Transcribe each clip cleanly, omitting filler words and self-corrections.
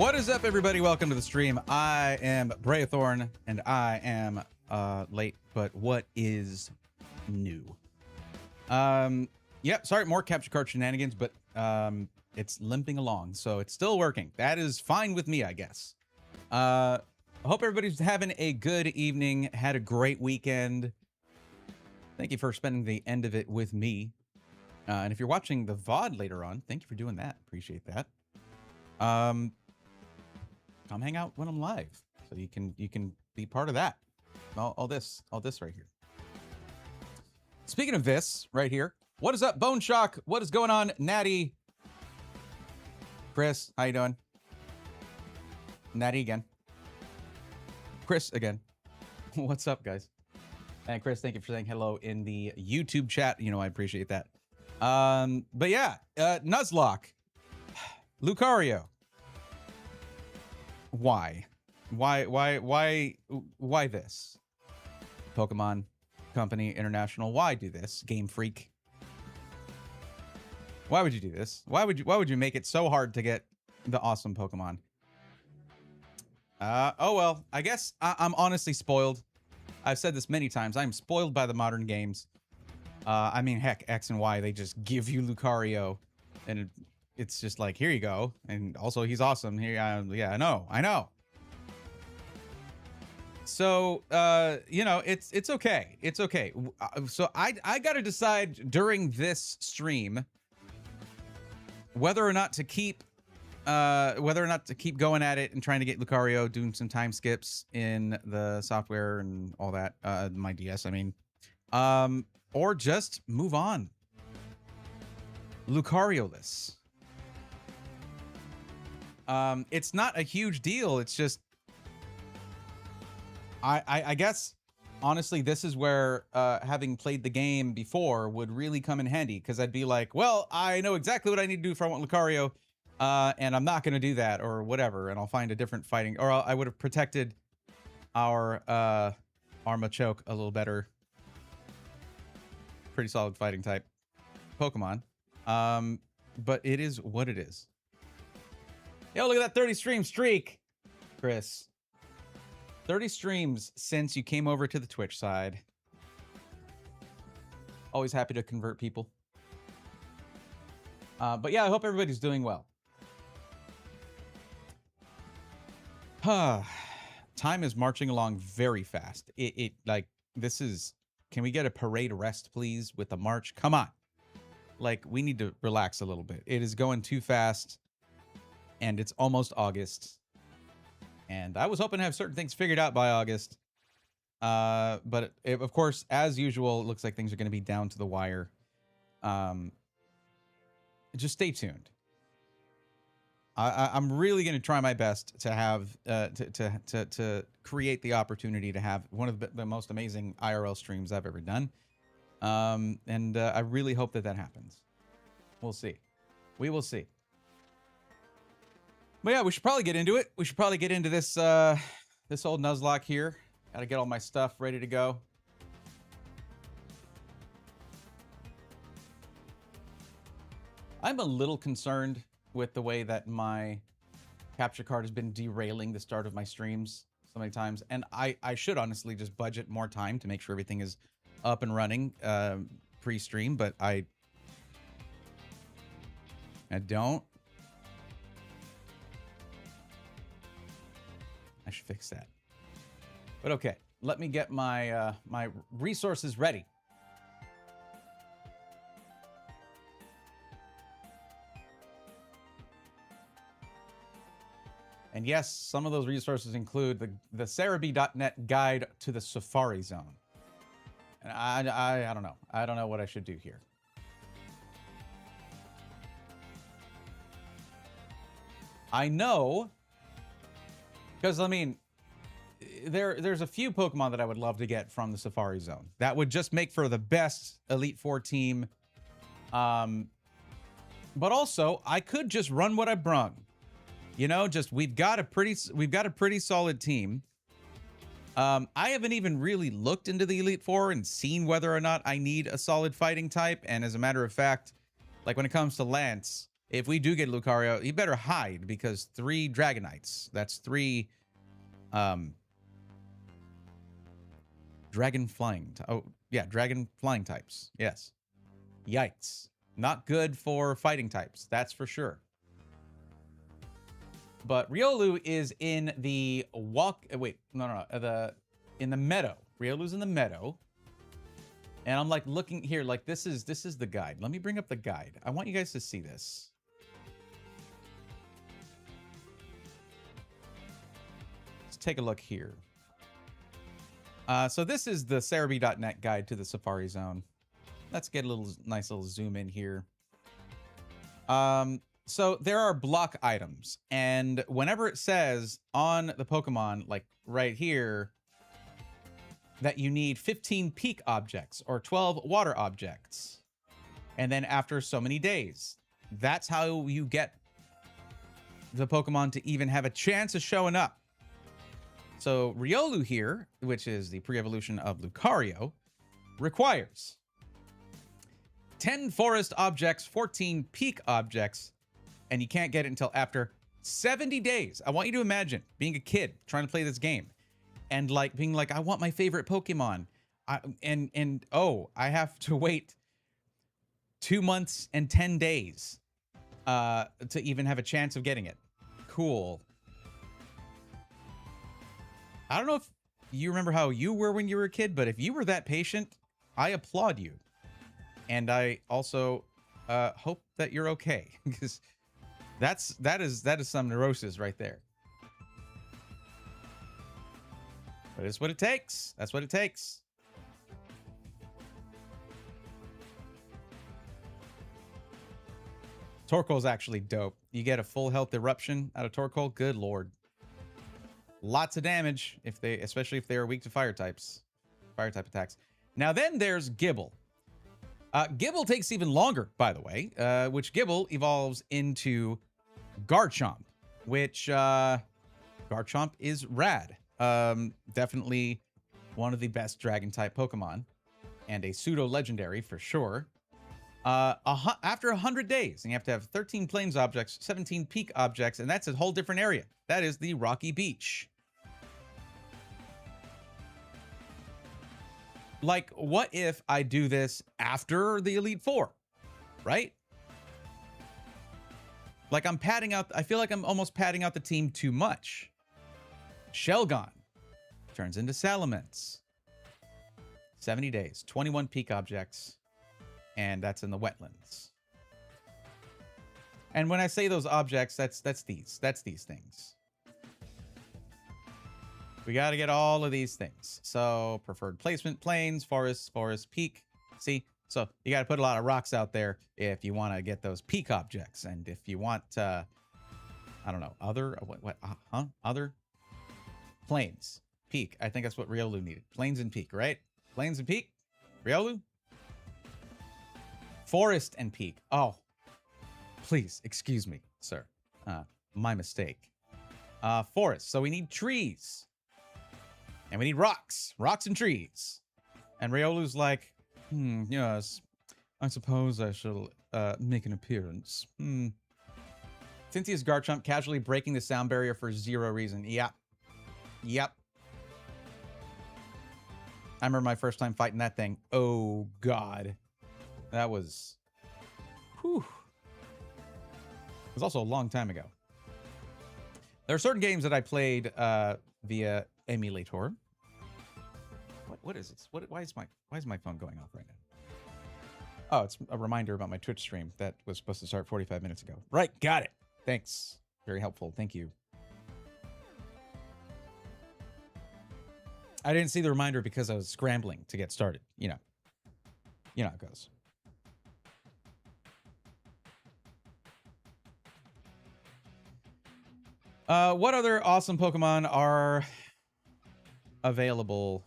What is up, everybody? Welcome to the stream. I am Braethorn, and I am late, but what is new? Yep, sorry, more capture card shenanigans, but it's limping along, so it's still working. That is fine with me, I guess. I hope everybody's having a good evening, had a great weekend. Thank you for spending the end of it with me. And if you're watching the VOD later on, thank you for doing that. Appreciate that. Come hang out when I'm live, so you can be part of that. All this right here. Speaking of this right here, what is up, Bone Shock? What is going on, Natty? Chris, how you doing? Natty again. Chris again. What's up, guys? And Chris, thank you for saying hello in the YouTube chat. You know, I appreciate that. But yeah, Nuzlocke, Lucario. Why this? Pokemon Company International, why do this? Game Freak. Why would you do this? Why would you make it so hard to get the awesome Pokemon? Oh well, I guess I'm honestly spoiled. I've said this many times. I'm spoiled by the modern games. I mean, heck, X and Y, they just give you Lucario, and it's just like, here you go. And also, he's awesome. Here, yeah, I know. So, you know, it's okay. It's okay. So I got to decide during this stream whether or not to keep going at it and trying to get Lucario, doing some time skips in the software and all that, my DS, I mean, or just move on. Lucario-less. It's not a huge deal. It's just, I guess, honestly, this is where having played the game before would really come in handy, because I'd be like, well, I know exactly what I need to do if I want Lucario, and I'm not going to do that or whatever, and I'll find a different fighting, or I would have protected our Machoke a little better. Pretty solid fighting type Pokemon. But it is what it is. Yo, look at that 30 stream streak, Chris. 30 streams since you came over to the Twitch side. Always happy to convert people. But yeah, I hope everybody's doing well. Time is marching along very fast. Like, this is... Can we get a parade rest, please, with the march? Come on. Like, we need to relax a little bit. It is going too fast. And it's almost August. And I was hoping to have certain things figured out by August. But of course, as usual, it looks like things are going to be down to the wire. Just stay tuned. I'm really going to try my best to have to create the opportunity to have one of the most amazing IRL streams I've ever done. And I really hope that happens. We'll see. We will see. But yeah, we should probably get into it. We should probably get into this this old Nuzlocke here. Gotta get all my stuff ready to go. I'm a little concerned with the way that my capture card has been derailing the start of my streams so many times. And I should honestly just budget more time to make sure everything is up and running pre-stream, but I don't. I should fix that. But okay, let me get my my resources ready. And yes, some of those resources include the Cerebi.net guide to the Safari Zone. And I don't know. I don't know what I should do here. I know, because I mean, there's a few Pokemon that I would love to get from the Safari Zone. That would just make for the best Elite Four team. But also, I could just run what I brung. You know, just we've got a pretty solid team. I haven't even really looked into the Elite Four and seen whether or not I need a solid fighting type. And as a matter of fact, like when it comes to Lance, if we do get Lucario, you better hide, because 3 Dragonites. That's 3 dragon flying. Oh, yeah, dragon flying types. Yes. Yikes. Not good for fighting types, that's for sure. But Riolu is in the in the meadow. Riolu's in the meadow. And I'm like looking here, like this is the guide. Let me bring up the guide. I want you guys to see this. Let's take a look here. So this is the Cerebi.net guide to the Safari Zone. Let's get a nice little zoom in here. So there are block items, and whenever it says on the Pokemon, like right here, that you need 15 peak objects or 12 water objects, and then after so many days, that's how you get the Pokemon to even have a chance of showing up. So Riolu here, which is the pre-evolution of Lucario, requires 10 forest objects, 14 peak objects, and you can't get it until after 70 days. I want you to imagine being a kid trying to play this game and like being like, I want my favorite Pokemon. I have to wait 2 months and 10 days to even have a chance of getting it. Cool. I don't know if you remember how you were when you were a kid, but if you were that patient, I applaud you. And I also hope that you're okay, because that is some neurosis right there. But it's what it takes. That's what it takes. Torkoal's actually dope. You get a full health eruption out of Torkoal. Good lord. Lots of damage, especially if they are weak to fire types. Fire type attacks. Now then there's Gible. Gible takes even longer, by the way, which Gible evolves into Garchomp, which Garchomp is rad. Definitely one of the best dragon-type Pokemon, and a pseudo-legendary for sure. After 100 days, and you have to have 13 plains objects, 17 peak objects, and that's a whole different area. That is the Rocky Beach. Like, what if I do this after the Elite Four, right? Like, I'm padding out, I feel like I'm almost padding out the team too much. Shelgon turns into Salamence. 70 days, 21 peak objects, and that's in the wetlands. And when I say those objects, that's these things. We got to get all of these things. So preferred placement, plains, forest, peak. See, so you got to put a lot of rocks out there if you want to get those peak objects. And if you want, I don't know, other plains, peak. I think that's what Riolu needed. Plains and peak, right? Plains and peak, Riolu. Forest and peak. Oh, please excuse me, sir. My mistake. Forest. So we need trees. And we need rocks and trees. And Riolu's like, yes, I suppose I shall make an appearance. Since he is Garchomp, casually breaking the sound barrier for 0 reason. Yep. I remember my first time fighting that thing. Oh, God. That was... Whew. It was also a long time ago. There are certain games that I played via emulator. What is this? Why is my phone going off right now? Oh, it's a reminder about my Twitch stream that was supposed to start 45 minutes ago. Right, got it. Thanks. Very helpful. Thank you. I didn't see the reminder because I was scrambling to get started. You know how it goes. What other awesome Pokemon are available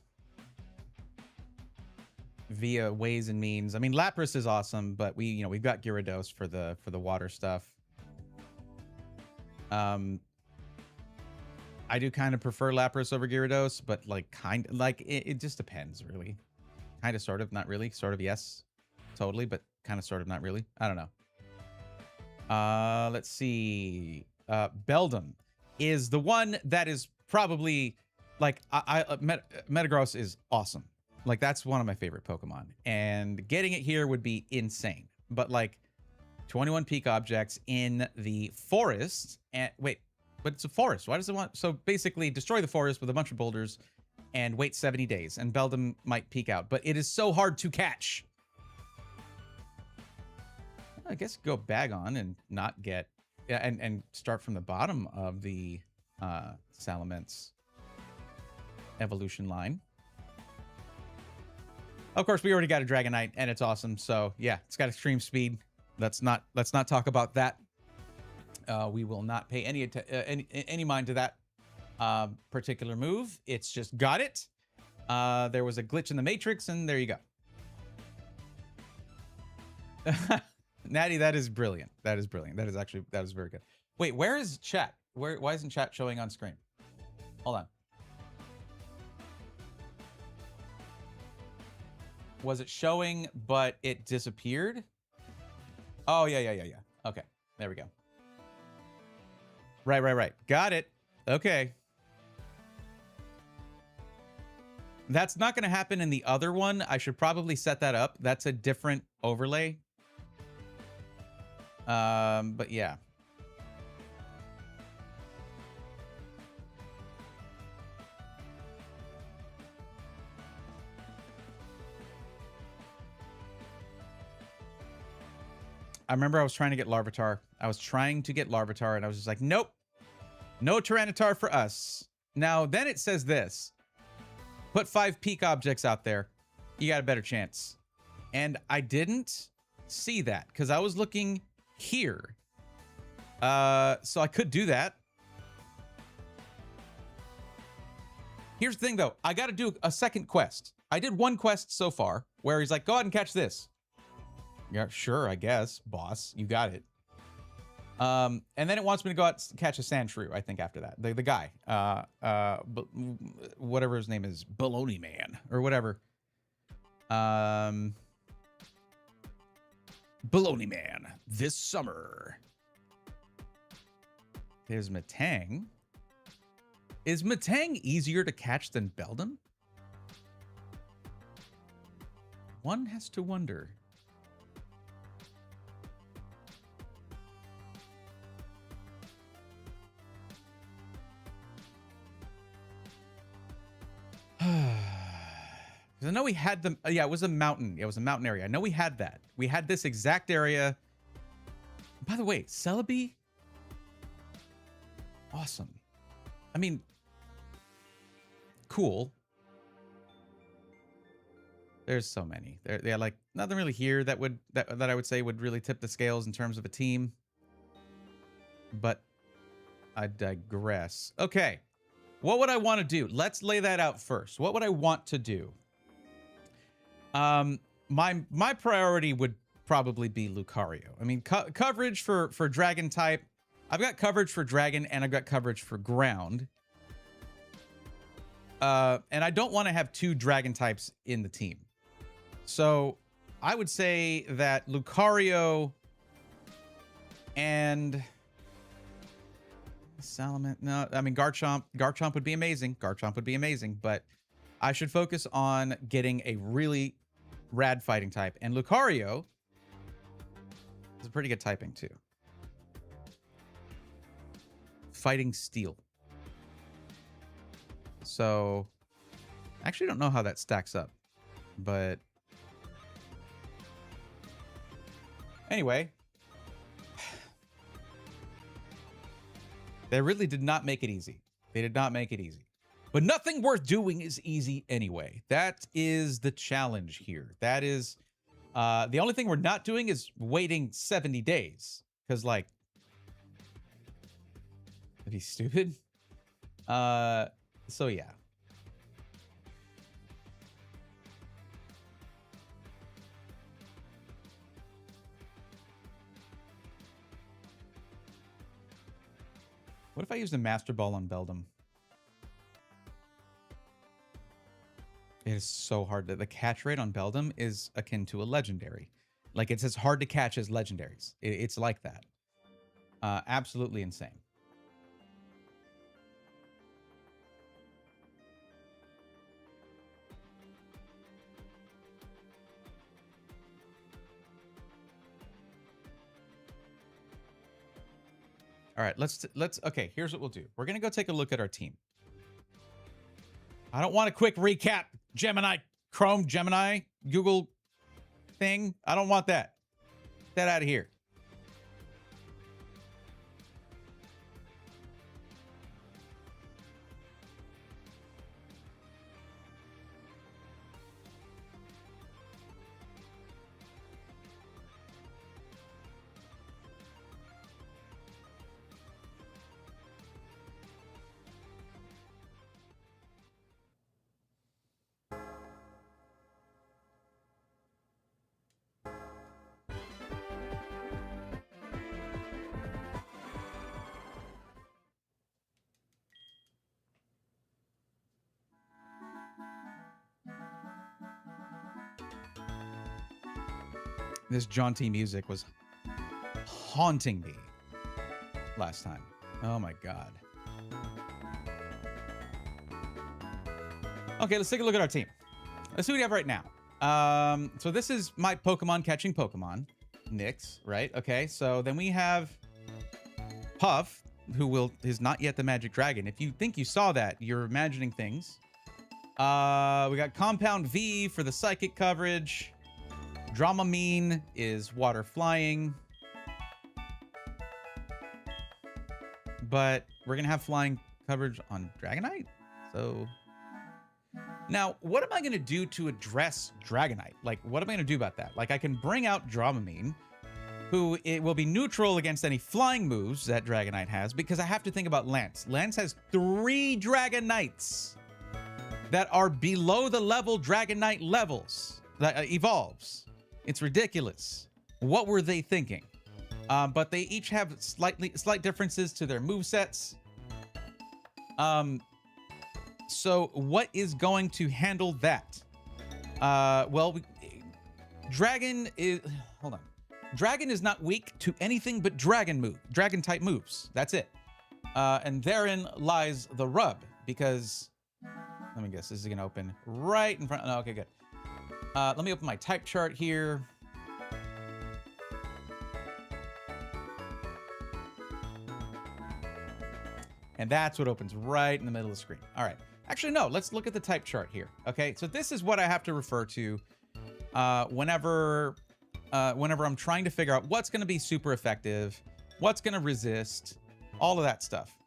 via ways and means? I mean, Lapras is awesome, but we've got Gyarados for the water stuff. I do kind of prefer Lapras over Gyarados, but it just depends, really. Kind of, sort of, not really. Sort of, yes, totally, but kind of, sort of, not really. I don't know. Let's see. Beldum is the one that is probably like Metagross is awesome. Like that's one of my favorite Pokemon, and getting it here would be insane. But like 21 peak objects in the forest, and wait, but it's a forest. Why does it want? So basically, destroy the forest with a bunch of boulders, and wait 70 days, and Beldum might peak out. But it is so hard to catch. I guess go bag on and not get, and start from the bottom of the Salamence evolution line. Of course, we already got a Dragonite, and it's awesome. So yeah, it's got extreme speed. Let's not talk about that. We will not pay any mind to that particular move. It's just got it. There was a glitch in the Matrix, and there you go. Natty, that is brilliant. That is brilliant. That is very good. Wait, where is chat? Why isn't chat showing on screen? Hold on. Was it showing, but it disappeared? Oh, yeah. Okay, there we go. Right. Got it. Okay. That's not going to happen in the other one. I should probably set that up. That's a different overlay. But yeah. I remember I was trying to get Larvitar. And I was just like, nope. No Tyranitar for us. Now, then it says this. Put 5 peak objects out there. You got a better chance. And I didn't see that because I was looking here. So I could do that. Here's the thing, though. I got to do a second quest. I did one quest so far where he's like, go ahead and catch this. Yeah, sure, I guess, boss. You got it. And then it wants me to go out and catch a Sandshrew, I think, after that. The guy. Whatever his name is. Baloney Man. Or whatever. Baloney Man. This summer. There's Metang. Is Metang easier to catch than Beldum? One has to wonder. I know we had them. Yeah, it was a mountain. It was a mountain area. I know we had that. We had this exact area. By the way, Celebi. Awesome. I mean, cool. There's so many. They're like nothing really here that I would say would really tip the scales in terms of a team. But I digress. Okay. What would I want to do? Let's lay that out first. What would I want to do? My priority would probably be Lucario. I mean, coverage for dragon type. I've got coverage for dragon and I've got coverage for ground. And I don't want to have 2 dragon types in the team. So I would say that Lucario and Salamence. No, I mean Garchomp. Garchomp would be amazing. Garchomp would be amazing, but I should focus on getting a really rad fighting type. And Lucario is a pretty good typing too. Fighting Steel. So I actually don't know how that stacks up, but anyway, they really did not make it easy. They did not make it easy. But nothing worth doing is easy anyway. That is the challenge here. That is the only thing we're not doing is waiting 70 days. Because, like, if he's stupid. So, yeah. What if I used a Master Ball on Beldum? It is so hard. The catch rate on Beldum is akin to a legendary. Like, it's as hard to catch as legendaries. It's like that. Absolutely insane. All right, let's okay, here's what we'll do. We're going to go take a look at our team. I don't want a quick recap, Gemini, Chrome, Gemini, Google thing. I don't want that. Get that out of here. This jaunty music was haunting me last time. Oh my god. Okay, let's take a look at our team. Let's see what we have right now. So this is my Pokemon catching Pokemon. Nyx, right? Okay, so then we have Puff, who is not yet the Magic Dragon. If you think you saw that, you're imagining things. We got Compound V for the psychic coverage. Dramamine is water flying. But we're going to have flying coverage on Dragonite. So now, what am I going to do to address Dragonite? Like, what am I going to do about that? Like, I can bring out Dramamine, who it will be neutral against any flying moves that Dragonite has, because I have to think about Lance. Lance has 3 Dragonites that are below the level Dragonite levels that evolves. It's ridiculous. What were they thinking? But they each have slight differences to their movesets. So what is going to handle that? Well, Dragon is... Hold on. Dragon is not weak to anything but Dragon type moves. That's it. And therein lies the rub, because... Let me guess. This is going to open right in front... Oh, okay, good. Let me open my type chart here. And that's what opens right in the middle of the screen. All right. Actually, no, let's look at the type chart here. Okay, so this is what I have to refer to whenever I'm trying to figure out what's going to be super effective, what's going to resist, all of that stuff.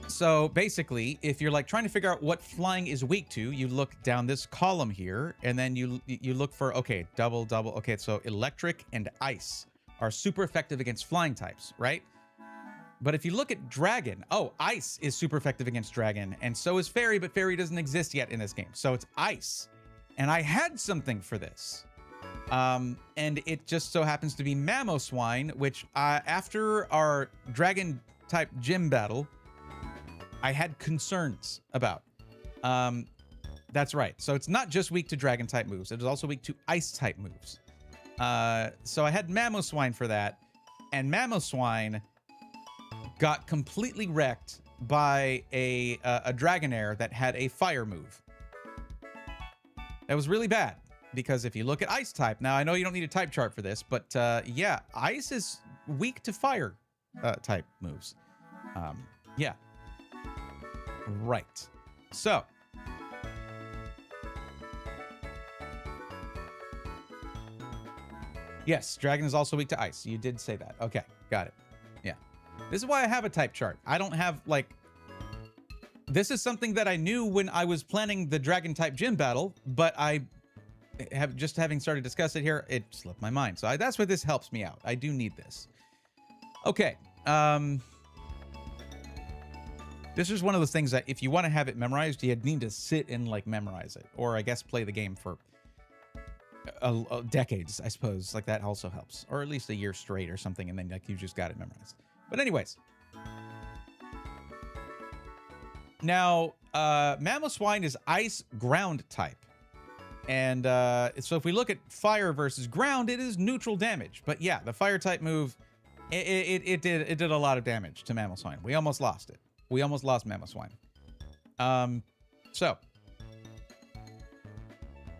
So basically, if you're like trying to figure out what flying is weak to, you look down this column here, and then you look for, okay, double. Okay, so electric and ice are super effective against flying types, right? But if you look at Dragon, oh, Ice is super effective against Dragon, and so is Fairy, but Fairy doesn't exist yet in this game. So it's Ice. And I had something for this. And it just so happens to be Mamoswine, which after our Dragon-type gym battle, I had concerns about. That's right. So it's not just weak to Dragon-type moves. It is also weak to Ice-type moves. So I had Mamoswine for that, and Mamoswine got completely wrecked by a Dragonair that had a fire move. That was really bad, because if you look at Ice type, now I know you don't need a type chart for this, but yeah, Ice is weak to fire type moves. Yeah. Right. So. Yes, Dragon is also weak to Ice. You did say that. Okay, got it. Yeah. This is why I have a type chart. I don't have, like... This is something that I knew when I was planning the Dragon-type gym battle, but I have just having started to discuss it here, it slipped my mind. So that's where this helps me out. I do need this. Okay. This is one of those things that if you want to have it memorized, you need to sit and, like, memorize it. Or, I guess, play the game for... decades, I suppose. Like, that also helps, or at least a year straight or something, and then like you just got it memorized. But anyways, now Mamoswine is Ice ground type. And so if we look at fire versus ground, it is neutral damage. But yeah, the fire type move, it did a lot of damage to Mamoswine. We almost lost it. We almost lost Mamoswine. So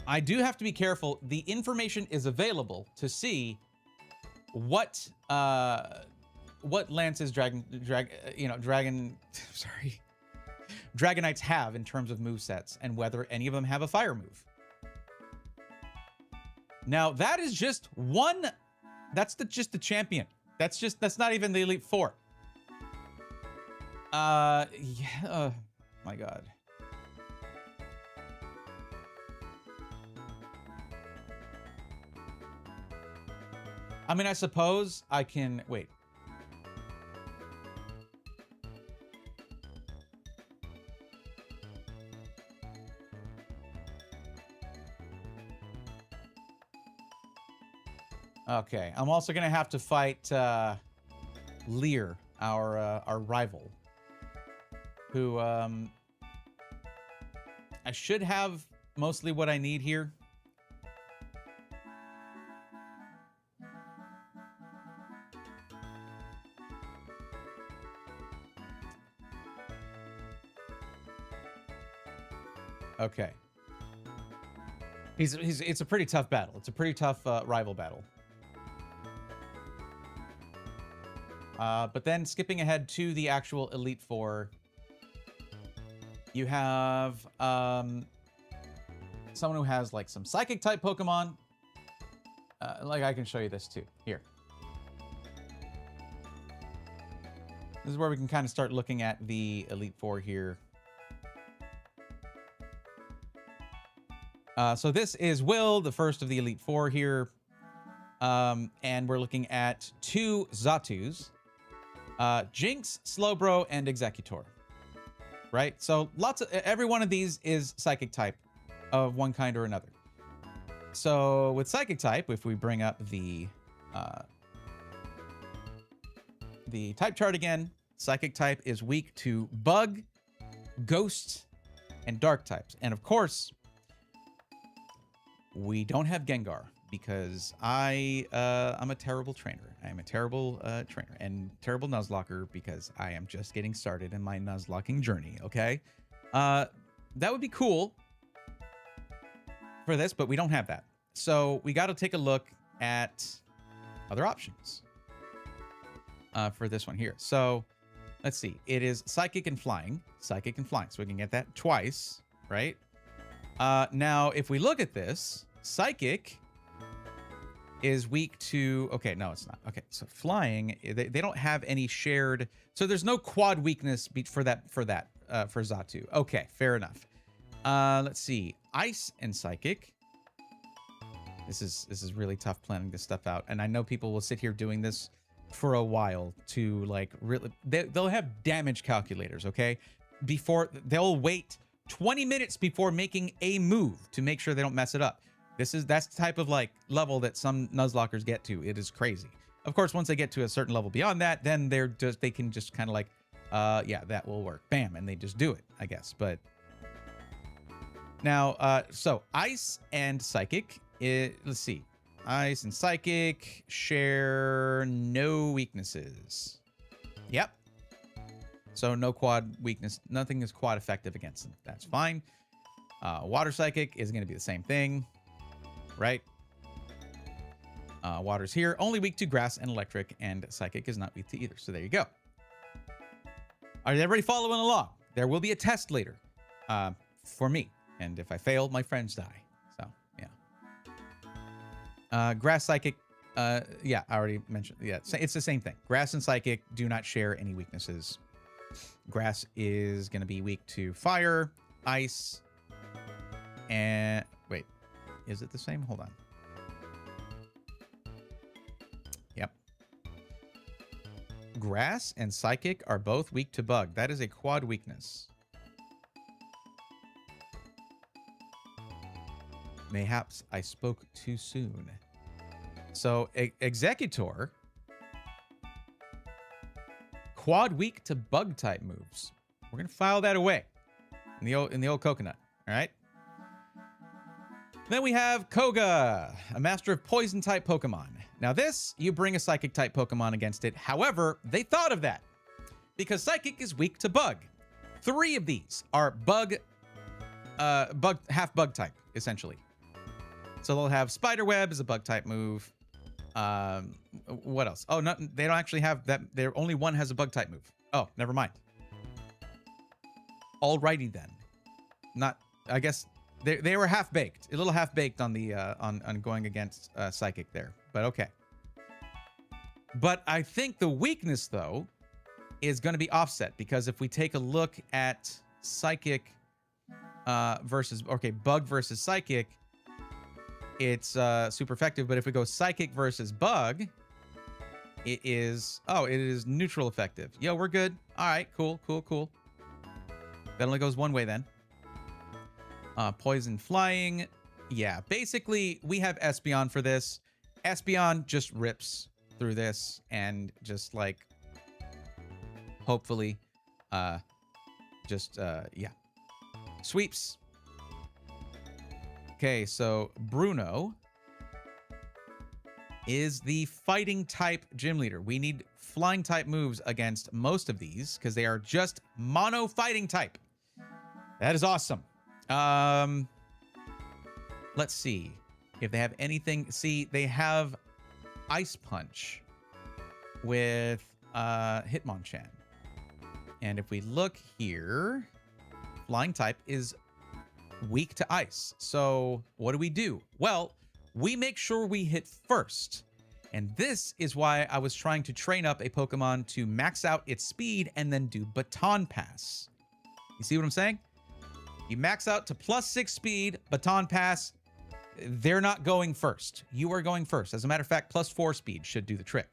I do have to be careful. The information is available to see what Lance's Dragonites have in terms of movesets and whether any of them have a fire move. Now that is just one. That's just the champion. That's not even the Elite Four. Yeah. Oh my God. I mean, I suppose I can wait. Okay, I'm also gonna have to fight Lear, our rival, who I should have mostly what I need here. Okay. It's a pretty tough battle. It's a pretty tough rival battle. But then skipping ahead to the actual Elite Four, you have someone who has like some psychic type Pokemon. Like I can show you this too. Here. This is where we can kind of start looking at the Elite Four here. So this is Will, the first of the Elite Four here. And we're looking at 2 Zatus. Jinx, Slowbro, and Executor. Right? So every one of these is psychic type of one kind or another. So with psychic type, if we bring up the type chart again, psychic type is weak to bug, ghost, and dark types. And of course, we don't have Gengar because I'm a terrible trainer. I am a terrible trainer and terrible Nuzlocker because I am just getting started in my Nuzlocking journey, okay? That would be cool for this, but we don't have that. So we got to take a look at other options for this one here. So let's see. It is Psychic and Flying. Psychic and Flying. So we can get that twice, right? Now, if we look at this, Psychic is weak to... Okay, no, it's not. Okay, so Flying, they don't have any shared... So there's no quad weakness for Xatu. Okay, fair enough. Let's see. Ice and Psychic. This is really tough planning this stuff out. And I know people will sit here doing this for a while to, like, really... They'll have damage calculators, okay? They'll wait 20 minutes before making a move to make sure they don't mess it up. That's the type of like level that some Nuzlockers get to. It is crazy. Of course, once they get to a certain level beyond that, then they can just kind of like, yeah, that will work. Bam, and they just do it, I guess. But now, so Ice and Psychic. Let's see, Ice and Psychic share no weaknesses. Yep. So no quad weakness. Nothing is quad effective against them. That's fine. Water Psychic is going to be the same thing. Right? Water's here. Only weak to grass and electric, and Psychic is not weak to either. So there you go. Are everybody following along? There will be a test later for me. And if I fail, my friends die. So, yeah. Grass Psychic. Yeah, I already mentioned. Yeah, it's the same thing. Grass and Psychic do not share any weaknesses. Grass is going to be weak to fire, ice, and... Wait. Is it the same? Hold on. Yep. Grass and Psychic are both weak to bug. That is a quad weakness. Mayhaps I spoke too soon. So, Executor, quad weak to bug type moves. We're gonna file that away in the old coconut. All right. Then we have Koga, a master of poison type Pokemon. Now this, you bring a psychic type Pokemon against it. However, they thought of that because psychic is weak to bug. 3 of these are half bug type, essentially. So they'll have Spiderweb as a bug type move. What else? Oh, no, they don't actually have that. There only one has a bug type move. Oh, never mind. Alrighty then. Not, I guess they were half baked, a little half baked on the on going against psychic there, but okay. But I think the weakness though is going to be offset, because if we take a look at psychic versus, okay, bug versus psychic, it's super effective. But if we go psychic versus bug, it is neutral effective. Yo, we're good. All right, cool. That only goes one way then. Poison flying. Yeah, basically we have Espeon for this. Espeon just rips through this and just like hopefully yeah, sweeps. Okay, so Bruno is the fighting type gym leader. We need flying type moves against most of these because they are just mono fighting type. That is awesome. Let's see if they have anything. See, they have Ice Punch with Hitmonchan. And if we look here, flying type is weak to ice. So what do? Well, we make sure we hit first. And this is why I was trying to train up a Pokemon to max out its speed and then do Baton Pass. You see what I'm saying? You max out to +6 speed, Baton Pass. They're not going first. You are going first. As a matter of fact, +4 speed should do the trick.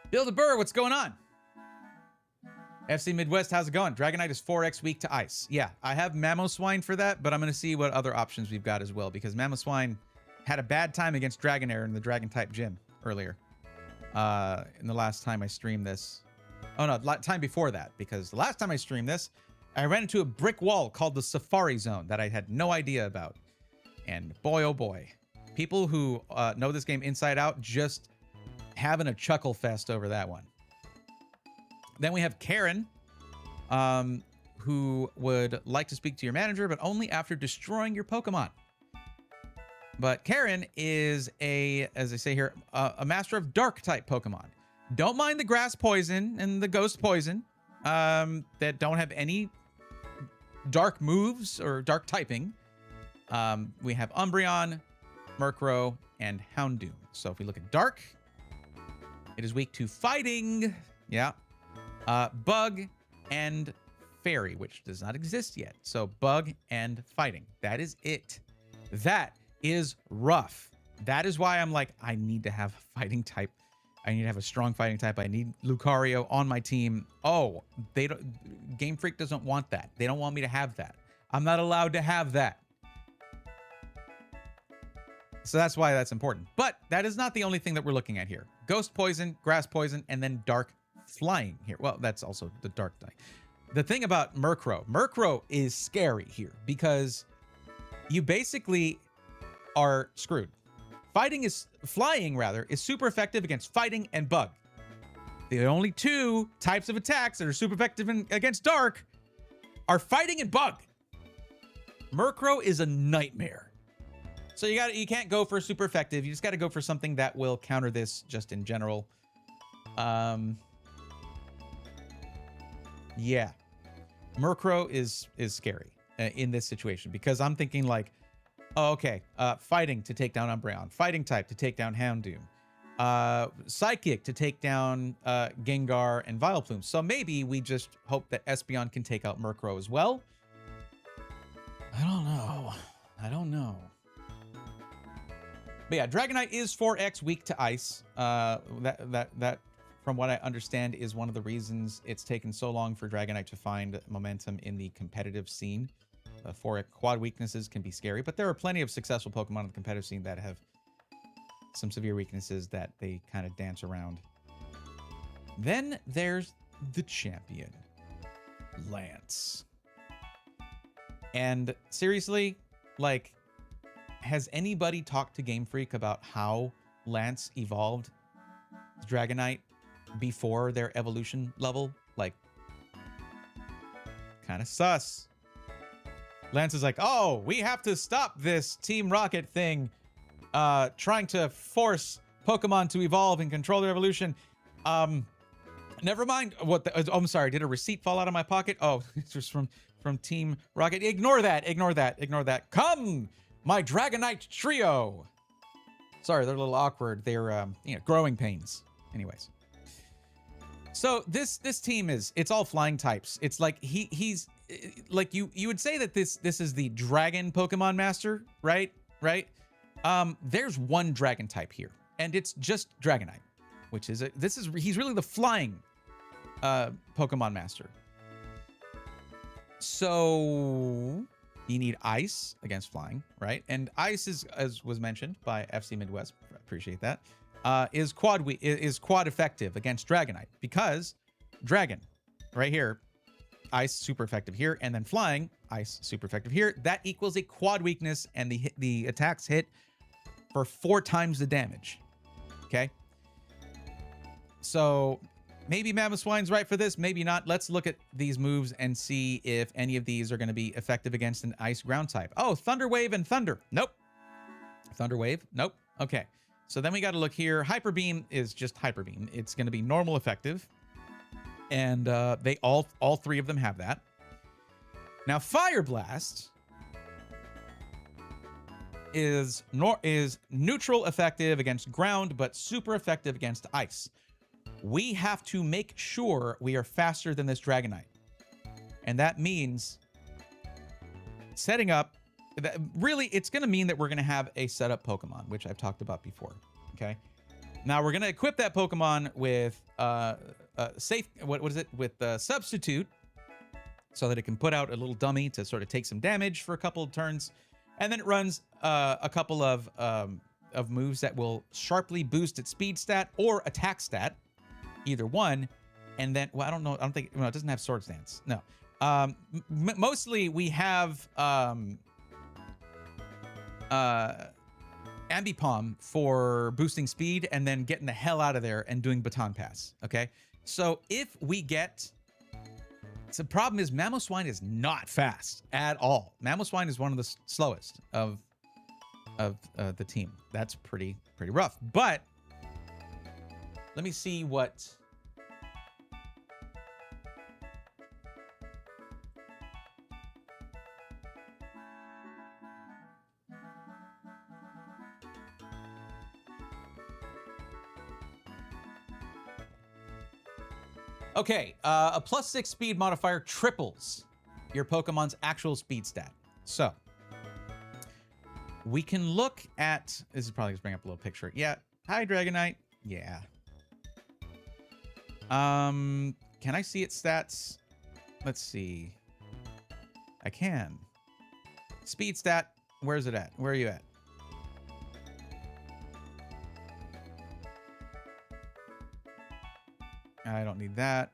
Build-A-Burr, what's going on? FC Midwest, how's it going? Dragonite is 4x weak to ice. Yeah, I have Mamoswine for that, but I'm going to see what other options we've got as well, because Mamoswine had a bad time against Dragonair in the Dragon-type gym earlier. In the last time I streamed this. Oh, no, time before that, because the last time I streamed this, I ran into a brick wall called the Safari Zone that I had no idea about. And boy, oh boy. People who know this game inside out just having a chuckle fest over that one. Then we have Karen, who would like to speak to your manager, but only after destroying your Pokemon. But Karen is as I say here, a master of dark type Pokemon. Don't mind the grass poison and the ghost poison that don't have any dark moves or dark typing. We have Umbreon, Murkrow, and Houndoom. So if we look at dark, it is weak to fighting. Yeah. Bug and fairy, which does not exist yet. So bug and fighting. That is it. That is rough. That is why I'm like, I need to have fighting type. I need to have a strong fighting type. I need Lucario on my team. Oh, Game Freak doesn't want that. They don't want me to have that. I'm not allowed to have that. So that's why that's important. But that is not the only thing that we're looking at here. Ghost poison, grass poison, and then dark flying here. Well, that's also the dark type. The thing about Murkrow is scary here because you basically are screwed. Flying is super effective against fighting and bug. The only 2 types of attacks that are super effective against dark are fighting and bug. Murkrow is a nightmare. So you can't go for super effective. You just got to go for something that will counter this just in general. Yeah. Murkrow is scary in this situation because I'm thinking like, oh, okay, fighting to take down Umbreon, fighting type to take down Houndoom, psychic to take down Gengar and Vileplume. So maybe we just hope that Espeon can take out Murkrow as well. I don't know. But yeah, Dragonite is 4x weak to ice. That from what I understand is one of the reasons it's taken so long for Dragonite to find momentum in the competitive scene. 4 quad weaknesses can be scary, but there are plenty of successful Pokemon in the competitive scene that have some severe weaknesses that they kind of dance around. Then there's the champion, Lance. And seriously, like, has anybody talked to Game Freak about how Lance evolved Dragonite before their evolution level? Like, kind of sus. Lance is like, oh, we have to stop this Team Rocket thing trying to force Pokemon to evolve and control their evolution. Never mind what the, oh, I'm sorry, did a receipt fall out of my pocket? Oh, it's just from Team Rocket. Ignore that, ignore that, ignore that. Come, my Dragonite trio. Sorry, they're a little awkward. They're, you know, growing pains. Anyways. So this team it's all flying types. It's like he's like you would say that this is the dragon Pokemon master, right? Right? There's one dragon type here, and it's just Dragonite, which is he's really the flying Pokemon master. So you need ice against flying, right? And ice is, as was mentioned by FC Midwest, appreciate that, is quad effective against Dragonite, because dragon right here, ice super effective here, and then flying, ice super effective here. That equals a quad weakness, and the attacks hit for 4 times the damage. Okay. So maybe Mamoswine's right for this, maybe not. Let's look at these moves and see if any of these are going to be effective against an ice ground type. Oh, Thunder Wave and Thunder. Nope. Thunder Wave. Nope. Okay. So then we got to look here. Hyper Beam is just Hyper Beam. It's going to be normal effective. And they all 3 of them have that. Now Fire Blast is neutral effective against ground, but super effective against ice. We have to make sure we are faster than this Dragonite. And that means setting up, really, it's going to mean that we're going to have a setup Pokemon, which I've talked about before. Okay. Now we're going to equip that Pokemon with Substitute, so that it can put out a little dummy to sort of take some damage for a couple of turns. And then it runs a couple of moves that will sharply boost its speed stat or attack stat, either one. And then, well, I don't know. I don't think, well, it doesn't have Sword Stance. No. Mostly we have Ambipom for boosting speed and then getting the hell out of there and doing Baton Pass. Okay. So if we get, the problem is Mamoswine is not fast at all. Mamoswine is one of the slowest of the team. That's pretty rough. But let me see what. Okay, a +6 speed modifier triples your Pokemon's actual speed stat. So we can look at, this is probably just bring up a little picture. Yeah, hi Dragonite. Yeah. Can I see its stats? Let's see. I can. Speed stat, where's it at? Where are you at? I don't need that.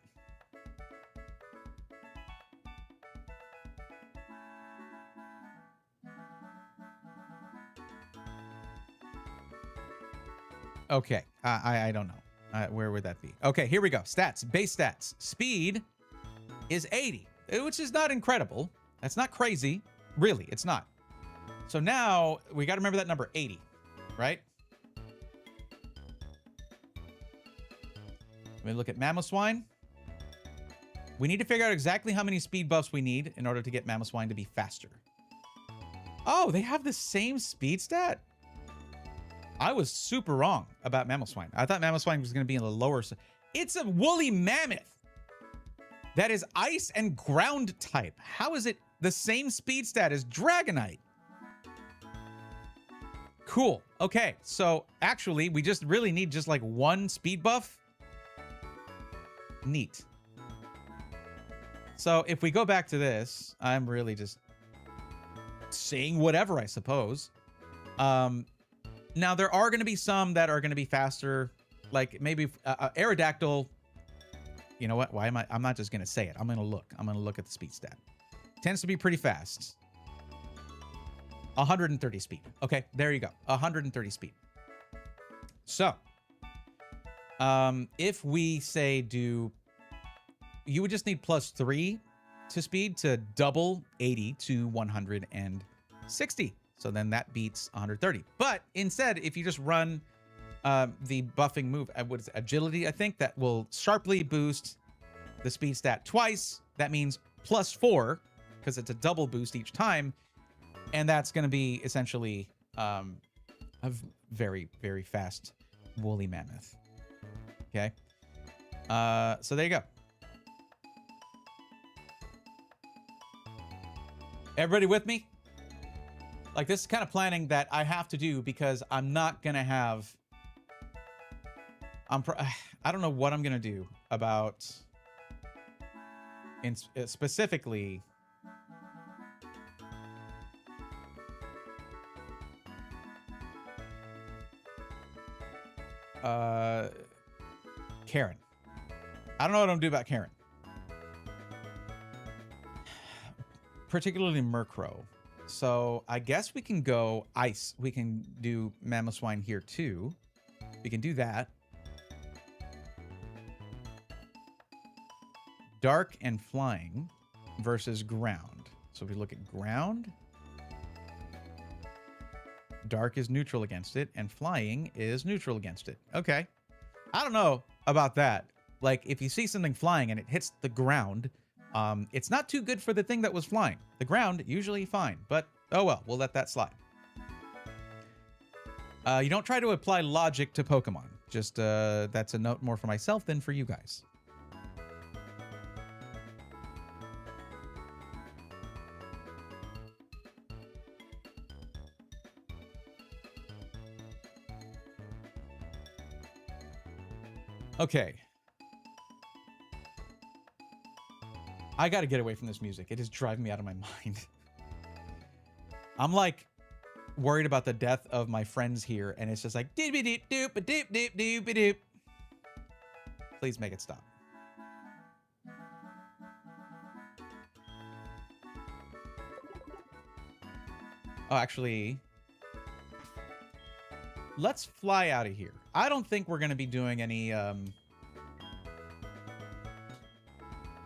Okay, I don't know. Where would that be? Okay, here we go. Stats, base stats. Speed is 80, which is not incredible. That's not crazy. Really, it's not. So now we got to remember that number 80, right? Let me look at Mamoswine. We need to figure out exactly how many speed buffs we need in order to get Mamoswine to be faster. Oh, they have the same speed stat? I was super wrong about Mamoswine. I thought Mamoswine was going to be in the lower. It's a woolly mammoth that is ice and ground type. How is it the same speed stat as Dragonite? Cool. Okay, so actually, we just really need just like one speed buff. Neat. So if we go back to this, I'm really just saying whatever, I suppose. Now there are going to be some that are going to be faster, like maybe Aerodactyl. You know what? Why am I'm not just going to say it. I'm going to look. I'm going to look at the speed stat. Tends to be pretty fast. 130 speed. Okay, there you go. 130 speed. So, if we say do, you would just need +3 to speed to double 80 to 160. So then that beats 130. But instead, if you just run the buffing move, what is it, agility, I think, that will sharply boost the speed stat twice. That means +4, because it's a double boost each time. And that's going to be essentially a very, very fast woolly mammoth. Okay. So there you go. Everybody with me? Like, this is kind of planning that I have to do because I'm not going to have... I don't know what I'm going to do about... specifically... Karen. I don't know what I'm going to do about Karen. Particularly Murkrow. So I guess we can go ice. We can do Mamoswine here too. We can do that. Dark and flying versus ground. So if we look at ground, dark is neutral against it, and flying is neutral against it. Okay. I don't know about that. Like, if you see something flying and it hits the ground, it's not too good for the thing that was flying. The ground, usually fine, but oh well, we'll let that slide. You don't try to apply logic to Pokemon. Just, that's a note more for myself than for you guys. Okay. I gotta get away from this music. It is driving me out of my mind. I'm like worried about the death of my friends here, and it's just like doop doop doop doop doop doop doop. Please make it stop. Oh, actually, let's fly out of here. I don't think we're gonna be doing any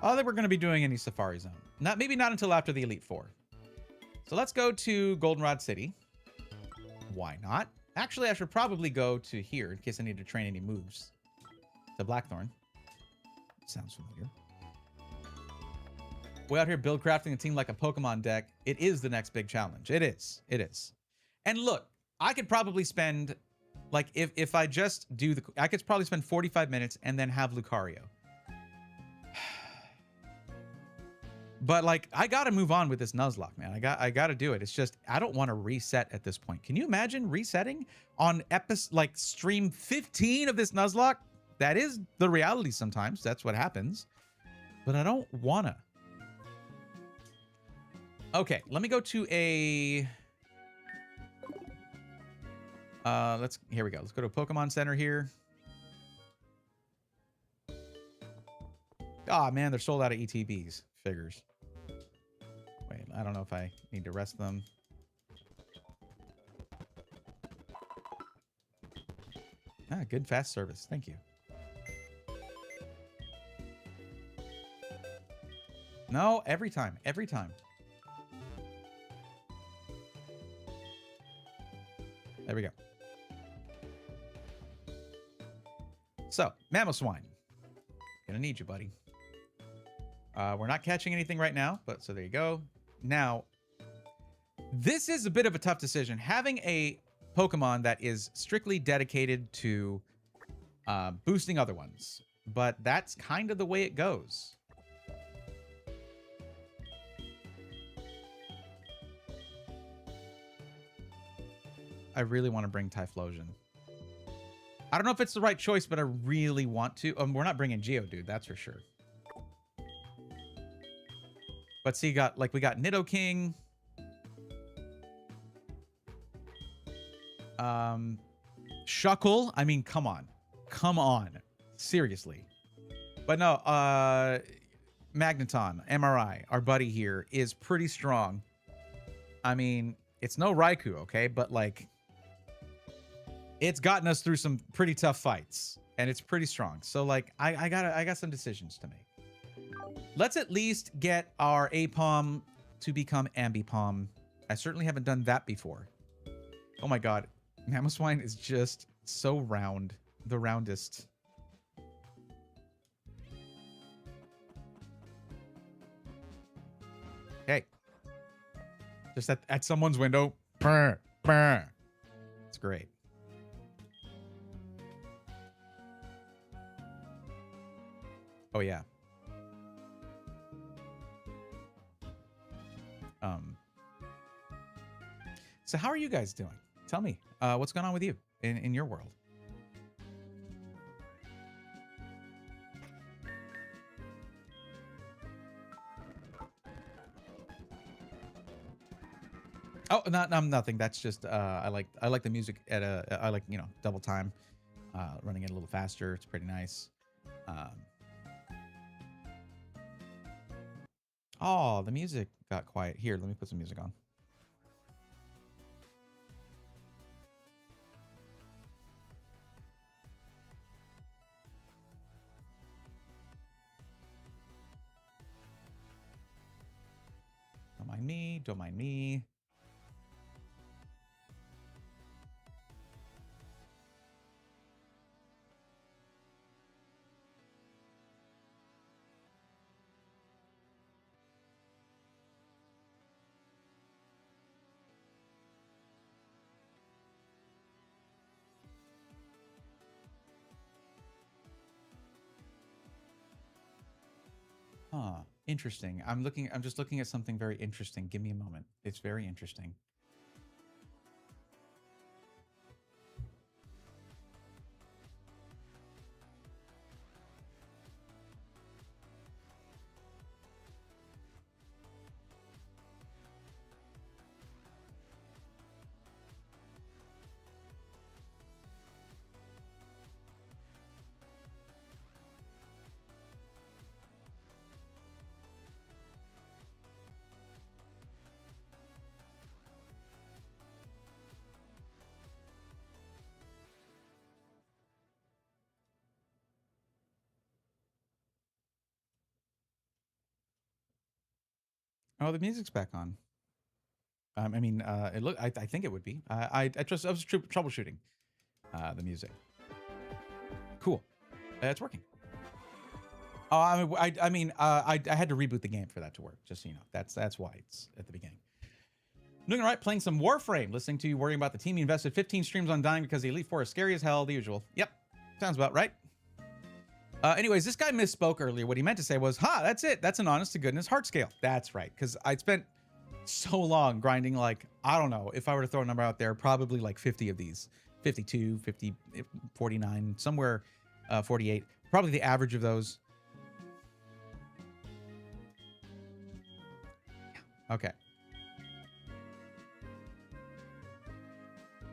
I don't think we're going to be doing any Safari Zone. Maybe not until after the Elite Four. So let's go to Goldenrod City. Why not? Actually, I should probably go to here in case I need to train any moves. The Blackthorn. Sounds familiar. Way out here build crafting a team like a Pokemon deck. It is the next big challenge. It is. It is. And look, I could probably spend, like, if I just do the... I could probably spend 45 minutes and then have Lucario. But, like, I got to move on with this Nuzlocke, man. I got to do it. It's just, I don't want to reset at this point. Can you imagine resetting on stream 15 of this Nuzlocke? That is the reality sometimes. That's what happens. But I don't want to. Okay, let me go to a... here we go. Let's go to a Pokemon Center here. Ah, man, they're sold out of ETBs. Figures. Wait, I don't know if I need to rest them. Ah, good fast service. Thank you. No, every time. Every time. There we go. So, Mamoswine. Gonna need you, buddy. We're not catching anything right now, but so there you go. Now, this is a bit of a tough decision. Having a Pokemon that is strictly dedicated to boosting other ones, but that's kind of the way it goes. I really want to bring Typhlosion. I don't know if it's the right choice, but I really want to. We're not bringing Geodude, that's for sure. But see, we got Nidoking. Shuckle. I mean, come on. Come on. Seriously. But no, Magneton, MRI, our buddy here, is pretty strong. I mean, It's no Raikou, okay? But like, it's gotten us through some pretty tough fights, and it's pretty strong. So like, I got some decisions to make. Let's at least get our Apom to become Ambipom. I certainly haven't done that before. Oh my god, Mamoswine is just so round, the roundest. Hey, just at someone's window. Brr, brr. It's great. Oh yeah. So how are you guys doing? Tell me, what's going on with you in your world? Oh, nothing. That's just I like the music at I like, you know, double time, running it a little faster. It's pretty nice. Oh, the music got quiet. Here, let me put some music on. Don't mind me. Don't mind me. Huh. Interesting. I'm just looking at something very interesting. Give me a moment. It's very interesting. Oh, the music's back on. I mean, it look. I think it would be. I trust. I was troubleshooting the music. Cool. It's working. Oh, I mean, I had to reboot the game for that to work. Just so you know, that's why it's at the beginning. Doing all right, playing some Warframe. Listening to you worrying about the team you invested 15 streams on dying because the Elite Four is scary as hell. The usual. Yep, sounds about right. Anyways, this guy misspoke earlier. What he meant to say was, "Ha, that's it. That's an honest to goodness heart scale." That's right, because I spent so long grinding, like, I don't know, if I were to throw a number out there, probably like 50 of these. 52, 50, 49, somewhere 48. Probably the average of those. Okay.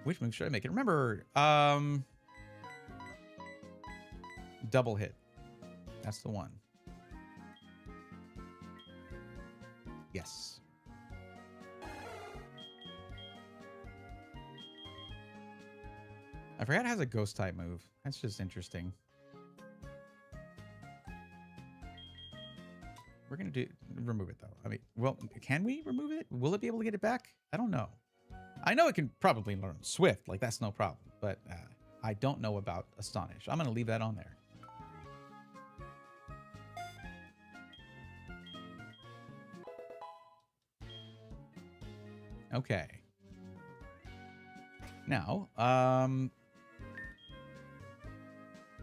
Which move should I make? And remember, double hit. That's the one. Yes. I forgot it has a ghost type move. That's just interesting. We're going to remove it though. I mean, well, can we remove it? Will it be able to get it back? I don't know. I know it can probably learn Swift. Like, that's no problem. But I don't know about Astonish. I'm going to leave that on there. Okay. Now,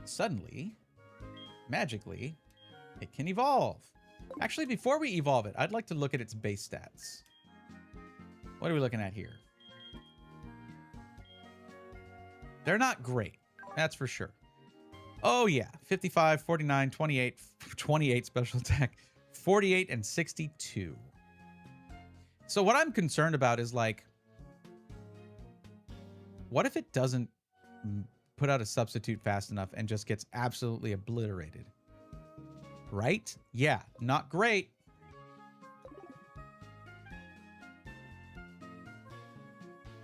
suddenly, magically, it can evolve. Actually, before we evolve it, I'd like to look at its base stats. What are we looking at here? They're not great. That's for sure. Oh, yeah. 55, 49, 28, 28 special attack, 48, and 62. So what I'm concerned about is, like, what if it doesn't put out a substitute fast enough and just gets absolutely obliterated? Right? Yeah, not great.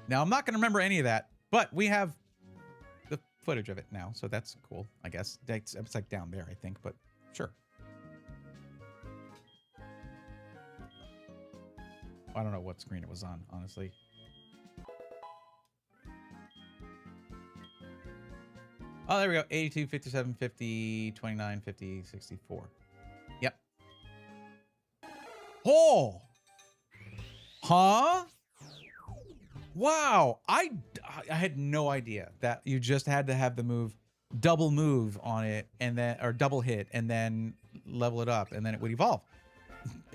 Now, I'm not going to remember any of that, but we have the footage of it now, so that's cool, I guess. It's like down there, I think, but sure. I don't know what screen it was on, honestly. Oh, there we go. 82, 57, 50, 29, 50, 64. Yep. Oh! Huh? Wow. I had no idea that you just had to have the move, double move on it, and then, or double hit, and then level it up, and then it would evolve.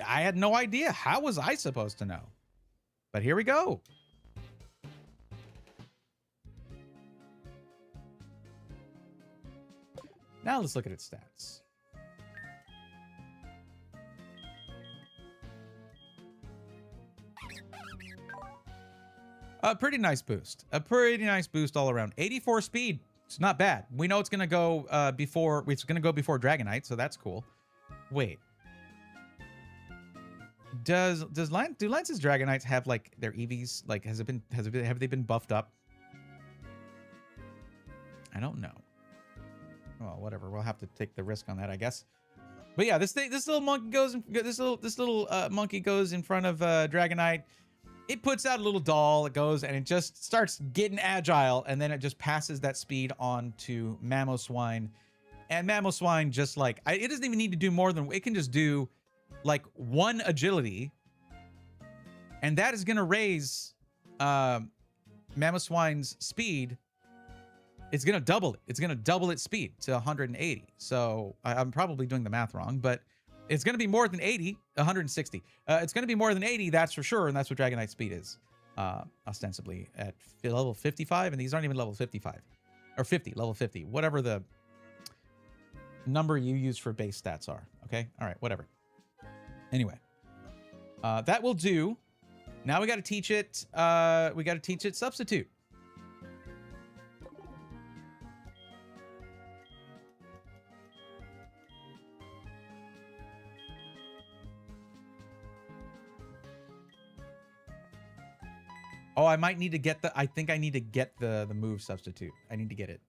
I had no idea. How was I supposed to know? But here we go. Now let's look at its stats. A pretty nice boost. A pretty nice boost all around. 84 speed. It's not bad. We know it's gonna go before Dragonite, so that's cool. Wait. Do Lance's Dragonites have like their EVs? Like have they been buffed up? I don't know. Well, whatever. We'll have to take the risk on that, I guess. But yeah, this little monkey goes. This little monkey goes in front of Dragonite. It puts out a little doll. It goes and it just starts getting agile, and then it just passes that speed on to Mamoswine, and Mamoswine just like it doesn't even need to do more than it can just do like 1 agility, and that is gonna raise Mamoswine's speed. It's gonna double it. It's gonna double its speed to 180. So I'm probably doing the math wrong, but it's gonna be more than 80, 160. It's gonna be more than 80, that's for sure, and that's what Dragonite speed is, ostensibly at level 55, and these aren't even level 55 or 50, level 50, whatever the number you use for base stats are. Okay, all right, whatever. Anyway, that will do. Now we got to teach it. We got to teach it Substitute. Oh, I might need to get I think I need to get the move Substitute. I need to get it.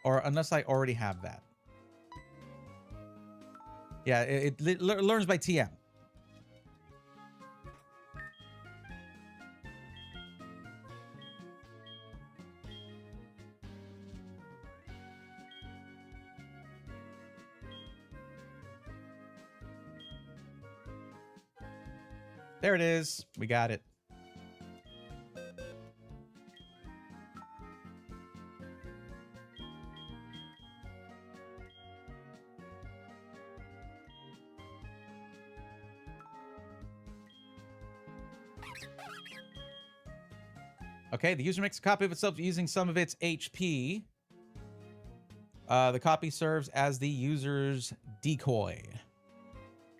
Or unless I already have that. Yeah, it learns by TM. There it is. We got it. Okay, the user makes a copy of itself using some of its HP. The copy serves as the user's decoy.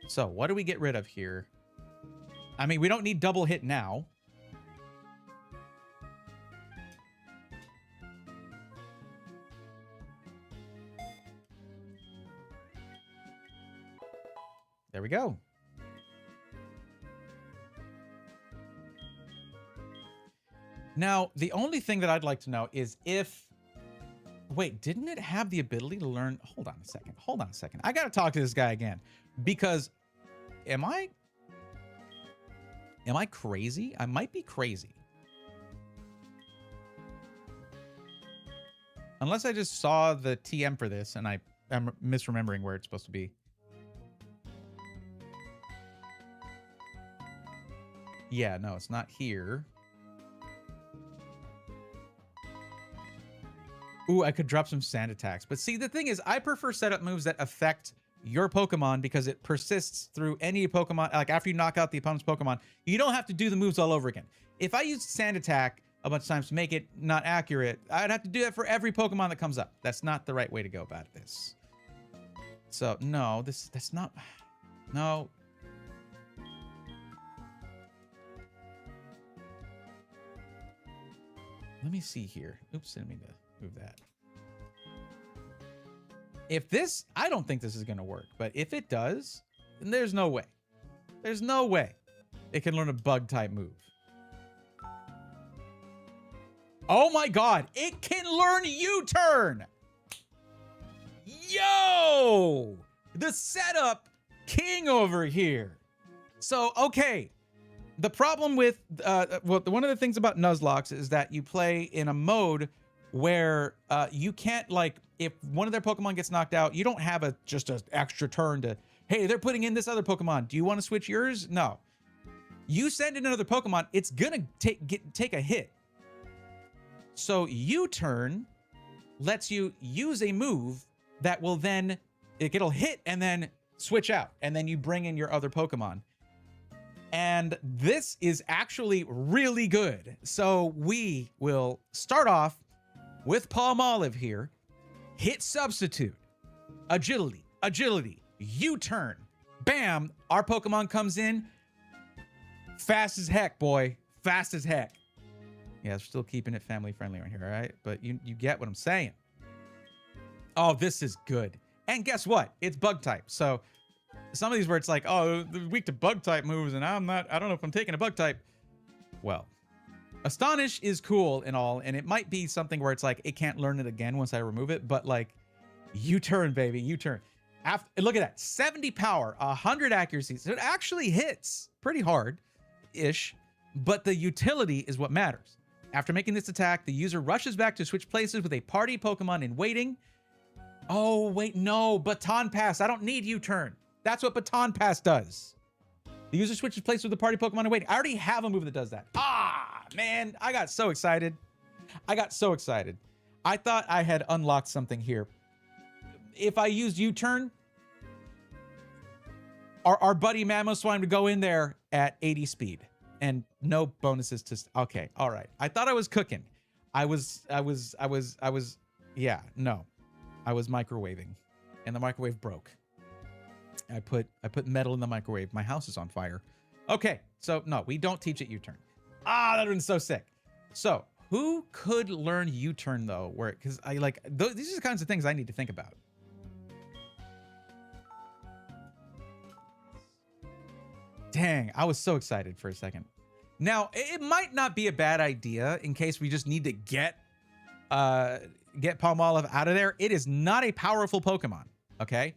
So what do we get rid of here? I mean, we don't need double hit now. There we go. Now, the only thing that I'd like to know is if... Wait, didn't it have the ability to learn... Hold on a second. Hold on a second. I gotta talk to this guy again. Because... Am I crazy? I might be crazy. Unless I just saw the TM for this and I'm misremembering where it's supposed to be. Yeah, no, it's not here. Ooh, I could drop some sand attacks. But see, the thing is, I prefer setup moves that affect your Pokemon because it persists through any Pokemon. Like after you knock out the opponent's Pokemon, you don't have to do the moves all over again. If I use sand attack a bunch of times to make it not accurate, I'd have to do that for every Pokemon that comes up. That's not the right way to go about this. So no, that's not, no. Let me see here. Oops, I didn't mean to move that. If this, I don't think this is going to work, but if it does, then there's no way. There's no way it can learn a bug type move. Oh my God, it can learn U-turn. Yo, the setup king over here. So, okay. The problem with, well, one of the things about Nuzlocke is that you play in a mode where you can't, like, if one of their Pokemon gets knocked out, you don't have just an extra turn to, hey, they're putting in this other Pokemon. Do you want to switch yours? No. You send in another Pokemon, it's gonna take a hit. So U-turn lets you use a move that will then, it'll hit and then switch out, and then you bring in your other Pokemon. And this is actually really good. So we will start off with Palmolive here. Hit substitute, agility, U-turn, bam, our Pokemon comes in. Fast as heck, boy, fast as heck. Yeah, we're still keeping it family friendly right here, all right? But you get what I'm saying. Oh, this is good. And guess what? It's bug type. So some of these where it's like, oh, they're weak to bug type moves, and I don't know if I'm taking a bug type. Well, Astonish is cool and all, and it might be something where it's like, it can't learn it again once I remove it, but like, U-turn, baby, U-turn. Look at that, 70 power, 100 accuracy. So it actually hits pretty hard-ish, but the utility is what matters. After making this attack, the user rushes back to switch places with a party Pokemon in waiting. Oh, wait, no, Baton Pass. I don't need U-turn. That's what Baton Pass does. The user switches places with the party Pokemon in waiting. I already have a move that does that. Ah, man, I got so excited. I thought I had unlocked something here. If I used U-turn, our buddy Mamoswine would go in there at 80 speed. And no bonuses to, okay, all right. I thought I was cooking. I was microwaving and the microwave broke. I put metal in the microwave. My house is on fire. Okay, so no, we don't teach it U-turn. Ah, that would have been so sick. So who could learn U-turn though? Because I like, these are the kinds of things I need to think about. Dang, I was so excited for a second. Now, it might not be a bad idea in case we just need to get Palmolive out of there. It is not a powerful Pokemon, okay?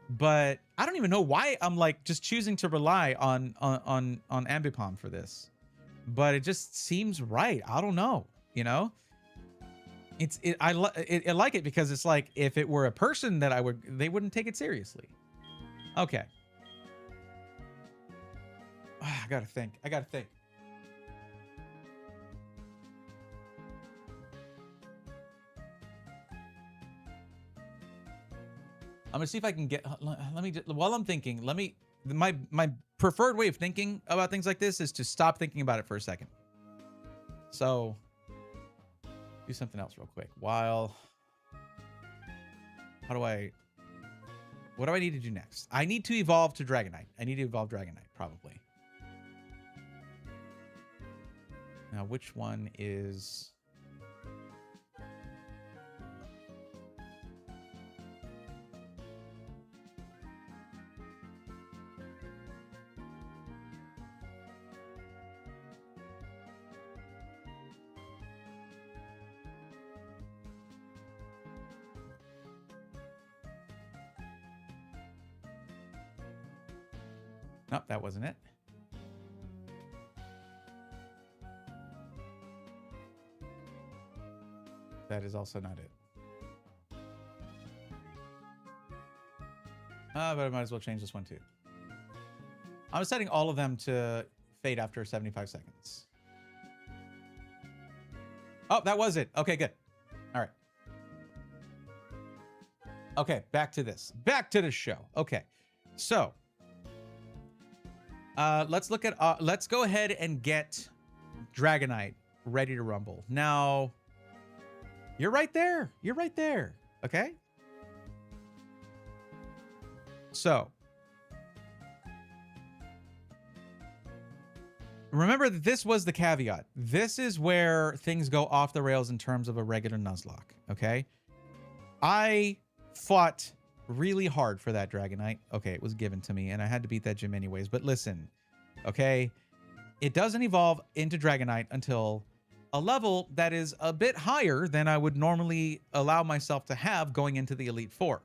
But I don't even know why I'm like just choosing to rely on Ambipom for this. But it just seems right. I don't know, you know? I like it because it's like if it were a person that they wouldn't take it seriously. Okay. I gotta think. I'm gonna see if I can get, let me just, while I'm thinking, my preferred way of thinking about things like this is to stop thinking about it for a second. So do something else real quick. What do I need to do next? I need to evolve to Dragonite. Probably. Now, which one is... Nope, that wasn't it. That is also not it. But I might as well change this one too. I'm setting all of them to fade after 75 seconds. Oh, that was it. Okay, good. All right. Okay, back to this. Back to the show. Okay, so let's look at. Let's go ahead and get Dragonite ready to rumble. Now, you're right there. You're right there. Okay. So remember that this was the caveat. This is where things go off the rails in terms of a regular Nuzlocke. Okay. I fought really hard for that Dragonite. Okay, it was given to me and I had to beat that gym anyways. But listen, okay, it doesn't evolve into Dragonite until a level that is a bit higher than I would normally allow myself to have going into the Elite Four.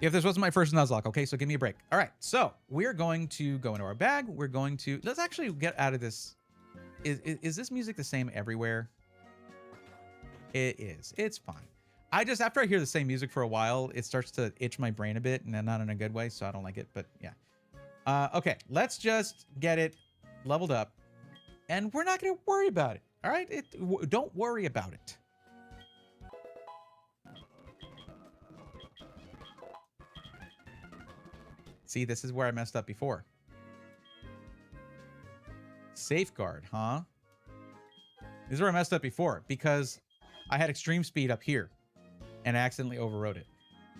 If this wasn't my first Nuzlocke, okay, so give me a break. All right, so we're going to go into our bag. We're going to, let's actually get out of this. Is this music the same everywhere? It is. It's fine. I just, after I hear the same music for a while, it starts to itch my brain a bit, and not in a good way, so I don't like it, but yeah. Okay, let's just get it leveled up, and we're not going to worry about it, all right? Don't worry about it. See, this is where I messed up before. Safeguard, huh? This is where I messed up before, because I had extreme speed up here, and I accidentally overrode it.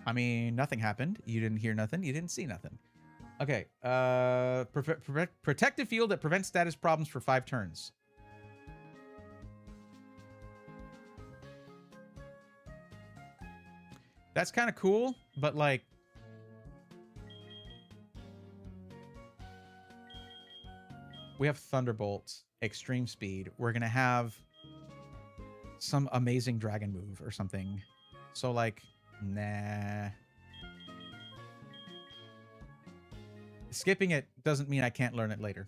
I mean, nothing happened. You didn't hear nothing. You didn't see nothing. Okay. Protective field that prevents status problems for 5 turns. That's kind of cool, but like... we have Thunderbolt, extreme speed. We're going to have some amazing dragon move or something. So like, nah. Skipping it doesn't mean I can't learn it later.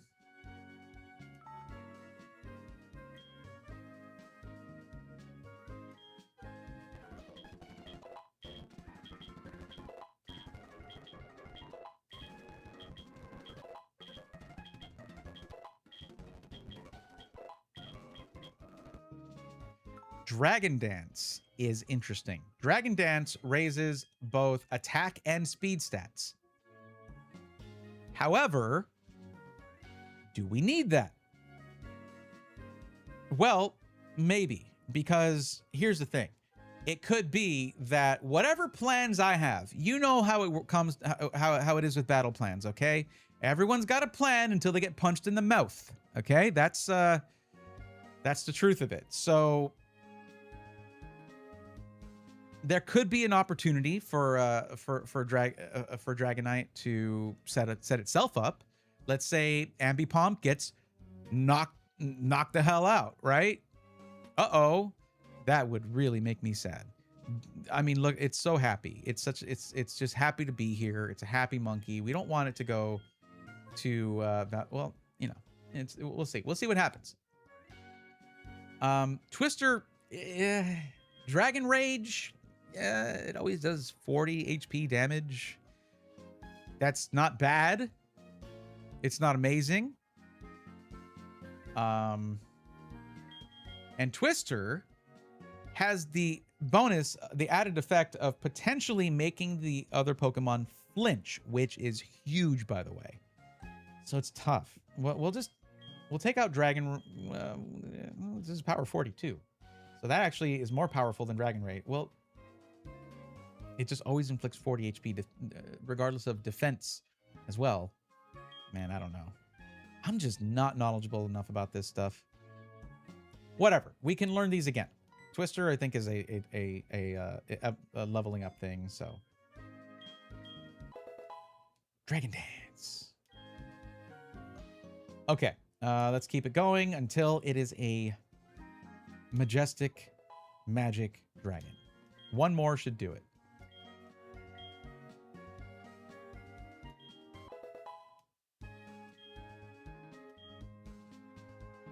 Dragon Dance is interesting. Dragon Dance raises both attack and speed stats. However, do we need that? Well, maybe, because here's the thing. It could be that whatever plans I have, you know how it comes, how it is with battle plans, okay? Everyone's got a plan until they get punched in the mouth, okay? That's the truth of it. So there could be an opportunity for Dragonite to set itself up. Let's say Ambipomp gets knocked the hell out, right? Uh-oh. That would really make me sad. I mean, look, it's so happy. It's just happy to be here. It's a happy monkey. We don't want it to go to well, you know, we'll see. We'll see what happens. Twister, Dragon Rage. It always does 40 HP damage. That's not bad. It's not amazing. And Twister has the bonus, the added effect of potentially making the other Pokemon flinch, which is huge, by the way. So it's tough. We'll take out Dragon. This is power 42. So that actually is more powerful than Dragon Rage. Well, it just always inflicts 40 HP, regardless of defense as well. Man, I don't know. I'm just not knowledgeable enough about this stuff. Whatever. We can learn these again. Twister, I think, is a leveling up thing, so. Dragon Dance. Okay. Let's keep it going until it is a majestic magic dragon. One more should do it.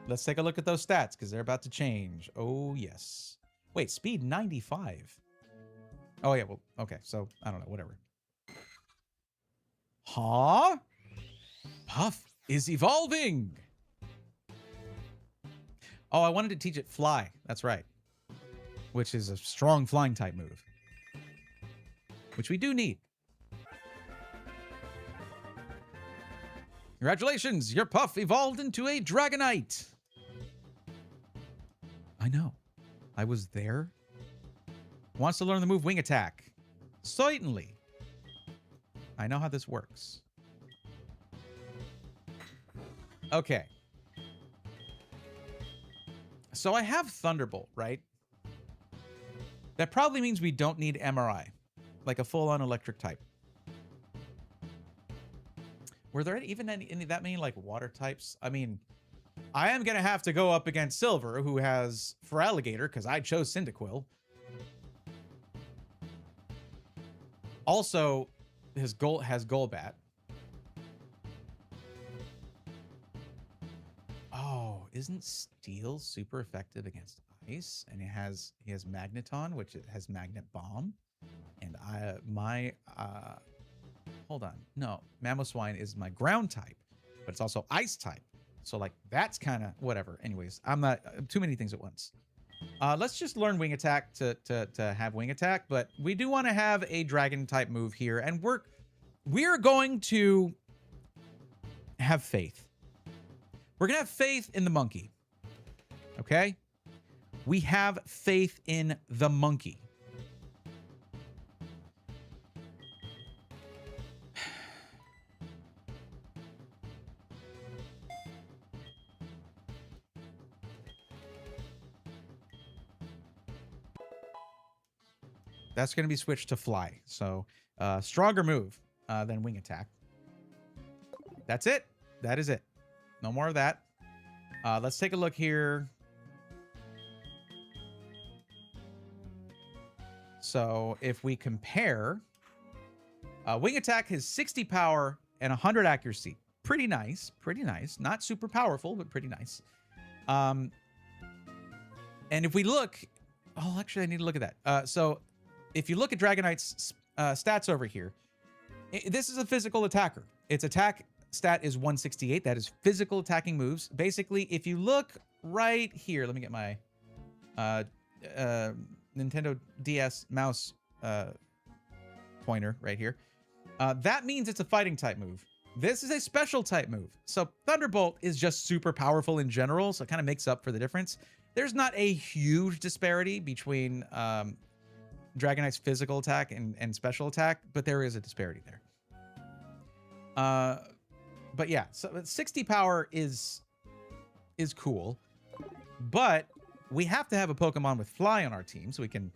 Let's take a look at those stats, because they're about to change. Oh, yes. Wait, speed 95. Oh, yeah, well, okay, so, I don't know, whatever. Huh? Puff is evolving! Oh, I wanted to teach it Fly. That's right. Which is a strong flying type move. Which we do need. Congratulations! Your Puff evolved into a Dragonite! I know. I was there. Wants to learn the move Wing Attack. Certainly. I know how this works. Okay. So I have Thunderbolt, right? That probably means we don't need MRI. Like a full-on electric type. Were there even any that many like water types? I mean, I am going to have to go up against Silver, who has Feraligatr, because I chose Cyndaquil. Also, his has Golbat. Oh, isn't Steel super effective against Ice? And he has Magneton, which has Magnet Bomb. And hold on. No, Mamoswine is my ground type, but it's also Ice type. So like that's kind of whatever. Anyways, I'm not too many things at once. Let's just learn Wing Attack to have Wing Attack, but we do want to have a Dragon type move here, and we're going to have faith. We're gonna have faith in the monkey. Okay? We have faith in the monkey. That's going to be switched to Fly. So, stronger move than Wing Attack. That's it. That is it. No more of that. Let's take a look here. So, if we compare, Wing Attack has 60 power and 100 accuracy. Pretty nice. Pretty nice. Not super powerful, but pretty nice. And if we look... Oh, actually, I need to look at that. So... If you look at Dragonite's stats over here, this is a physical attacker. Its attack stat is 168. That is physical attacking moves. Basically, if you look right here, let me get my Nintendo DS mouse pointer right here. That means it's a fighting type move. This is a special type move. So Thunderbolt is just super powerful in general, so it kind of makes up for the difference. There's not a huge disparity between... Dragonite's physical attack and special attack, but there is a disparity there. But yeah, so 60 power is cool, but we have to have a Pokemon with Fly on our team so we can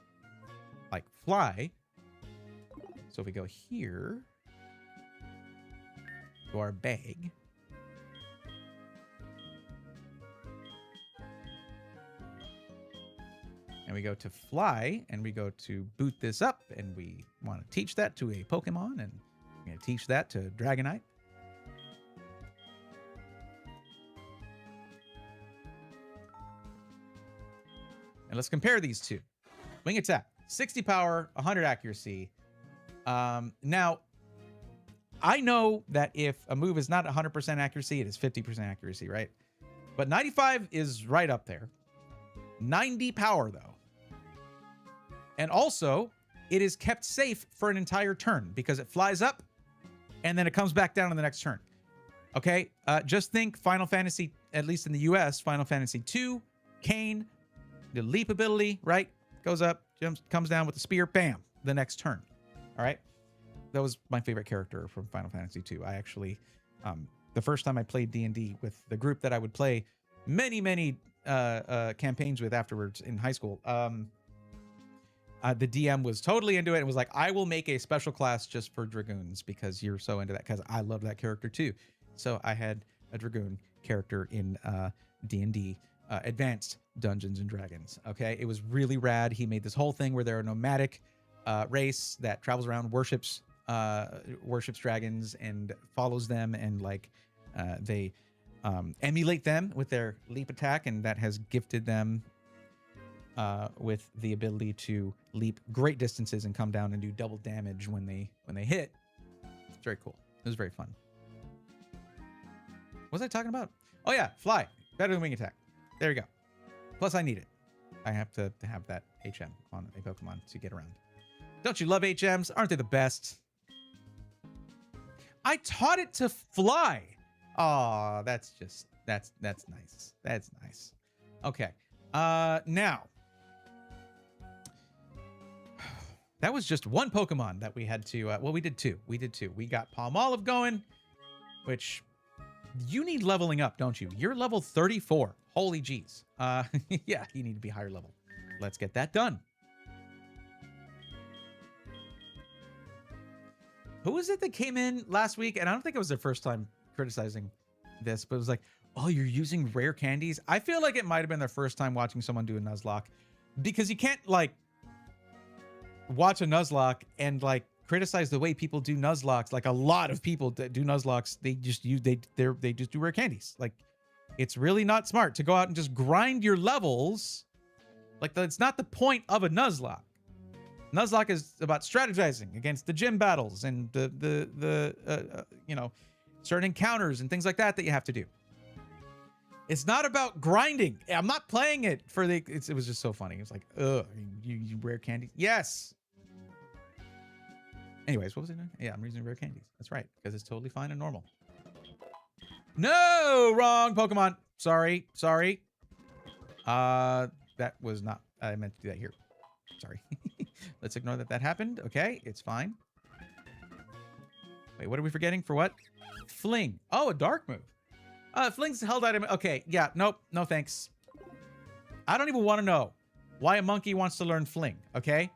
like fly. So if we go here to our bag. And we go to Fly, and we go to boot this up, and we want to teach that to a Pokemon, and we're going to teach that to Dragonite. And let's compare these two. Wing Attack, 60 power, 100 accuracy. Now, I know that if a move is not 100% accuracy, it is 50% accuracy, right? But 95 is right up there. 90 power, though. And also, it is kept safe for an entire turn because it flies up and then it comes back down on the next turn. Okay? Just think Final Fantasy, at least in the US, Final Fantasy 2, Kain, the leap ability, right? Goes up, jumps, comes down with the spear, bam, the next turn. All right? That was my favorite character from Final Fantasy 2. I actually, the first time I played D&D with the group that I would play many campaigns with afterwards in high school, the DM was totally into it and was like, I will make a special class just for Dragoons because you're so into that, because I love that character too. So I had a Dragoon character in D&D Advanced Dungeons and Dragons. Okay, it was really rad. He made this whole thing where they're a nomadic race that travels around, worships dragons and follows them, and like they emulate them with their leap attack, and that has gifted them with the ability to leap great distances and come down and do double damage when they hit. It's very cool. It was very fun. What was I talking about? Oh yeah, Fly. Better than Wing Attack. There you go. Plus I need it. I have to have that HM on a Pokemon to get around. Don't you love HMs? Aren't they the best? I taught it to fly. Oh, that's nice. That's nice. Okay. Now, that was just one Pokemon that we had to, well, we did two. We got Palmolive going, which you need leveling up, don't you? You're level 34. Holy jeez. Yeah, you need to be higher level. Let's get that done. Who was it that came in last week? And I don't think it was their first time criticizing this, but it was like, Oh, you're using rare candies? I feel like it might have been their first time watching someone do a Nuzlocke, because you can't like watch a Nuzlocke and like criticize the way people do Nuzlocks. Like a lot of people that do Nuzlocks, they just do rare candies. Like it's really not smart to go out and just grind your levels. Like that's not the point of a Nuzlocke. Nuzlocke is about strategizing against the gym battles and the you know, certain encounters and things like that you have to do. It's not about grinding. I'm not playing it for the. It was just so funny. It was like, ugh, you rare candies. Yes. Anyways, what was it? Yeah, I'm using rare candies. That's right, because it's totally fine and normal. No, wrong Pokemon. Sorry. That was not. I meant to do that here. Sorry. Let's ignore that happened. Okay, it's fine. Wait, what are we forgetting? For what? Fling. Oh, a dark move. Fling's held item. Okay, yeah, nope, no thanks. I don't even want to know why a monkey wants to learn Fling, okay?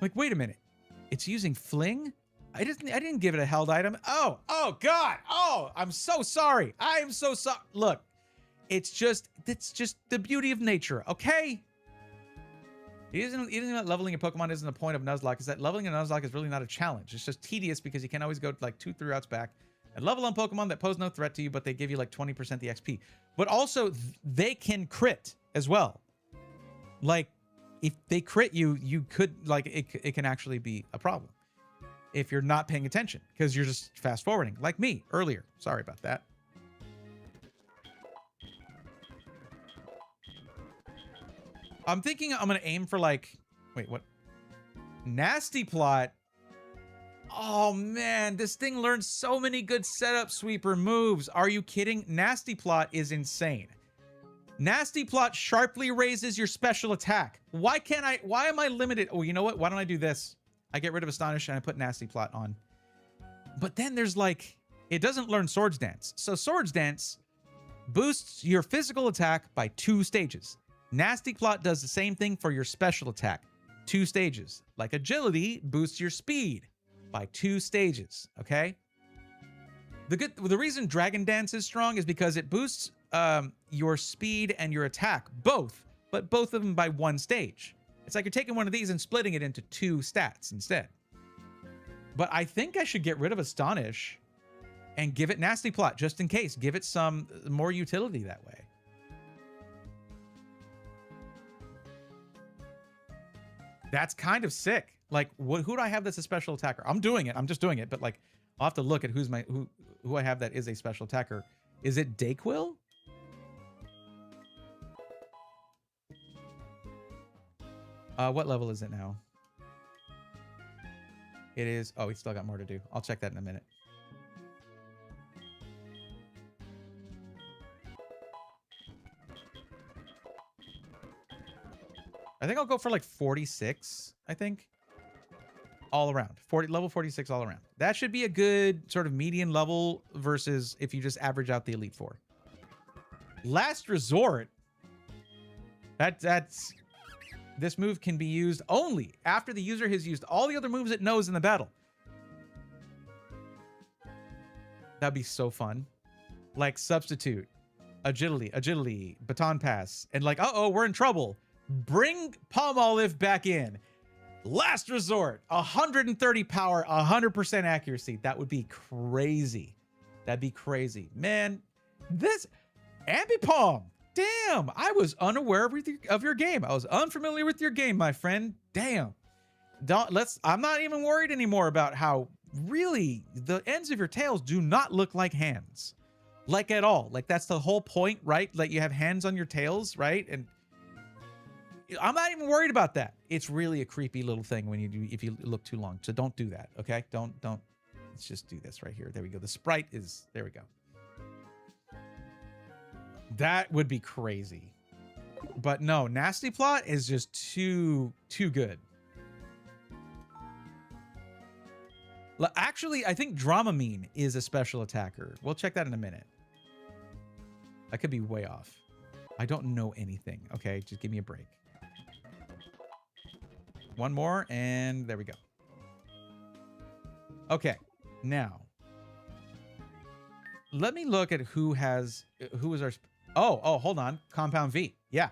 Like, wait a minute. It's using Fling? I didn't give it a held item. Oh God. Oh, I'm so sorry. I am so sorry. Look, it's just the beauty of nature, okay? Even that leveling a Pokemon isn't the point of Nuzlocke, is that leveling a Nuzlocke is really not a challenge. It's just tedious because you can always go like 2-3 routes back and level on Pokemon that pose no threat to you, but they give you like 20% the XP. But also, they can crit as well. Like, if they crit you, you could, like, it can actually be a problem if you're not paying attention, because you're just fast forwarding, like me earlier. Sorry about that. I'm thinking I'm going to aim for, like, wait, what? Nasty Plot. Oh man, this thing learns so many good setup sweeper moves. Are you kidding? Nasty Plot is insane. Nasty Plot sharply raises your special attack. Why am I limited? Oh, you know what? Why don't I do this? I get rid of Astonish and I put Nasty Plot on. But then there's like, it doesn't learn Swords Dance. So Swords Dance boosts your physical attack by 2 stages. Nasty Plot does the same thing for your special attack. 2 stages. Like Agility boosts your speed by 2 stages, okay? The reason Dragon Dance is strong is because it boosts your speed and your attack both, but both of them by 1 stage. It's like you're taking one of these and splitting it into 2 stats instead. But I think I should get rid of Astonish and give it Nasty Plot just in case. Give it some more utility that way. That's kind of sick. Like, who do I have that's a special attacker? I'm doing it. I'm just doing it. But like, I'll have to look at who I have that is a special attacker. Is it Dayquil? What level is it now? It is. Oh, we still got more to do. I'll check that in a minute. I think I'll go for like 46, I think. All around. Level 46 all around. That should be a good sort of median level versus if you just average out the Elite Four. Last Resort. That's... This move can be used only after the user has used all the other moves it knows in the battle. That'd be so fun. Like Substitute, Agility, Baton Pass, and like, uh-oh, we're in trouble. Bring Palmolive back in. Last Resort, 130 power, 100% accuracy. That would be crazy. That'd be crazy. Man, this Ambipom. Damn, I was unaware of your game. I was unfamiliar with your game, my friend. Damn. I'm not even worried anymore about how really the ends of your tails do not look like hands. Like at all. Like that's the whole point, right? Like you have hands on your tails, right? And I'm not even worried about that. It's really a creepy little thing when if you look too long. So don't do that, okay? Don't. Let's just do this right here. There we go. The sprite is, there we go. That would be crazy. But no, Nasty Plot is just too good. Actually, I think Dramamine is a special attacker. We'll check that in a minute. I could be way off. I don't know anything. Okay, just give me a break. One more, and there we go. Okay, now. Let me look at who is our... Oh, hold on. Compound V. Yeah.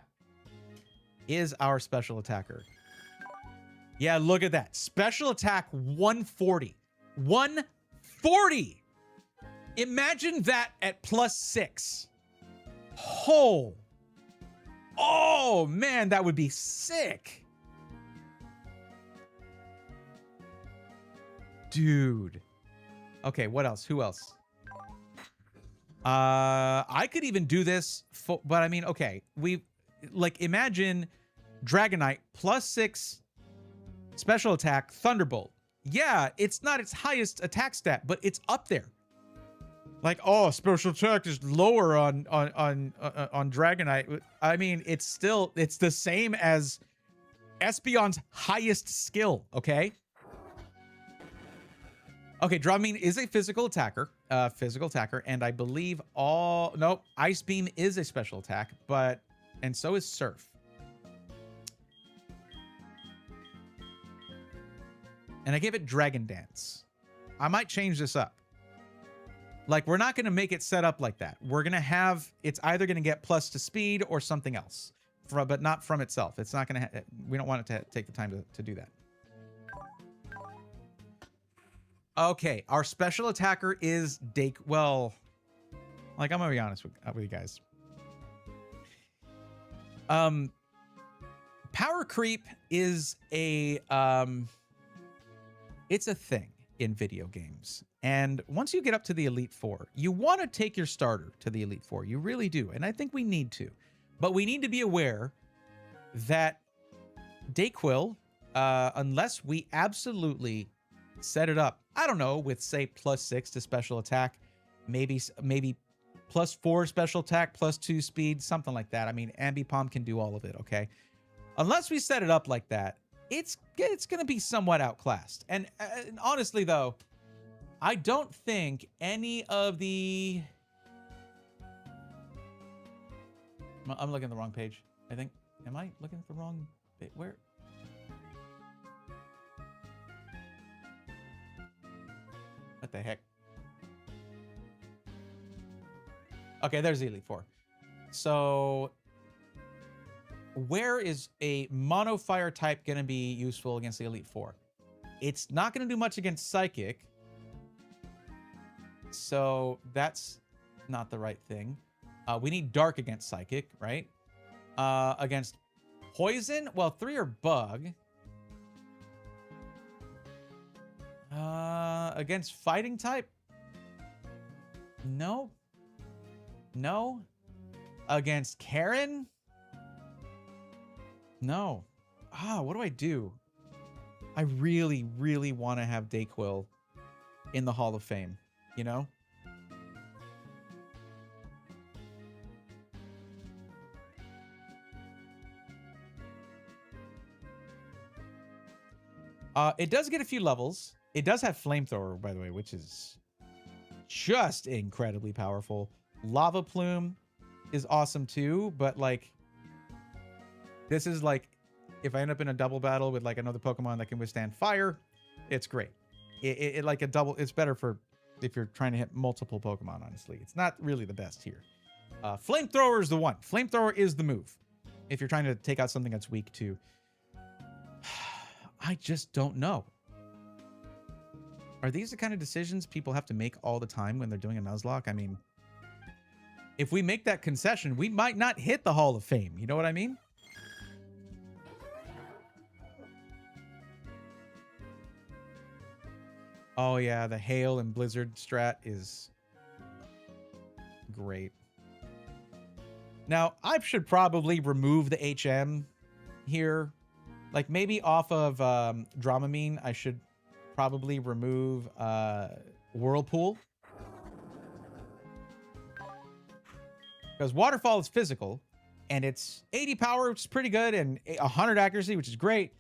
Is our special attacker. Yeah, look at that. Special attack 140. 140! Imagine that at +6. Oh, man, that would be sick. Dude. Okay, what else? Who else? I could even do this, but I mean, okay. Imagine Dragonite +6 special attack, Thunderbolt. Yeah, it's not its highest attack stat, but it's up there. Like, oh, special attack is lower on Dragonite. I mean, it's the same as Espeon's highest skill, okay? Okay, Dramamine is a physical attacker, and I believe Ice Beam is a special attack, and so is Surf. And I gave it Dragon Dance. I might change this up. Like, we're not going to make it set up like that. We're going to have, it's either going to get plus to speed or something else, but not from itself. It's not going to, we don't want it to take the time to do that. Okay, our special attacker is well, like, I'm going to be honest with you guys. Power creep is it's a thing in video games. And once you get up to the Elite Four, you want to take your starter to the Elite Four. You really do. And I think we need to. But we need to be aware that Dayquil, unless we absolutely set it up, I don't know, with, say, +6 to special attack, maybe +4 special attack, +2 speed, something like that. I mean, Ambipom can do all of it, okay? Unless we set it up like that, it's going to be somewhat outclassed. And honestly, though, I don't think any of the... I'm looking at the wrong page, I think. Am I looking at the wrong bit? Where? What the heck? Okay, there's the Elite Four. So, where is a mono fire type going to be useful against the Elite Four? It's not going to do much against Psychic. So, that's not the right thing. We need Dark against Psychic, right? Against Poison? Well, 3 are Bug. Against Fighting type? No. No. Against Karen? No. What do I do? I really, really want to have Dayquil in the Hall of Fame, you know? It does get a few levels. It does have Flamethrower, by the way, which is just incredibly powerful. Lava Plume is awesome too, but like, this is like, if I end up in a double battle with like another Pokemon that can withstand fire, it's great. It like a double, it's better for if you're trying to hit multiple Pokemon, honestly. It's not really the best here. Flamethrower is the one. Flamethrower is the move if you're trying to take out something that's weak to... I just don't know. Are these the kind of decisions people have to make all the time when they're doing a Nuzlocke? I mean, if we make that concession, we might not hit the Hall of Fame. You know what I mean? Oh yeah, the Hail and Blizzard strat is great. Now, I should probably remove the HM here. Like, maybe off of Dramamine, I should probably remove Whirlpool. Because Waterfall is physical, and it's 80 power, which is pretty good, and 100 accuracy, which is great.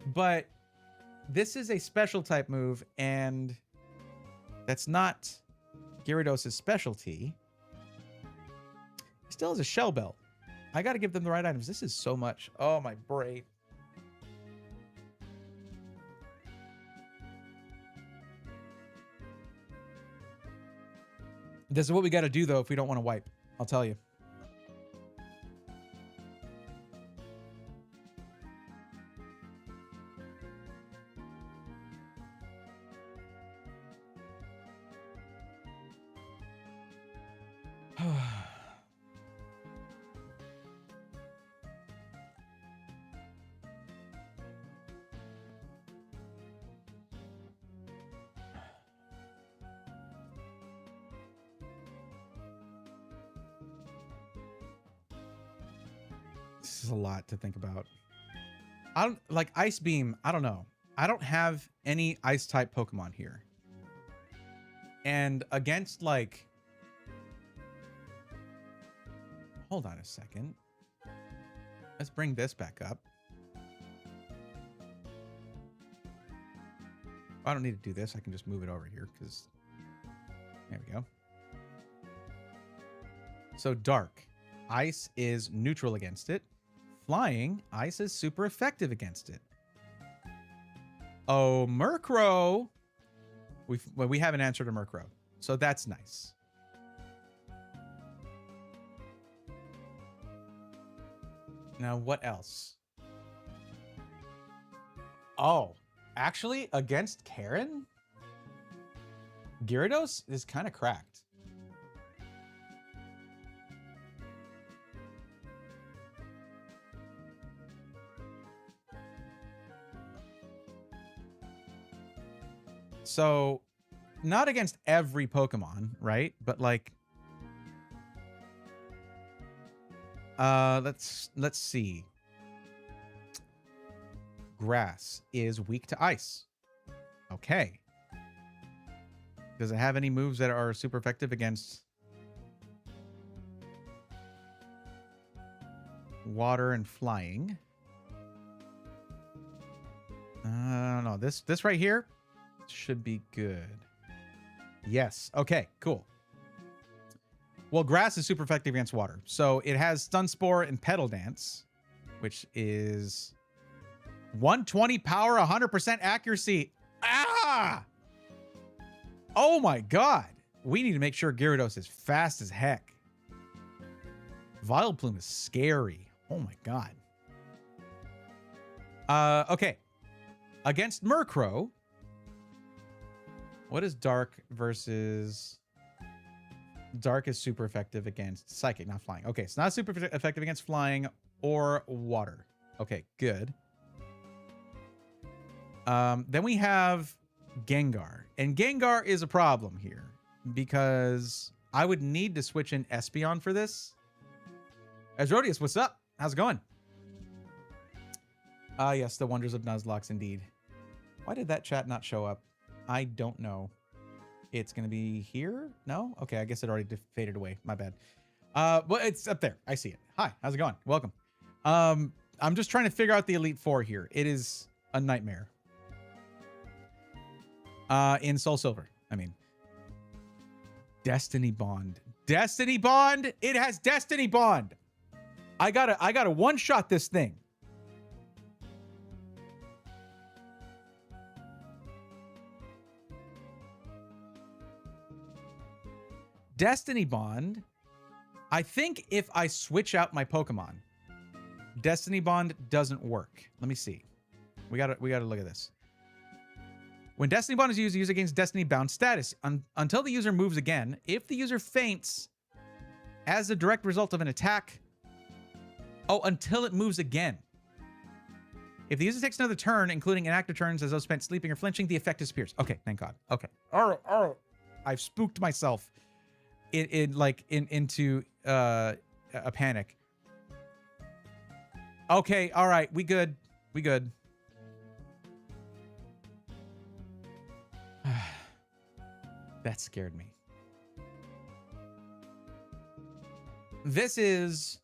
But this is a special type move, and that's not Gyarados' specialty. He still has a Shell Belt. I got to give them the right items. This is so much. Oh, my brain. This is what we got to do, though, if we don't want to wipe. I'll tell you. This is a lot to think about. I don't like Ice Beam. I don't know. I don't have any ice type Pokemon here. And against like, hold on a second. Let's bring this back up. I don't need to do this. I can just move it over here because there we go. So dark. Ice is neutral against it. Flying, ice is super effective against it. Oh, Murkrow. We have an answer to Murkrow. So that's nice. Now, what else? Oh, actually, against Karen? Gyarados is kind of cracked. So, not against every Pokemon, right? But like, let's see. Grass is weak to ice. Okay. Does it have any moves that are super effective against water and flying? I don't know. This right here should be good. Yes. Okay, cool. Well, grass is super effective against water. So it has Stun Spore and Petal Dance, which is 120 power, 100% accuracy. Ah! Oh my god. We need to make sure Gyarados is fast as heck. Vileplume is scary. Oh my god. Okay. Against Murkrow, what is Dark versus... Dark is super effective against Psychic, not Flying. Okay, it's not super effective against Flying or Water. Okay, good. Then we have Gengar. And Gengar is a problem here because I would need to switch in Espeon for this. Azrodius, what's up? How's it going? Ah, yes, the wonders of Nuzlocke, indeed. Why did that chat not show up? I don't know. It's going to be here? No? Okay, I guess it already faded away. My bad. Well, it's up there. I see it. Hi, how's it going? Welcome. I'm just trying to figure out the Elite Four here. It is a nightmare. In SoulSilver, I mean. Destiny Bond. Destiny Bond? It has Destiny Bond. I gotta one-shot this thing. Destiny Bond. I think if I switch out my Pokemon, Destiny Bond doesn't work. Let me see. We gotta look at this. When Destiny Bond is used, the user gains Destiny Bound status until the user moves again. If the user faints as a direct result of an attack. Oh, until it moves again. If the user takes another turn, including inactive turns as those spent sleeping or flinching, the effect disappears. Okay, thank God. Okay. All right. I've spooked myself into a panic. Okay, all right. We good. We good. That scared me. This is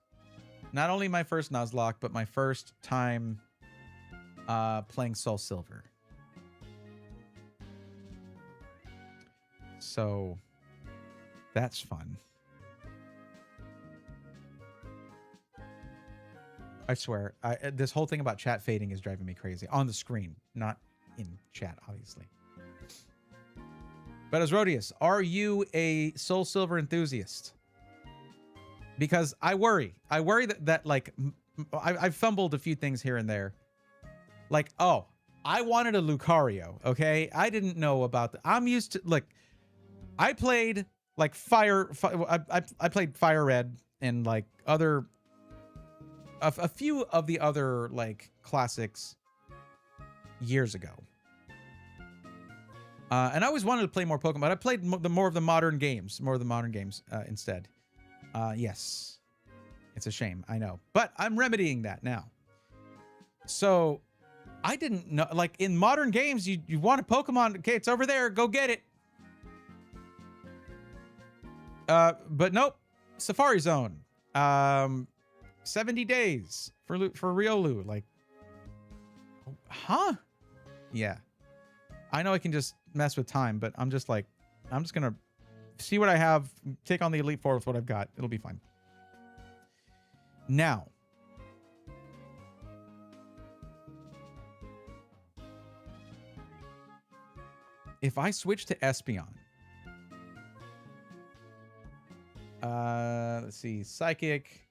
not only my first Nuzlocke, but my first time playing SoulSilver. So that's fun. I swear, this whole thing about chat fading is driving me crazy. On the screen, not in chat, obviously. But Asrodius, are you a SoulSilver enthusiast? Because I worry that like, I've fumbled a few things here and there. Like, oh, I wanted a Lucario, okay? I didn't know about I'm used to, like, I played like I played Fire Red and like other, a few of the other like classics years ago. And I always wanted to play more Pokemon. I played more of the modern games instead. Yes, it's a shame, I know, but I'm remedying that now. So I didn't know, like in modern games, you want a Pokemon, okay, it's over there, go get it. But nope, Safari Zone, 70 days for Riolu, like, huh? Yeah, I know I can just mess with time, but I'm just like, I'm just gonna see what I have, take on the Elite Four with what I've got. It'll be fine. Now, if I switch to Espeon, let's see, Psychic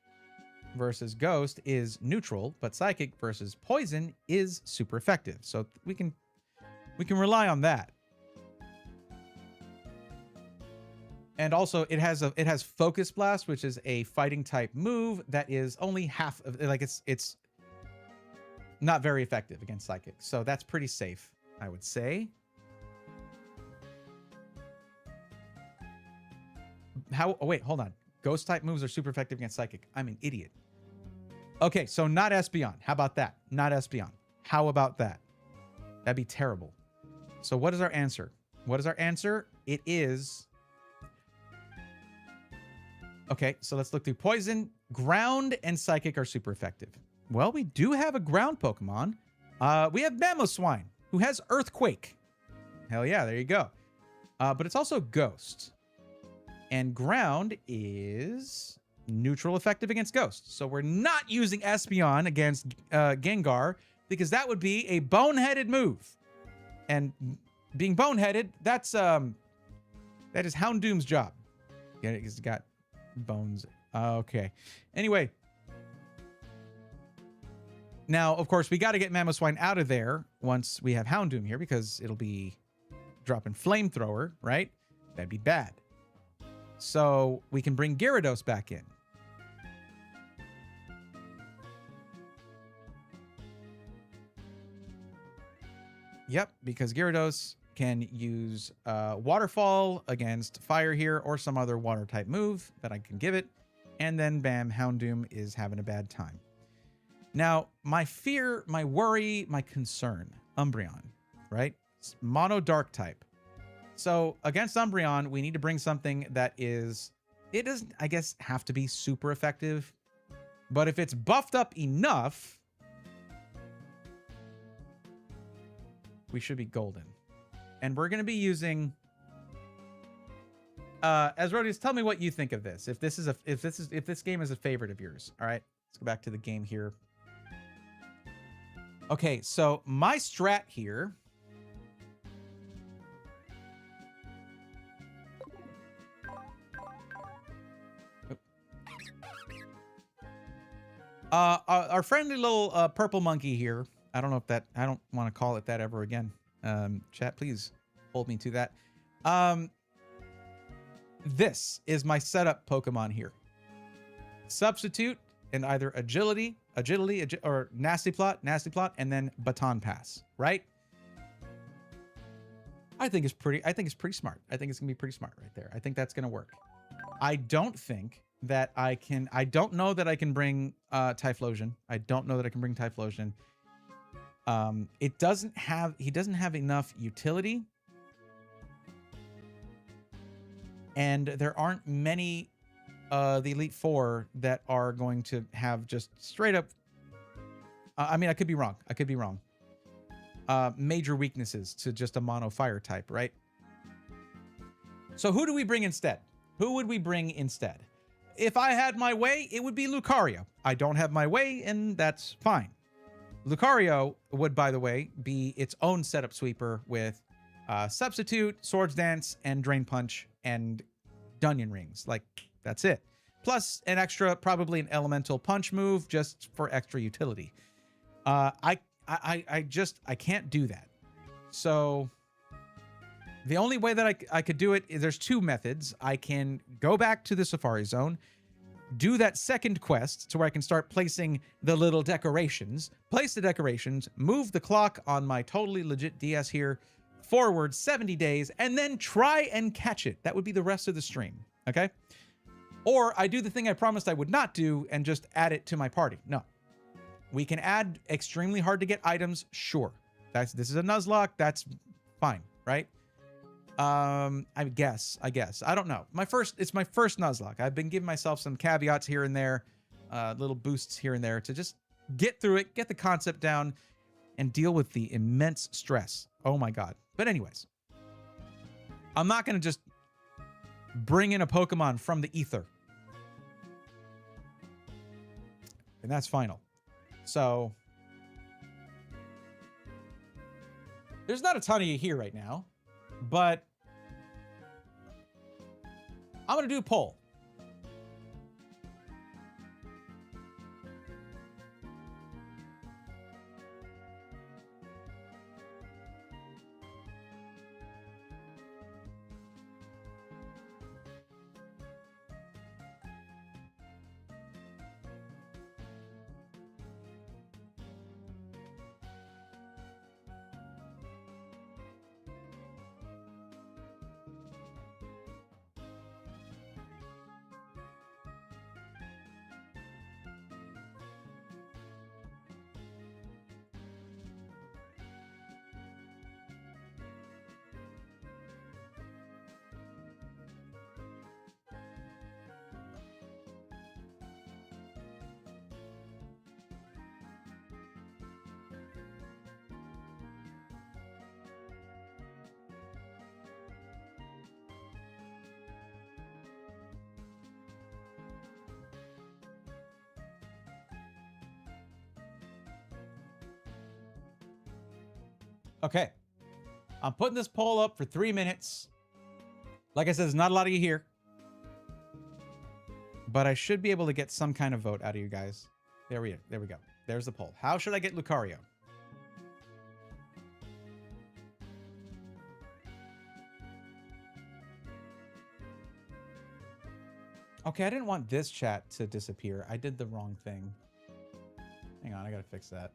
versus Ghost is neutral, but Psychic versus Poison is super effective. So we can rely on that. And also it has Focus Blast, which is a fighting type move that is only half of, like, it's not very effective against Psychic. So that's pretty safe, I would say. Oh wait, hold on. Ghost type moves are super effective against Psychic. I'm an idiot. Okay, so not Espeon. How about that? Not Espeon. How about that? That'd be terrible. So what is our answer? What is our answer? It is... Okay, so let's look through Poison. Ground and Psychic are super effective. Well, we do have a ground Pokemon. We have Mamoswine, who has Earthquake. Hell yeah, there you go. But it's also Ghost. And ground is neutral effective against Ghost. So we're not using Espeon against Gengar, because that would be a boneheaded move. And being boneheaded, that is Houndoom's job. Yeah, he's got bones. Okay. Anyway. Now, of course, we got to get Mamoswine out of there once we have Houndoom here, because it'll be dropping Flamethrower, right? That'd be bad. So we can bring Gyarados back in. Yep, because Gyarados can use Waterfall against Fire here, or some other water type move that I can give it. And then bam, Houndoom is having a bad time. Now, my fear, my worry, my concern, Umbreon, right? It's mono dark type. So against Umbreon, we need to bring something that is, it doesn't, I guess, have to be super effective. But if it's buffed up enough, we should be golden. And we're going to be using, Asrodius, tell me what you think of this. If this game is a favorite of yours. All right, let's go back to the game here. Okay, so my strat here. Our friendly little purple monkey here. I don't know if that, I don't want to call it that ever again. Chat, please hold me to that. This is my setup Pokemon here. Substitute in either agility, or nasty plot, and then baton pass, right? I think it's pretty smart. I think it's gonna be pretty smart right there. I think that's gonna work. I don't think that I don't know that I can bring Typhlosion. I don't know that I can bring Typhlosion. He doesn't have enough utility. And there aren't many the Elite Four that are going to have just straight up, I mean, I could be wrong. Major weaknesses to just a mono fire type, right? So who do we bring instead? Who would we bring instead? If I had my way, it would be Lucario. I don't have my way, and that's fine. Lucario would, by the way, be its own setup sweeper with Substitute, Swords Dance, and Drain Punch, and Dunyan Rings. Like, that's it. Plus an extra, probably an Elemental Punch move just for extra utility. I can't do that. So the only way that I could do it is there's two methods. I can go back to the Safari Zone, do that second quest to where I can start placing the little decorations, place the decorations, move the clock on my totally legit DS here forward 70 days, and then try and catch it. That would be the rest of the stream, okay? Or I do the thing I promised I would not do and just add it to my party. No. We can add extremely hard to get items, sure. This is a Nuzlocke, that's fine, right? I guess. I don't know. It's my first Nuzlocke. I've been giving myself some caveats here and there, little boosts here and there to just get through it, get the concept down, and deal with the immense stress. Oh my God. But anyways, I'm not going to just bring in a Pokemon from the ether. And that's final. So there's not a ton of you here right now, but I'm going to do a poll. Okay. I'm putting this poll up for 3 minutes. Like I said, there's not a lot of you here. But I should be able to get some kind of vote out of you guys. There we go. There's the poll. How should I get Lucario? Okay, I didn't want this chat to disappear. I did the wrong thing. Hang on, I gotta fix that.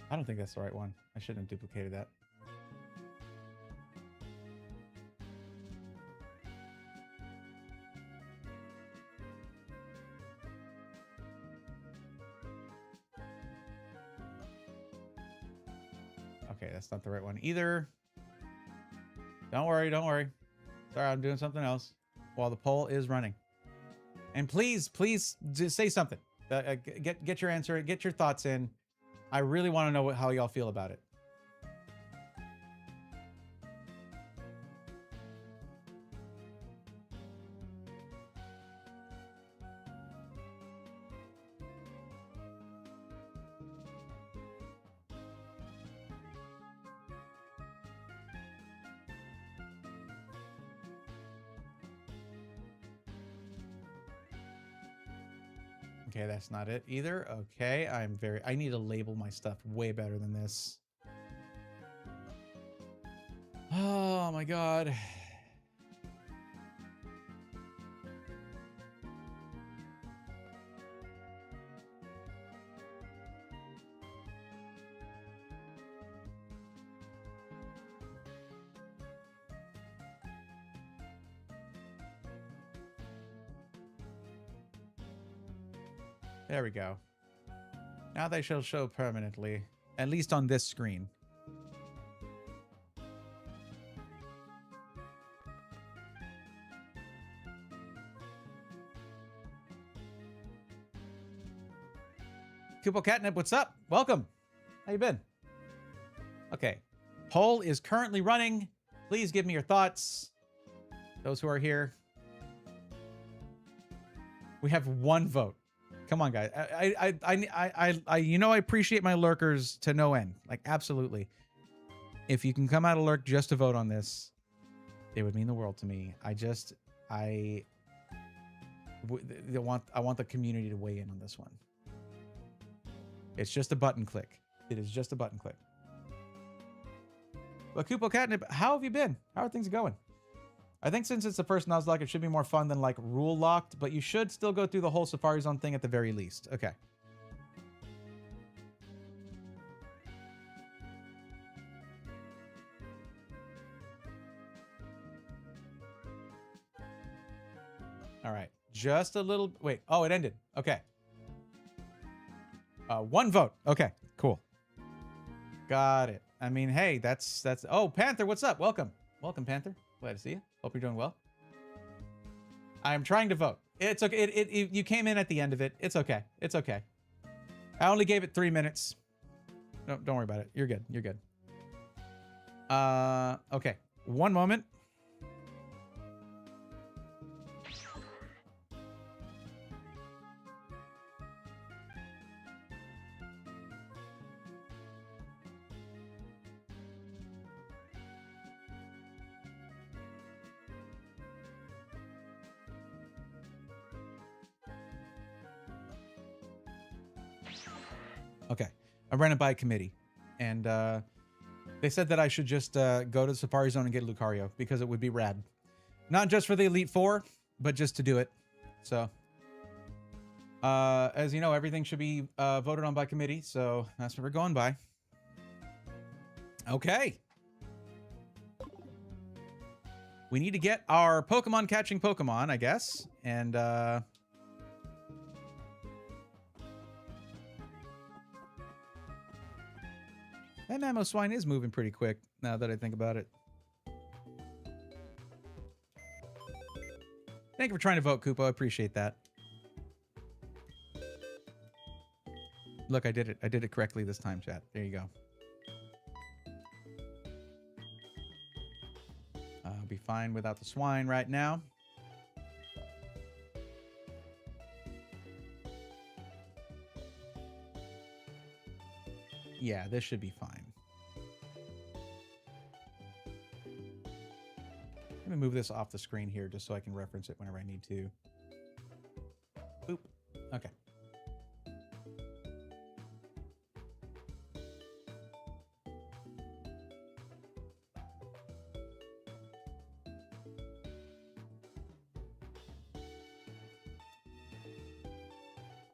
I don't think that's the right one. I shouldn't have duplicated that. Okay, that's not the right one either. Don't worry, don't worry. Sorry, I'm doing something else while the poll is running. And please just say something. Get your answer, get your thoughts in. I really want to know how y'all feel about it. Okay, that's not it either. Okay, I need to label my stuff way better than this. Oh my God. There we go. Now they shall show permanently, at least on this screen. Kupo Catnip, what's up? Welcome. How you been? Okay. Poll is currently running. Please give me your thoughts. Those who are here. We have one vote. Come on, guys. You know I appreciate my lurkers to no end. Like, absolutely. If you can come out of lurk just to vote on this, it would mean the world to me. I want the community to weigh in on this one. It's just a button click. It is just a button click. But Kupo Catnip, how have you been? How are things going? I think since it's the first Nuzlocke, it should be more fun than like rule locked, but you should still go through the whole Safari Zone thing at the very least. Okay. All right. Just a little. Wait. Oh, it ended. Okay. One vote. Okay. Cool. Got it. I mean, hey, that's. Oh, Panther, what's up? Welcome. Welcome, Panther. Glad to see you. Hope you're doing well. I'm trying to vote. It's okay. You came in at the end of it. It's okay. It's okay. I only gave it 3 minutes. No, don't worry about it. You're good. You're good. Okay. One moment. Okay, I ran it by committee, and they said that I should just go to the Safari Zone and get Lucario because it would be rad. Not just for the Elite Four, but just to do it. So, as you know, everything should be voted on by committee, so that's what we're going by. Okay. We need to get our Pokemon catching Pokemon, I guess, and that Mammo Swine is moving pretty quick, now that I think about it. Thank you for trying to vote, Kupo. I appreciate that. Look, I did it. I did it correctly this time, chat. There you go. I'll be fine without the swine right now. Yeah, this should be fine. Let me move this off the screen here just so I can reference it whenever I need to. Boop. Okay.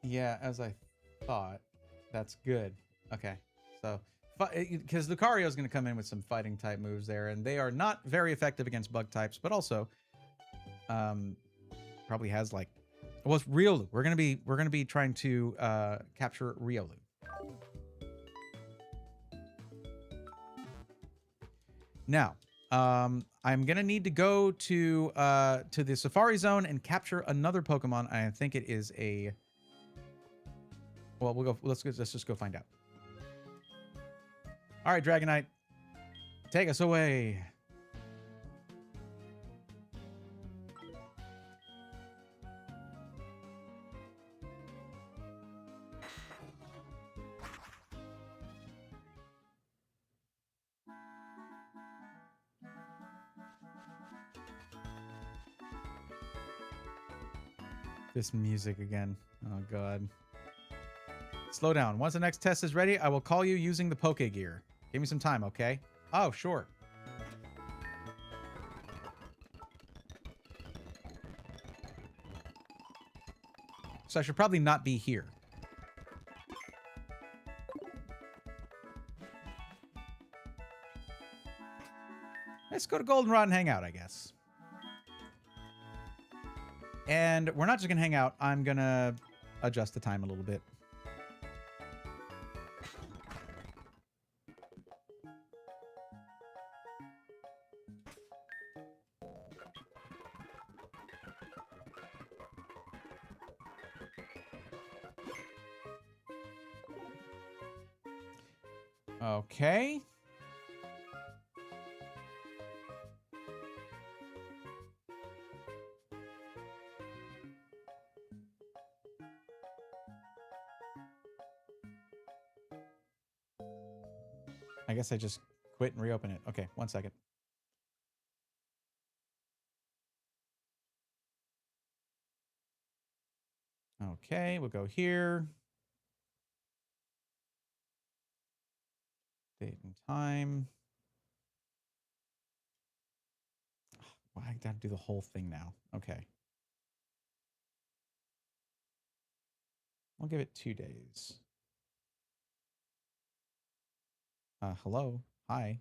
Yeah, as I thought. That's good. Okay. So, because Lucario is going to come in with some fighting type moves there, and they are not very effective against bug types, but also, probably has like, well, it's Riolu. We're gonna be trying to capture Riolu. Now, I'm gonna need to go to the Safari Zone and capture another Pokemon. I think it is a. Well, we'll go. Let's just go find out. All right, Dragonite, take us away. This music again. Oh, God. Slow down. Once the next test is ready, I will call you using the Poke Gear. Give me some time, okay? Oh, sure. So I should probably not be here. Let's go to Goldenrod and hang out, I guess. And we're not just gonna hang out. I'm gonna adjust the time a little bit. Okay. I guess I just quit and reopen it. Okay, 1 second. Okay, we'll go here. Date and time. Well, I gotta do the whole thing now. Okay. I'll give it 2 days. Hello. Hi.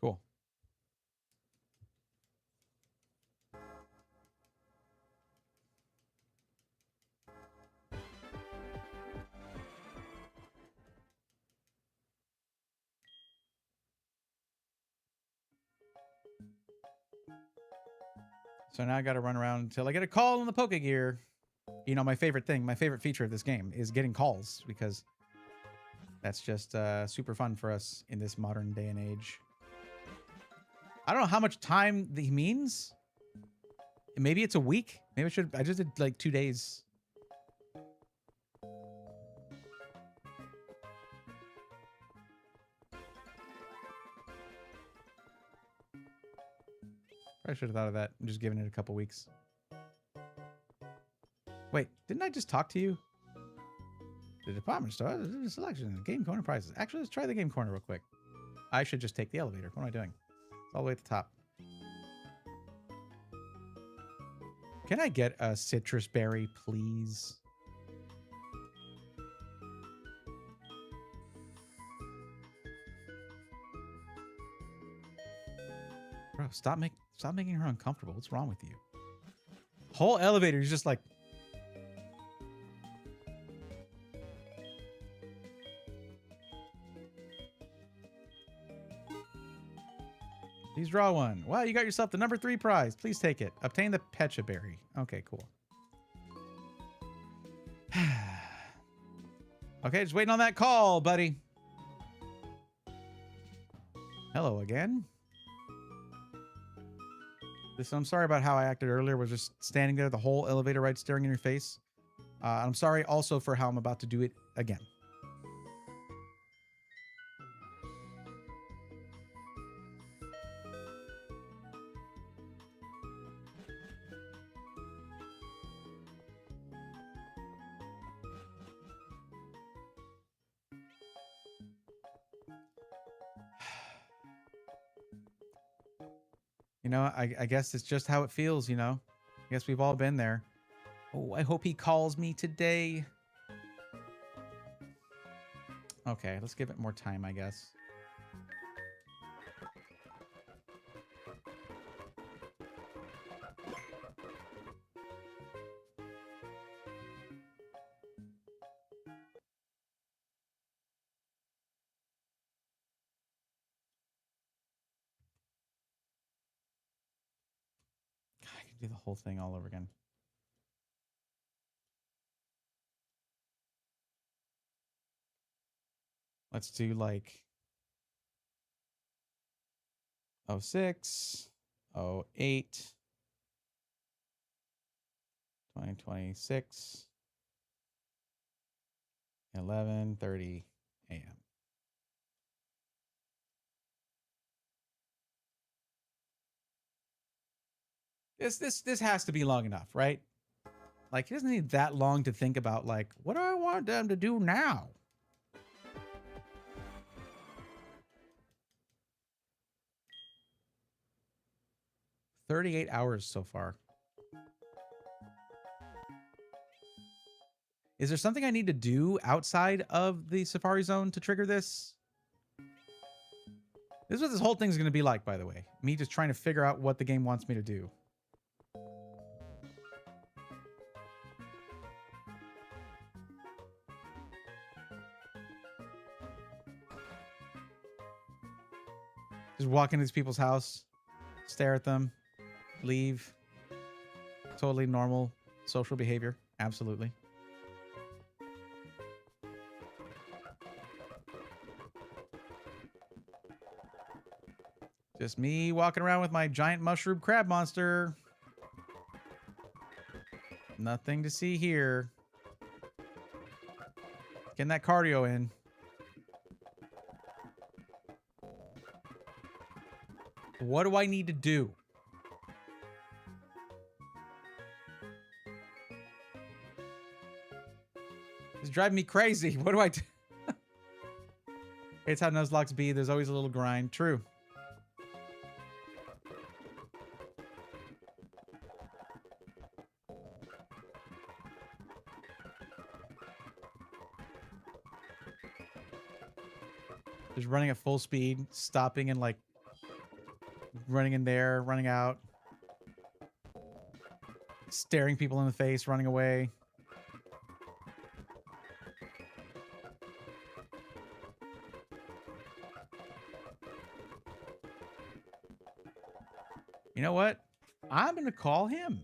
Cool. So now I got to run around until I get a call on the Pokegear. You know, my favorite thing, my favorite feature of this game is getting calls, because that's just super fun for us in this modern day and age. I don't know how much time he means. Maybe it's a week. Maybe I just did like 2 days. I should have thought of that. I'm just giving it a couple weeks. Wait, didn't I just talk to you? The department store, the selection, the game corner prices. Actually, let's try the game corner real quick. I should just take the elevator. What am I doing? It's all the way at the top. Can I get a citrus berry, please? Bro, stop making her uncomfortable. What's wrong with you? Whole elevator is just like... Please draw one. Wow, you got yourself the number 3 prize. Please take it. Obtain the Pecha Berry. Okay, cool. Okay, just waiting on that call, buddy. Hello again. I'm sorry about how I acted earlier. Was just standing there, the whole elevator ride staring in your face. I'm sorry also for how I'm about to do it again. You know, I guess it's just how it feels, you know? I guess we've all been there. Oh, I hope he calls me today. Okay, let's give it more time, I guess. I can do the whole thing all over again. Let's do like 06, 08, 2026, 11:30 a.m. This has to be long enough, right? Like, he doesn't need that long to think about, like, what do I want them to do now? $38 so far. Is there something I need to do outside of the Safari Zone to trigger this? This is what this whole thing's going to be like, by the way. Me just trying to figure out what the game wants me to do. Just walk into these people's house, stare at them, leave. Totally normal social behavior. Absolutely. Just me walking around with my giant mushroom crab monster. Nothing to see here. Getting that cardio in. What do I need to do? It's driving me crazy. What do I do? It's how Nuzlocke's be. There's always a little grind. True. Just running at full speed, stopping and like running in there, running out, staring people in the face, running away. You know what? I'm going to call him.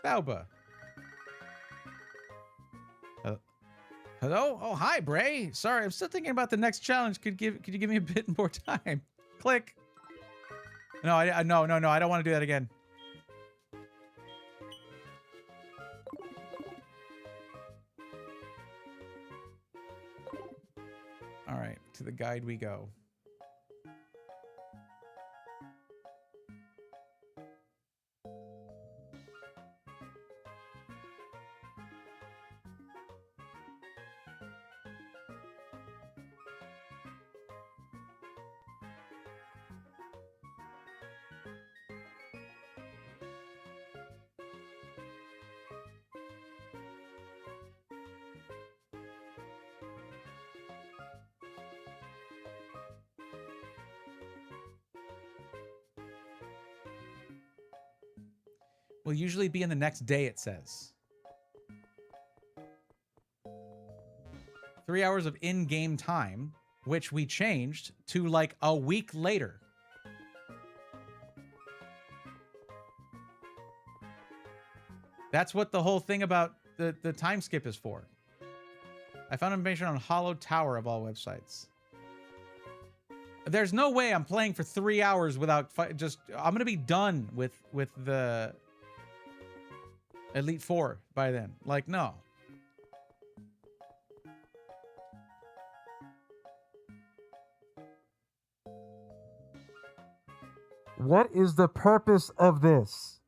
Bauba. Hello? Oh, hi, Bray. Sorry, I'm still thinking about the next challenge. Could you give me a bit more time? Click. No, no. I don't want to do that again. All right, to the guide we go. Will usually be in the next day, it says. 3 hours of in-game time, which we changed to like a week later. That's what the whole thing about the time skip is for. I found information on Hollow Tower of all websites. There's no way I'm playing for 3 hours without just... I'm going to be done with the... Elite Four by then. Like, no. What is the purpose of this?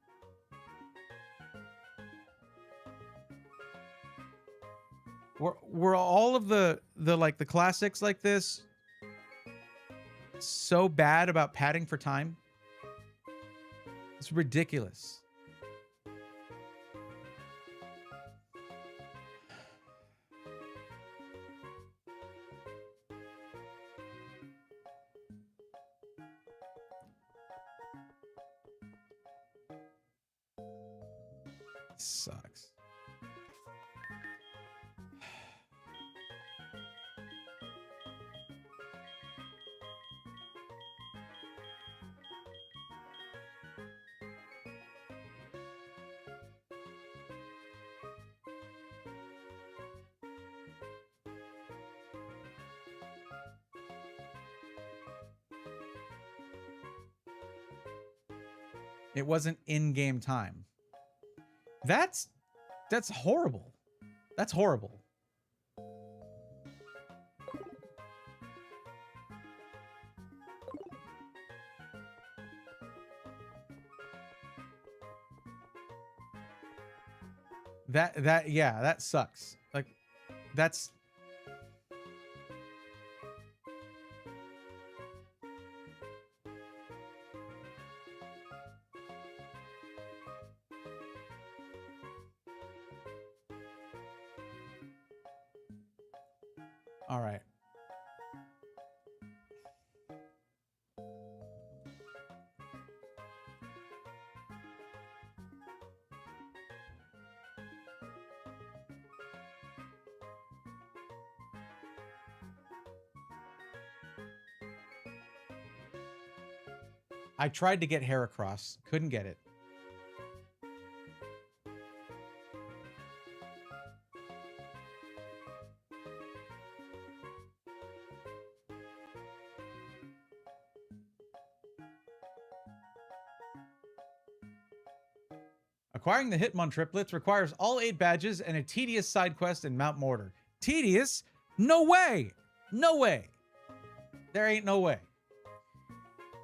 Were all of the like the classics like this so bad about padding for time? It's ridiculous. Sucks. It wasn't in-game time. That's horrible. That's horrible. Yeah, that sucks. Like, that's... All right. I tried to get Heracross. Couldn't get it. Acquiring the Hitmon triplets requires all 8 badges and a tedious side quest in Mount Mortar. Tedious? No way! No way! There ain't no way.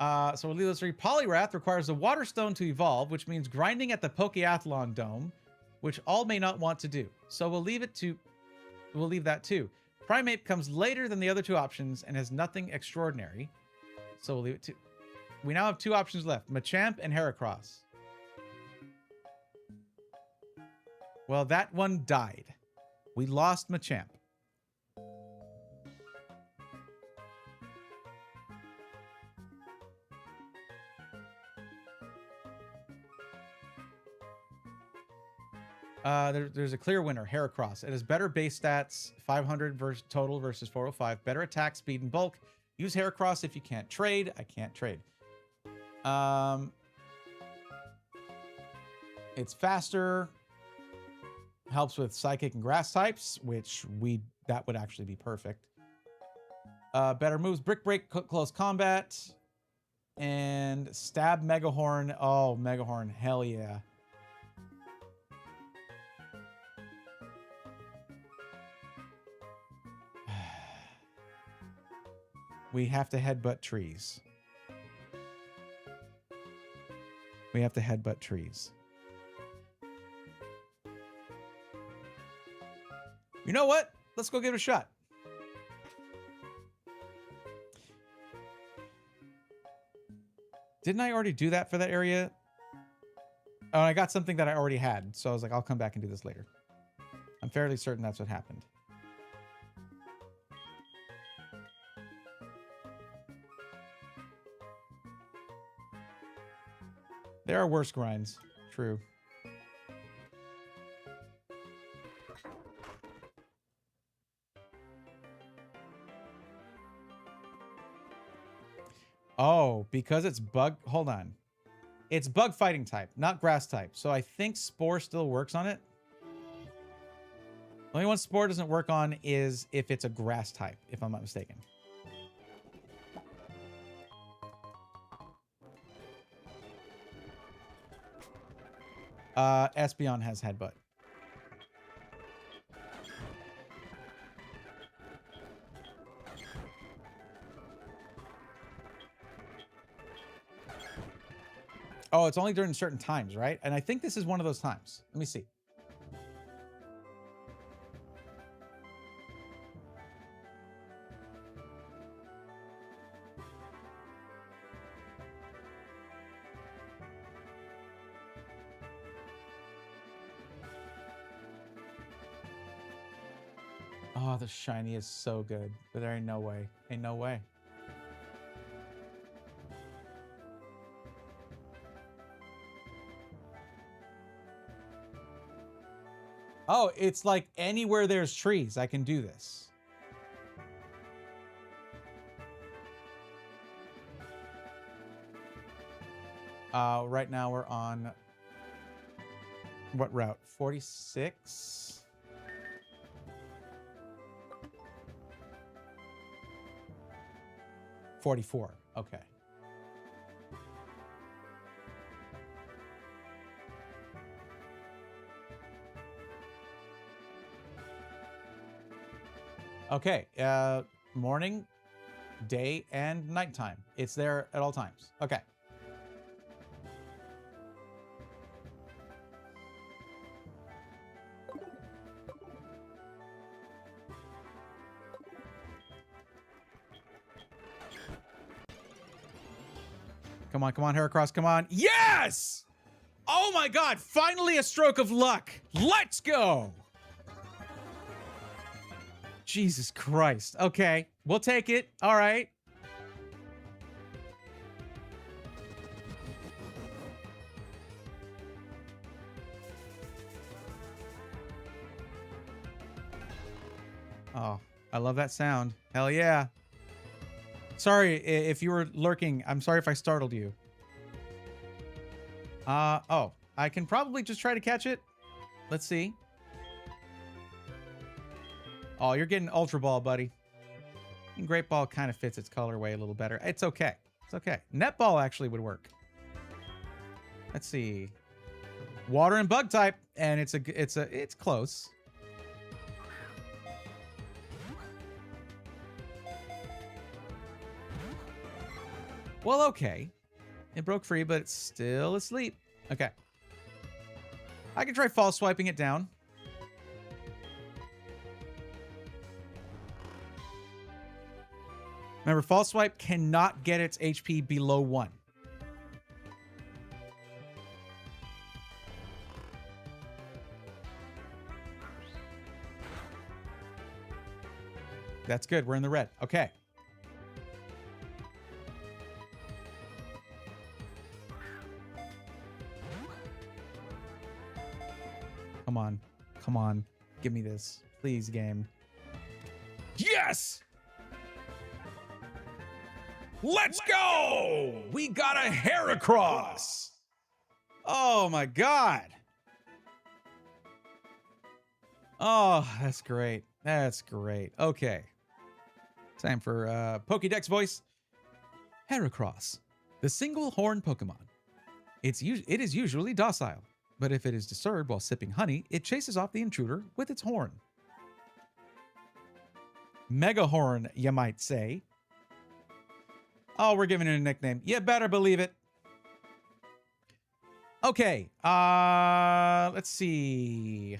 So we'll leave those 3. Poliwrath requires the Water Stone to evolve, which means grinding at the Pokeathlon Dome, which all may not want to do. So we'll leave that too. Primeape comes later than the other 2 options and has nothing extraordinary. So we'll leave it too. We now have 2 options left, Machamp and Heracross. Well, that one died. We lost Machamp. There's a clear winner, Heracross. It has better base stats, 500 total versus 405. Better attack, speed, and bulk. Use Heracross if you can't trade. I can't trade. It's faster. Helps with Psychic and Grass types, which that would actually be perfect. Better moves, Brick Break, Close Combat, and Stab Megahorn. Oh, Megahorn, hell yeah. We have to headbutt trees. We have to headbutt trees. You know what? Let's go give it a shot. Didn't I already do that for that area? Oh, I got something that I already had. So I was like, I'll come back and do this later. I'm fairly certain that's what happened. There are worse grinds. True. Oh, because it's bug... Hold on. It's bug fighting type, not grass type. So I think Spore still works on it. The only one Spore doesn't work on is if it's a grass type, if I'm not mistaken. Espeon has headbutt. Oh, it's only during certain times, right? And I think this is one of those times. Let me see. Oh, the shiny is so good, but there ain't no way. Ain't no way. Oh, it's like anywhere there's trees, I can do this. Right now we're on what route? 46? 44. Okay. Okay. Morning, day, and nighttime. It's there at all times. Okay. Come on, come on, Heracross, come on. Yes! Oh my god, finally a stroke of luck. Let's go! Jesus Christ. Okay, we'll take it. All right. Oh, I love that sound. Hell yeah. Sorry if you were lurking. I'm sorry if I startled you. Oh, I can probably just try to catch it. Let's see. Oh, you're getting Ultra Ball, buddy. And Great Ball kind of fits its colorway a little better. It's okay. It's okay. Net Ball actually would work. Let's see. Water and Bug type, and it's close. Well, okay. It broke free, but it's still asleep. Okay. I can try false swiping it down. Remember, false swipe cannot get its HP below 1. That's good. We're in the red. Okay. Come on. Come on. Give me this. Please, game. Yes! Let's go! We got a Heracross! Oh my god. Oh, that's great. That's great. Okay. Time for Pokédex voice. Heracross, the single horn Pokemon. It is usually docile, but if it is disturbed while sipping honey, it chases off the intruder with its horn. Mega Horn, you might say. Oh, we're giving it a nickname. You better believe it. Okay. Let's see.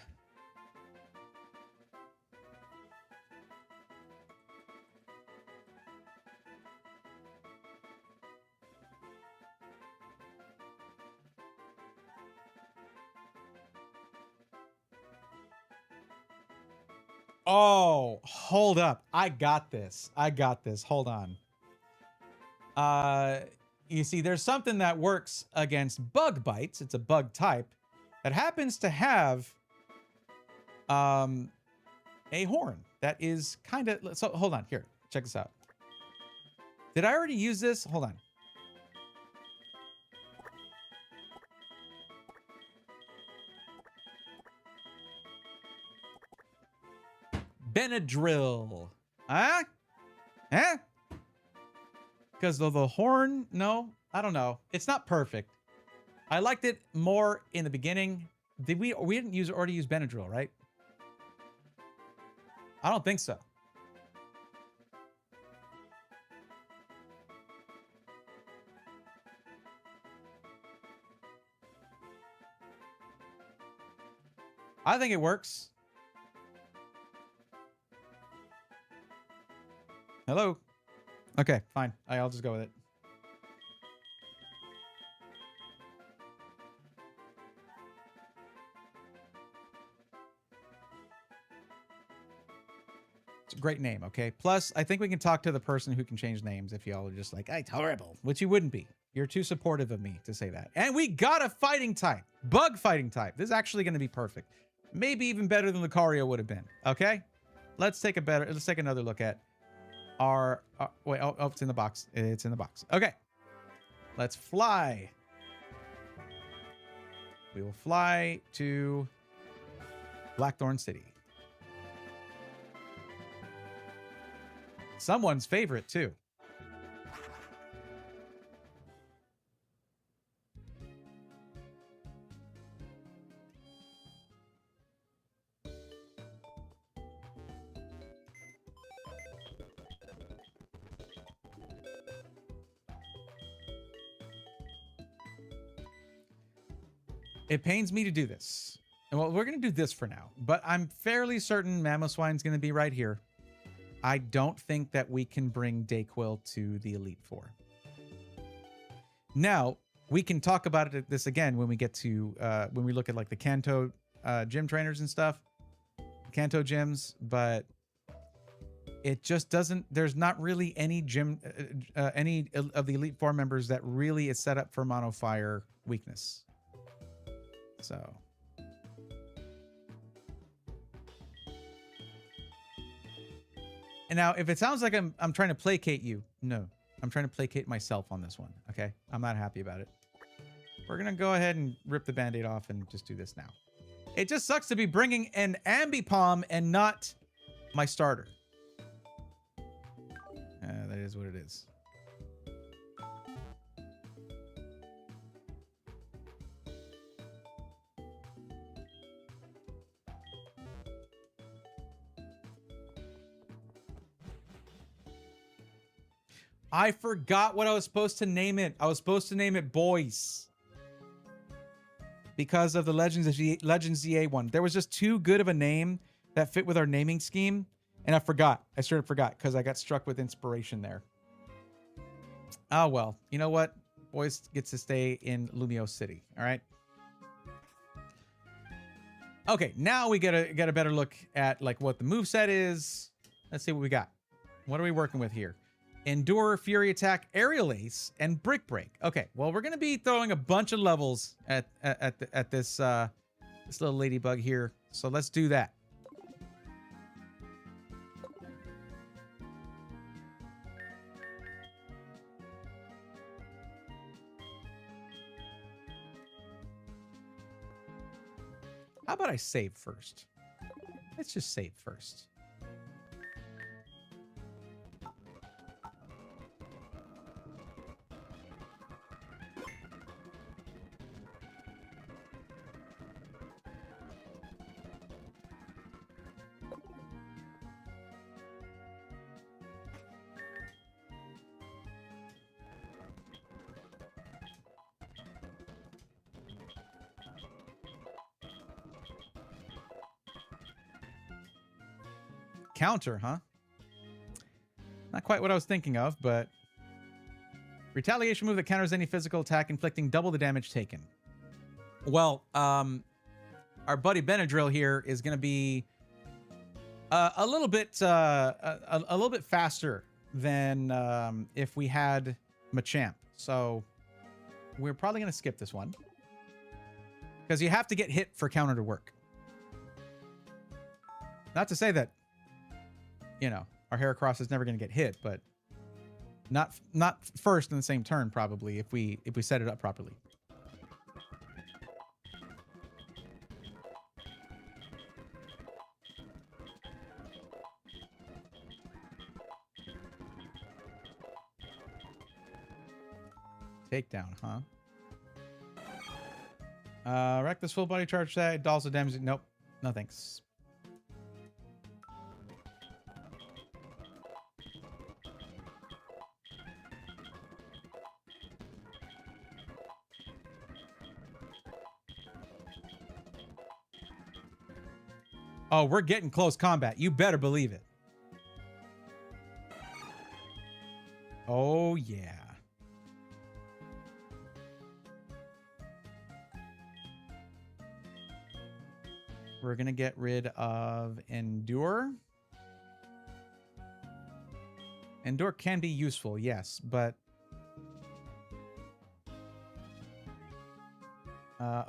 Oh, hold up. I got this. I got this. Hold on. You see, there's something that works against bug bites. It's a bug type that happens to have a horn that is kind of... So hold on. Here, check this out. Did I already use this? Hold on. Benadryl. Huh? Huh? Because of the horn? No, I don't know. It's not perfect. I liked it more in the beginning. Did we didn't already use Benadryl, right? I don't think so. I think it works. Hello? Okay, fine. I'll just go with it. It's a great name, okay? Plus, I think we can talk to the person who can change names if y'all are just like, it's horrible. Which you wouldn't be. You're too supportive of me to say that. And we got a fighting type. Bug fighting type. This is actually going to be perfect. Maybe even better than Lucario would have been. Okay? Let's take another look at our wait, oh, it's in the box. It's in the box. Okay. Let's fly. We will fly to Blackthorn City. Someone's favorite, too. It pains me to do this. And well, we're going to do this for now. But I'm fairly certain Mamoswine's going to be right here. I don't think that we can bring Dayquil to the Elite Four. Now, we can talk about this again when we get to, when we look at like the Kanto gym trainers and stuff. Kanto gyms, but it just doesn't, there's not really any gym, any of the Elite Four members that really is set up for Mono Fire weakness. So. And now, if it sounds like I'm trying to placate you, no. I'm trying to placate myself on this one, okay? I'm not happy about it. We're going to go ahead and rip the Band-Aid off and just do this now. It just sucks to be bringing an Ambipom and not my starter. That is what it is. I forgot what I was supposed to name it. I was supposed to name it Boys. Because of the Legends EA one. There was just too good of a name that fit with our naming scheme. And I forgot. I sort of forgot because I got struck with inspiration there. Oh, well. You know what? Boys gets to stay in Lumio City. All right. Okay. Now we get a better look at like what the moveset is. Let's see what we got. What are we working with here? Endure, Fury Attack, Aerial Ace, and Brick Break. Okay, well, we're going to be throwing a bunch of levels at this this little ladybug here. So let's do that. How about I save first? Let's just save first. Counter, huh? Not quite what I was thinking of, but retaliation move that counters any physical attack, inflicting double the damage taken. Well, our buddy Benadryl here is going to be a little bit faster than if we had Machamp. So we're probably going to skip this one because you have to get hit for counter to work. Not to say that, you know, our Heracross is never going to get hit, but not first in the same turn probably if we set it up properly. Takedown, huh? Reckless full body charge that also damages. Nope, no thanks. Oh, we're getting close combat. You better believe it. Oh, yeah. We're going to get rid of Endure. Endure can be useful, yes, but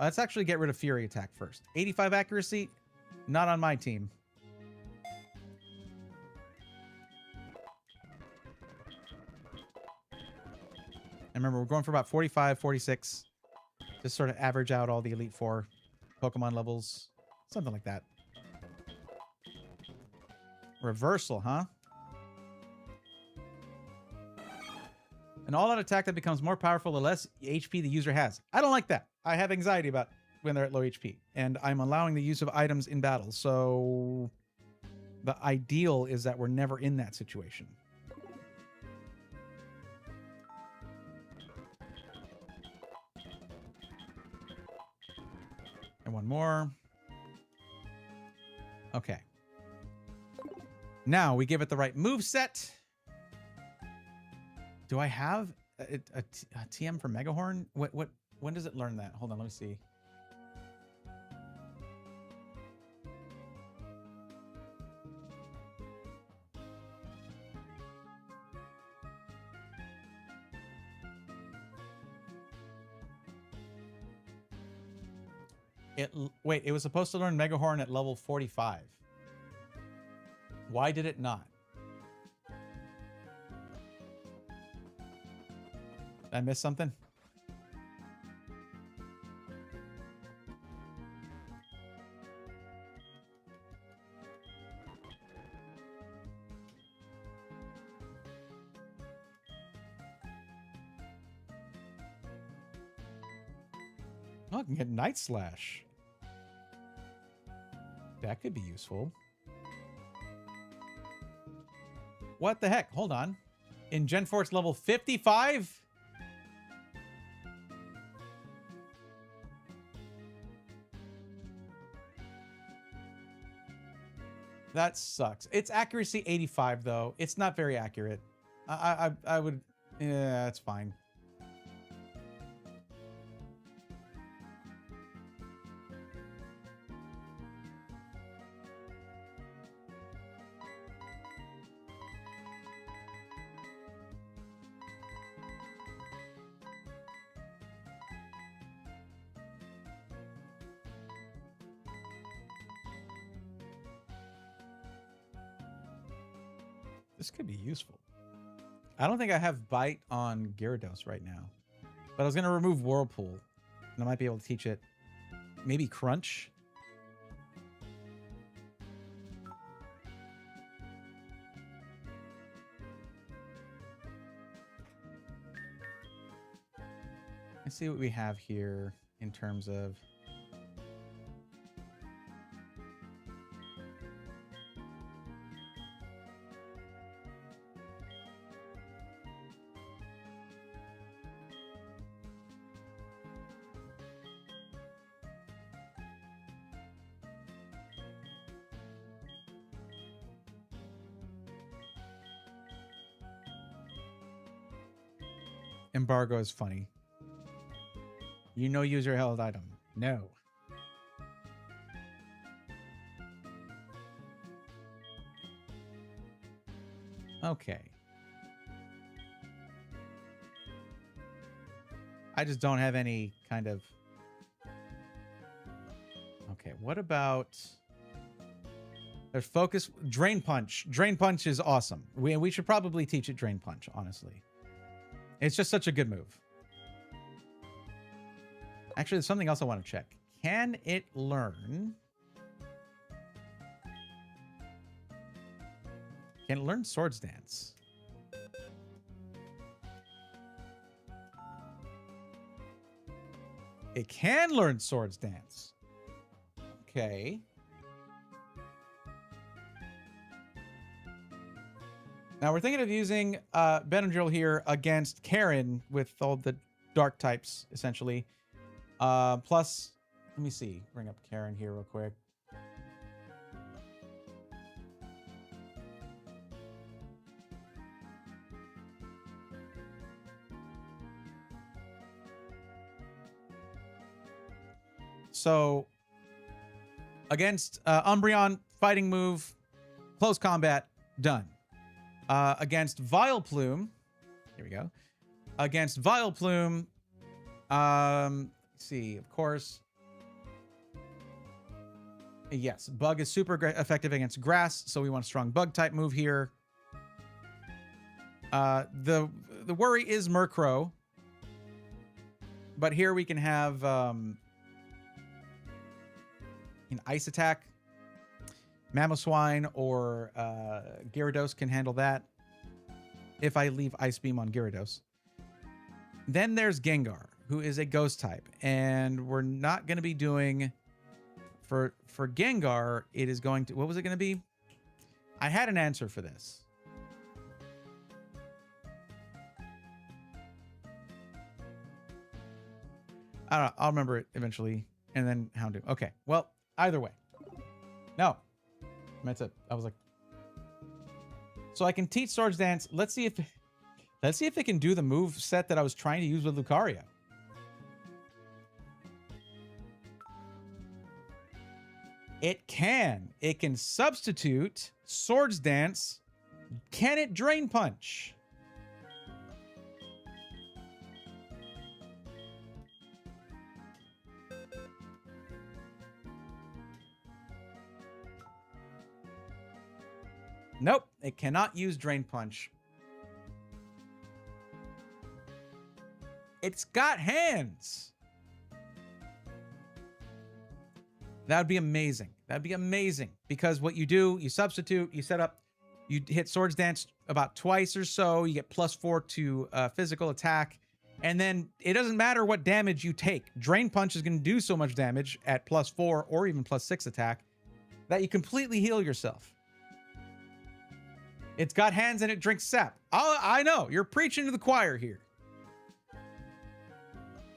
let's actually get rid of Fury Attack first. 85 accuracy. Not on my team. And remember, we're going for about 45, 46. Just sort of average out all the Elite Four Pokemon levels. Something like that. Reversal, huh? An all-out attack that becomes more powerful the less HP the user has. I don't like that. I have anxiety about when they're at low HP, and I'm allowing the use of items in battle, so the ideal is that we're never in that situation. And one more. Okay. Now we give it the right move set. Do I have a TM for Megahorn? When does it learn that? Hold on, let me see. Wait, it was supposed to learn Mega Horn at level 45. Why did it not? Did I miss something? Oh, I can get Night Slash. That could be useful. What the heck? Hold on. In Gen 4, it's level 55? That sucks. It's accuracy 85, though. It's not very accurate. I would... Yeah, that's fine. This could be useful. I don't think I have Bite on Gyarados right now. But I was going to remove Whirlpool. And I might be able to teach it. Maybe Crunch? Let's see what we have here in terms of... Embargo is funny. You know user held item. No. Okay. I just don't have any kind of... Okay, what about... There's Focus... Drain Punch. Drain Punch is awesome. We should probably teach it Drain Punch, honestly. It's just such a good move. Actually, there's something else I want to check. Can it learn... Can it learn Swords Dance? It can learn Swords Dance. Okay. Now we're thinking of using Benadryl here against Karen with all the dark types, essentially. Plus, let me see. Bring up Karen here real quick. So, against Umbreon, fighting move, close combat, done. Against Vileplume, here we go. Against Vileplume, let's see, of course. Yes, Bug is super effective against Grass, so we want a strong Bug type move here. The worry is Murkrow, but here we can have an Ice Attack. Mamoswine or Gyarados can handle that if I leave Ice Beam on Gyarados. Then there's Gengar, who is a Ghost type, and we're not going to be doing for Gengar. It is going to, what was it going to be? I had an answer for this. I don't know. I'll remember it eventually, and then Houndoom. Okay. Well, either way, no. That's it. I was like, so I can teach Swords Dance. Let's see if it can do the move set that I was trying to use with Lucario. It can. It can substitute Swords Dance. Can it Drain Punch? Nope, it cannot use Drain Punch. It's got hands. That would be amazing. That'd be amazing. Because what you do, you substitute, you set up, you hit Swords Dance about twice or so, you get +4 to physical attack, and then it doesn't matter what damage you take. Drain Punch is going to do so much damage at +4 or even +6 attack that you completely heal yourself. It's got hands and it drinks sap. I know, you're preaching to the choir here.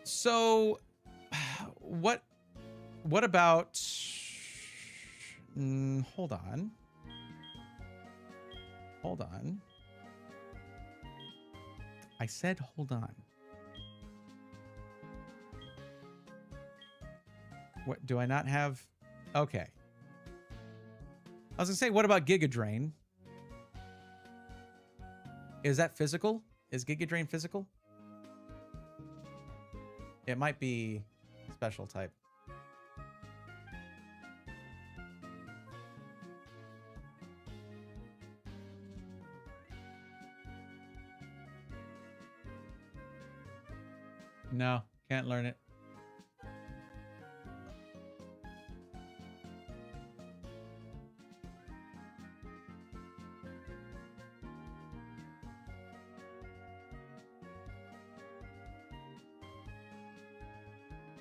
So, what about... hold on. Hold on. I said hold on. What, do I not have... Okay. I was gonna say, what about Giga Drain? Is that physical? Is Giga Drain physical? It might be special type. No, can't learn it.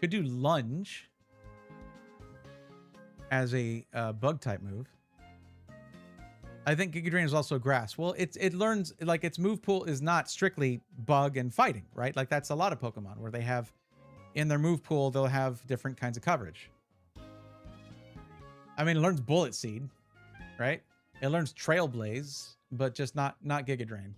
Could do Lunge as a bug type move. I think Giga Drain is also grass. Well, it learns, like, its move pool is not strictly bug and fighting, right? Like, that's a lot of Pokemon where they have, in their move pool, they'll have different kinds of coverage. I mean, it learns Bullet Seed, right? It learns Trailblaze, but just not Giga Drain.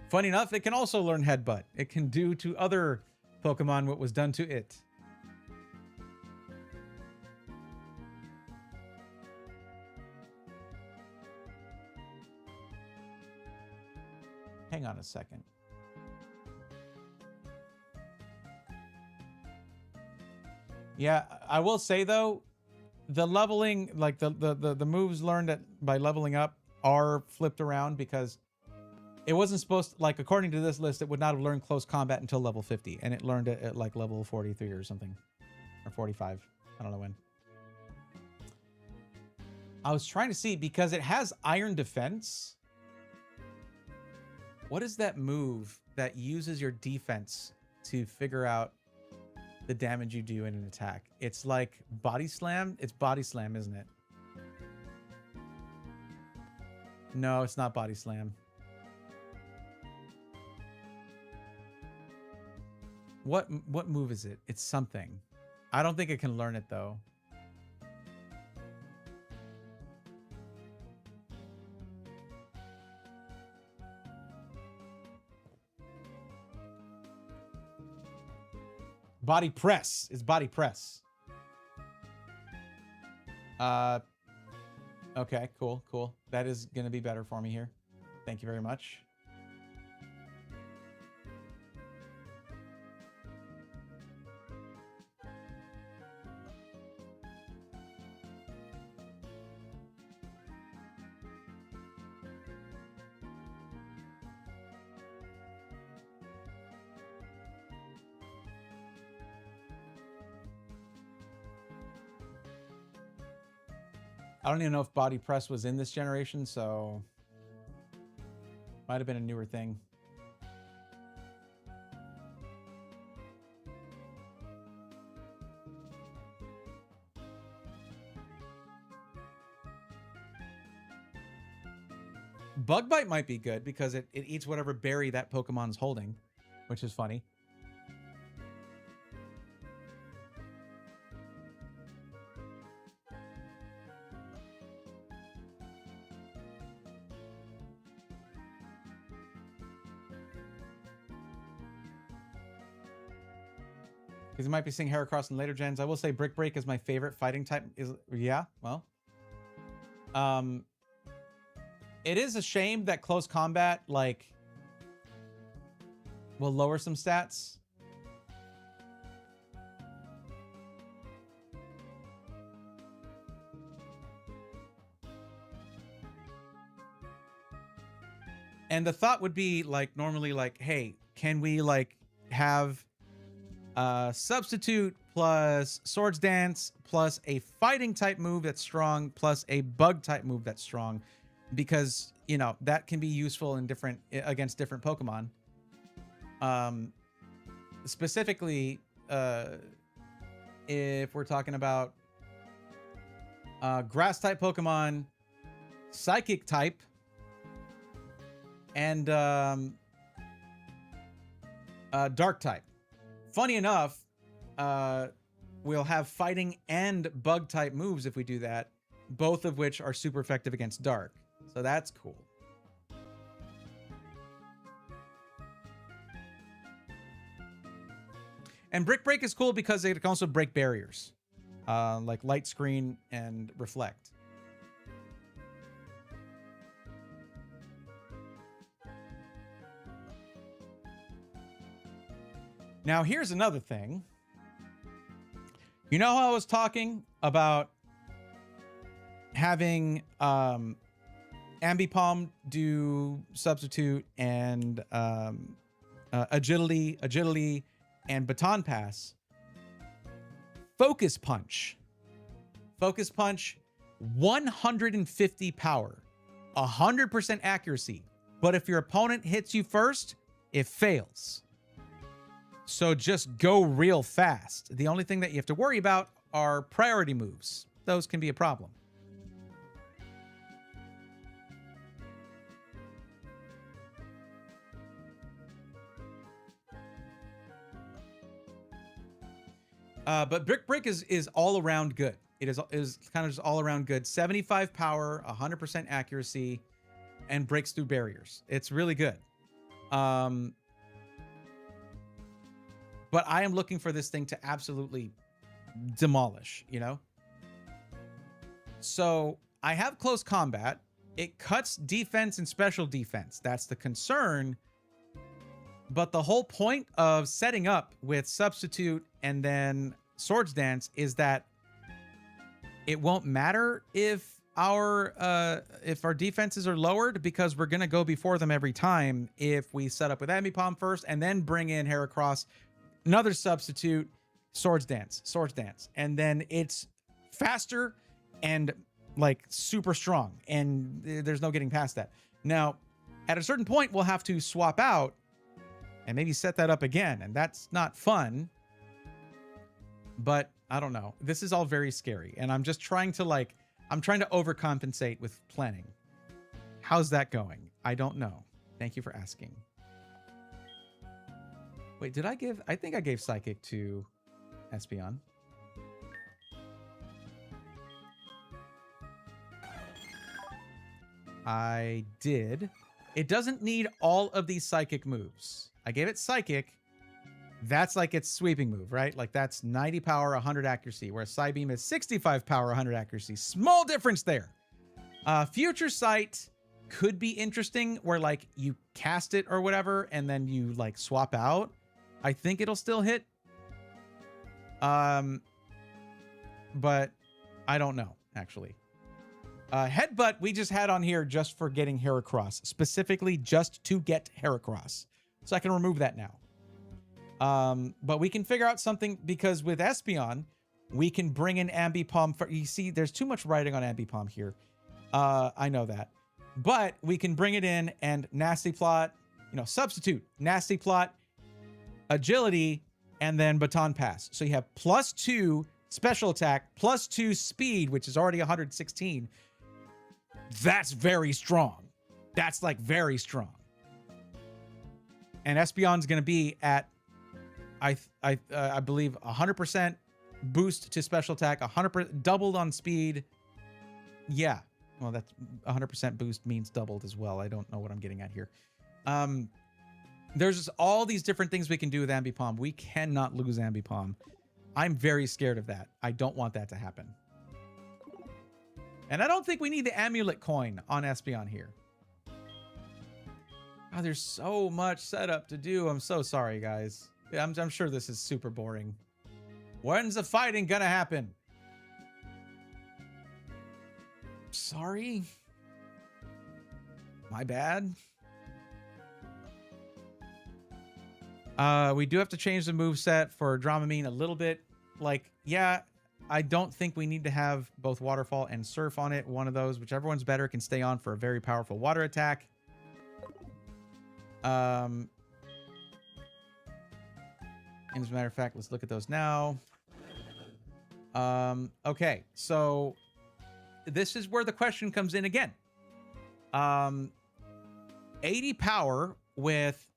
Funny enough, it can also learn Headbutt. It can do to other Pokemon what was done to it. Hang on a second. Yeah, I will say though, the leveling, like the moves learned by leveling up are flipped around because it wasn't supposed to, like, according to this list, it would not have learned close combat until level 50, and it learned it at like level 43 or something, or 45. I don't know when. I was trying to see, because it has Iron Defense. What is that move that uses your defense to figure out the damage you do in an attack? It's like Body Slam. It's Body Slam, isn't it? No, it's not Body Slam. What move is it? It's something. I don't think it can learn it though. Body Press. It's Body Press. Okay, cool. That is gonna be better for me here. Thank you very much. I don't even know if Body Press was in this generation, so might have been a newer thing. Bug Bite might be good because it eats whatever berry that Pokemon's holding, which is funny. Because you might be seeing Heracross in later gens. I will say Brick Break is my favorite fighting type. Yeah, well. It is a shame that close combat, like, will lower some stats. And the thought would be like normally like, hey, can we like have substitute plus swords dance plus a fighting type move that's strong plus a bug type move that's strong, because you know that can be useful in different against different Pokemon. Specifically, if we're talking about grass type Pokemon, psychic type, and dark type. Funny enough, we'll have fighting and bug type moves if we do that, both of which are super effective against dark. So that's cool. And Brick Break is cool because it can also break barriers, like Light Screen and Reflect. Now, here's another thing. You know how I was talking about having Ambipom do substitute and agility, and baton pass? Focus Punch. Focus Punch, 150 power, 100% accuracy. But if your opponent hits you first, it fails. So just go real fast. The only thing that you have to worry about are priority moves. Those can be a problem. But Brick Break is all around good. It is kind of just all around good. 75 power, 100% accuracy, and breaks through barriers. It's really good. But I am looking for this thing to absolutely demolish, you know? So I have close combat. It cuts defense and special defense. That's the concern. But the whole point of setting up with substitute and then swords dance is that it won't matter if our defenses are lowered, because we're going to go before them every time if we set up with Ambipom first and then bring in Heracross, another substitute, swords dance, and then it's faster and like super strong, and there's no getting past that. Now, at a certain point, we'll have to swap out and maybe set that up again, and that's not fun. But I don't know. This is all very scary, and I'm just trying to I'm trying to overcompensate with planning. How's that going? I don't know. Thank you for asking. Wait, did I give... I think I gave Psychic to Espeon. I did. It doesn't need all of these Psychic moves. I gave it Psychic. That's like its sweeping move, right? Like that's 90 power, 100 accuracy, whereas Psybeam is 65 power, 100 accuracy. Small difference there. Future Sight could be interesting, where like you cast it or whatever, and then you like swap out. I think it'll still hit. But I don't know, actually. Headbutt we just had on here just for getting Heracross, specifically just to get Heracross. So I can remove that now. But we can figure out something, because with Espeon, we can bring in Ambipom. You see, there's too much writing on Ambipom here. I know that. But we can bring it in and Nasty Plot, substitute, Nasty Plot, Agility, and then Baton Pass. So you have +2 special attack, +2 speed, which is already 116. That's very strong. That's like very strong. And Espeon's going to be at, I believe, 100% boost to special attack, 100% doubled on speed. Yeah. Well, that's 100% boost means doubled as well. I don't know what I'm getting at here. There's just all these different things we can do with Ambipom. We cannot lose Ambipom. I'm very scared of that. I don't want that to happen. And I don't think we need the amulet coin on Espeon here. Oh, there's so much setup to do. I'm so sorry, guys. I'm sure this is super boring. When's the fighting gonna happen? Sorry. My bad. We do have to change the moveset for Dramamine a little bit. Like, yeah, I don't think we need to have both Waterfall and Surf on it. One of those, whichever one's better, can stay on for a very powerful water attack. And as a matter of fact, let's look at those now. Okay, so this is where the question comes in again. 80 power with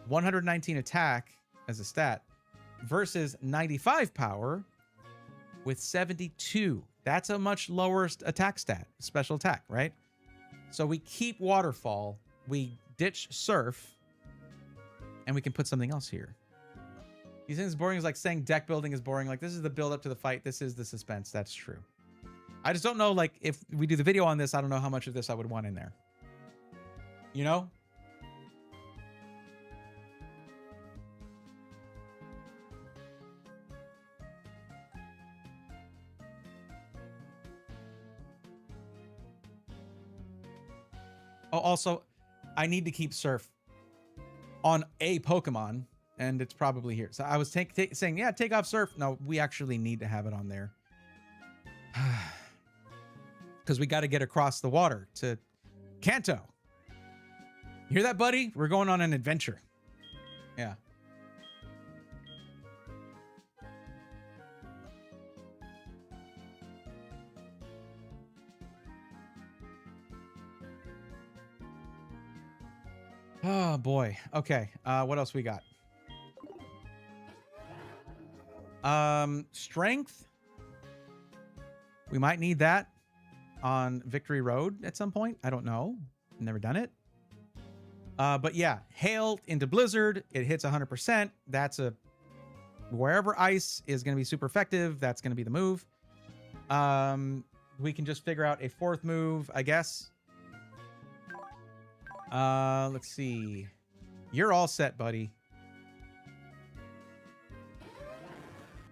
119 attack as a stat versus 95 power with 72. That's a much lower attack stat, special attack, right? So we keep Waterfall, we ditch Surf, and we can put something else here. You think it's boring? Is like saying deck building is boring. Like, this is the build up to the fight. This is the suspense. That's true. I just don't know, like, if we do the video on this, I don't know how much of this I would want in there. You know? Oh, also, I need to keep Surf on a Pokemon, and it's probably here. So I was saying, yeah, take off Surf. No, we actually need to have it on there. Because we got to get across the water to Kanto. You hear that, buddy? We're going on an adventure. Yeah. Oh, boy. Okay. What else we got? Strength. We might need that on Victory Road at some point. I don't know. Never done it. But yeah, Hail into Blizzard. It hits 100%. That's a... Wherever ice is going to be super effective, that's going to be the move. We can just figure out a fourth move, I guess. Let's see. You're all set, buddy.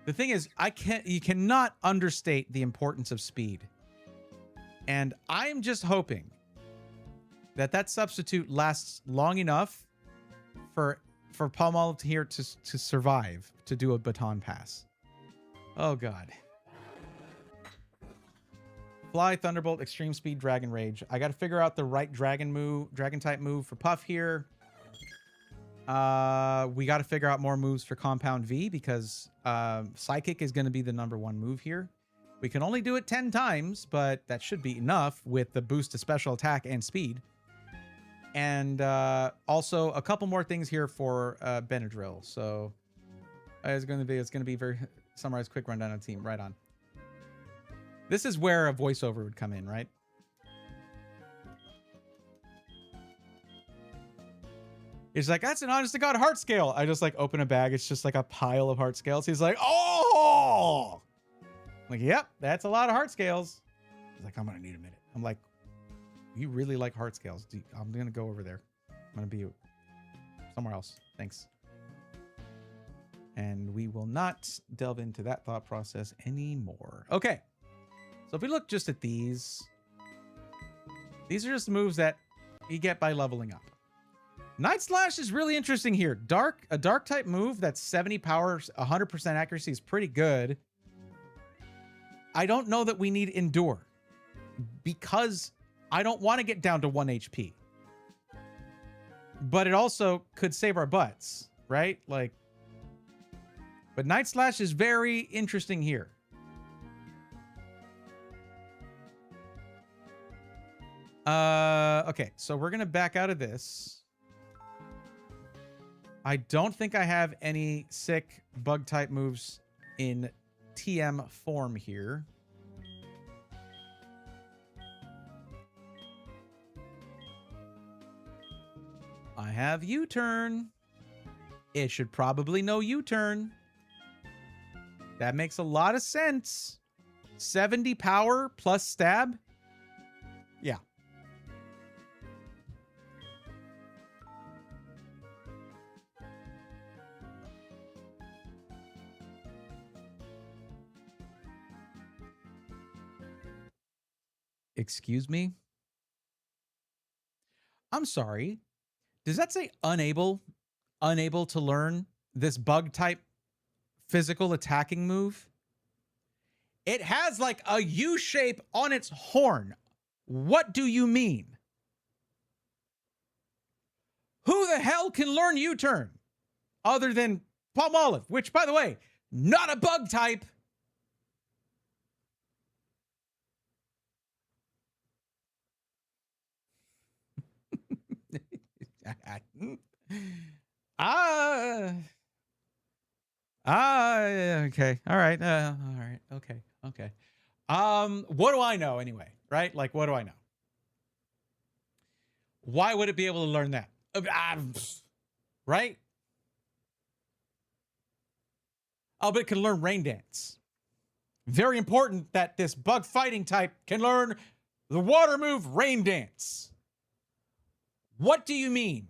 The thing is, you cannot understate the importance of speed. And I'm just hoping that that substitute lasts long enough for Palmolive here to survive, to do a baton pass. Oh, God. Fly, Thunderbolt, Extreme Speed, Dragon Rage. I got to figure out the right dragon type move for Puff here. We got to figure out more moves for Compound V because Psychic is going to be the #1 move here. We can only do it 10 times, but that should be enough with the boost to special attack and speed. And also a couple more things here for Benadryl. So it's going to be very summarized quick rundown of the team. Right on. This is where a voiceover would come in, right? He's like, that's an honest to God heart scale. I just like open a bag. It's just like a pile of heart scales. He's like, oh, I'm like, yep, that's a lot of heart scales. He's like, I'm going to need a minute. I'm like, you really like heart scales. I'm going to go over there. I'm going to be somewhere else. Thanks. And we will not delve into that thought process anymore. Okay. So if we look just at these are just moves that you get by leveling up. Night Slash is really interesting here. A dark type move that's 70 power, 100% accuracy is pretty good. I don't know that we need Endure because I don't want to get down to 1 HP. But it also could save our butts, right? Like, but Night Slash is very interesting here. Okay, so we're gonna back out of this. I don't think I have any sick bug type moves in TM form here. I have U-turn. It should probably know U-turn. That makes a lot of sense. 70 power plus stab. Yeah. Excuse me? I'm sorry. Does that say unable to learn this bug type physical attacking move, it has like a U shape on its horn. What do you mean? Who the hell can learn U-turn other than Palmolive, which, by the way, not a bug type. Okay. All right. Okay. Okay. What do I know anyway? Right? Like, what do I know? Why would it be able to learn that? Right? Oh, but it can learn Rain Dance. Very important that this bug fighting type can learn the water move Rain Dance. What do you mean?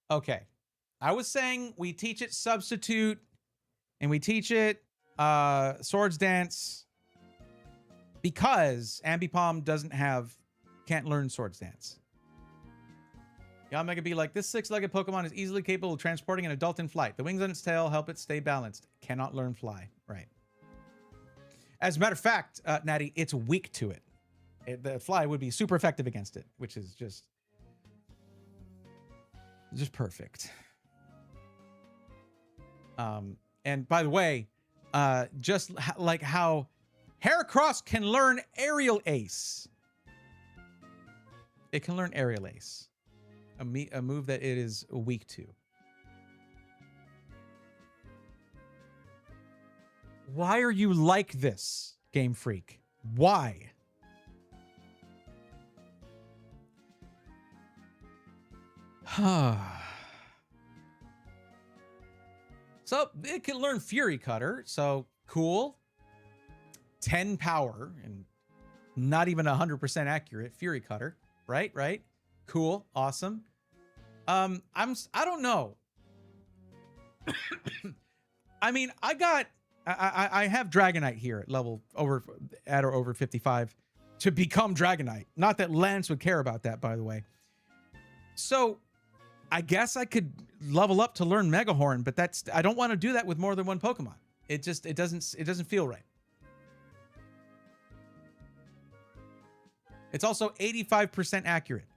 Okay. I was saying we teach it Substitute and we teach it Swords Dance because Ambipom can't learn Swords Dance. Y'all make it be like, this six-legged Pokemon is easily capable of transporting an adult in flight. The wings on its tail help it stay balanced. Cannot learn fly. Right. As a matter of fact, Natty, it's weak to it. The fly would be super effective against it, which is just perfect. And by the way, just like how Heracross can learn Aerial Ace. It can learn Aerial Ace. A move that it is weak to. Why are you like this, Game Freak? Why? So it can learn Fury Cutter, so cool. 10 power and not even 100% accurate Fury Cutter, right? Right? Cool, awesome. I don't know. I mean, I have Dragonite here at level over 55 to become Dragonite. Not that Lance would care about that, by the way. So I guess I could level up to learn Megahorn, but I don't want to do that with more than one Pokemon. It doesn't feel right. It's also 85% accurate.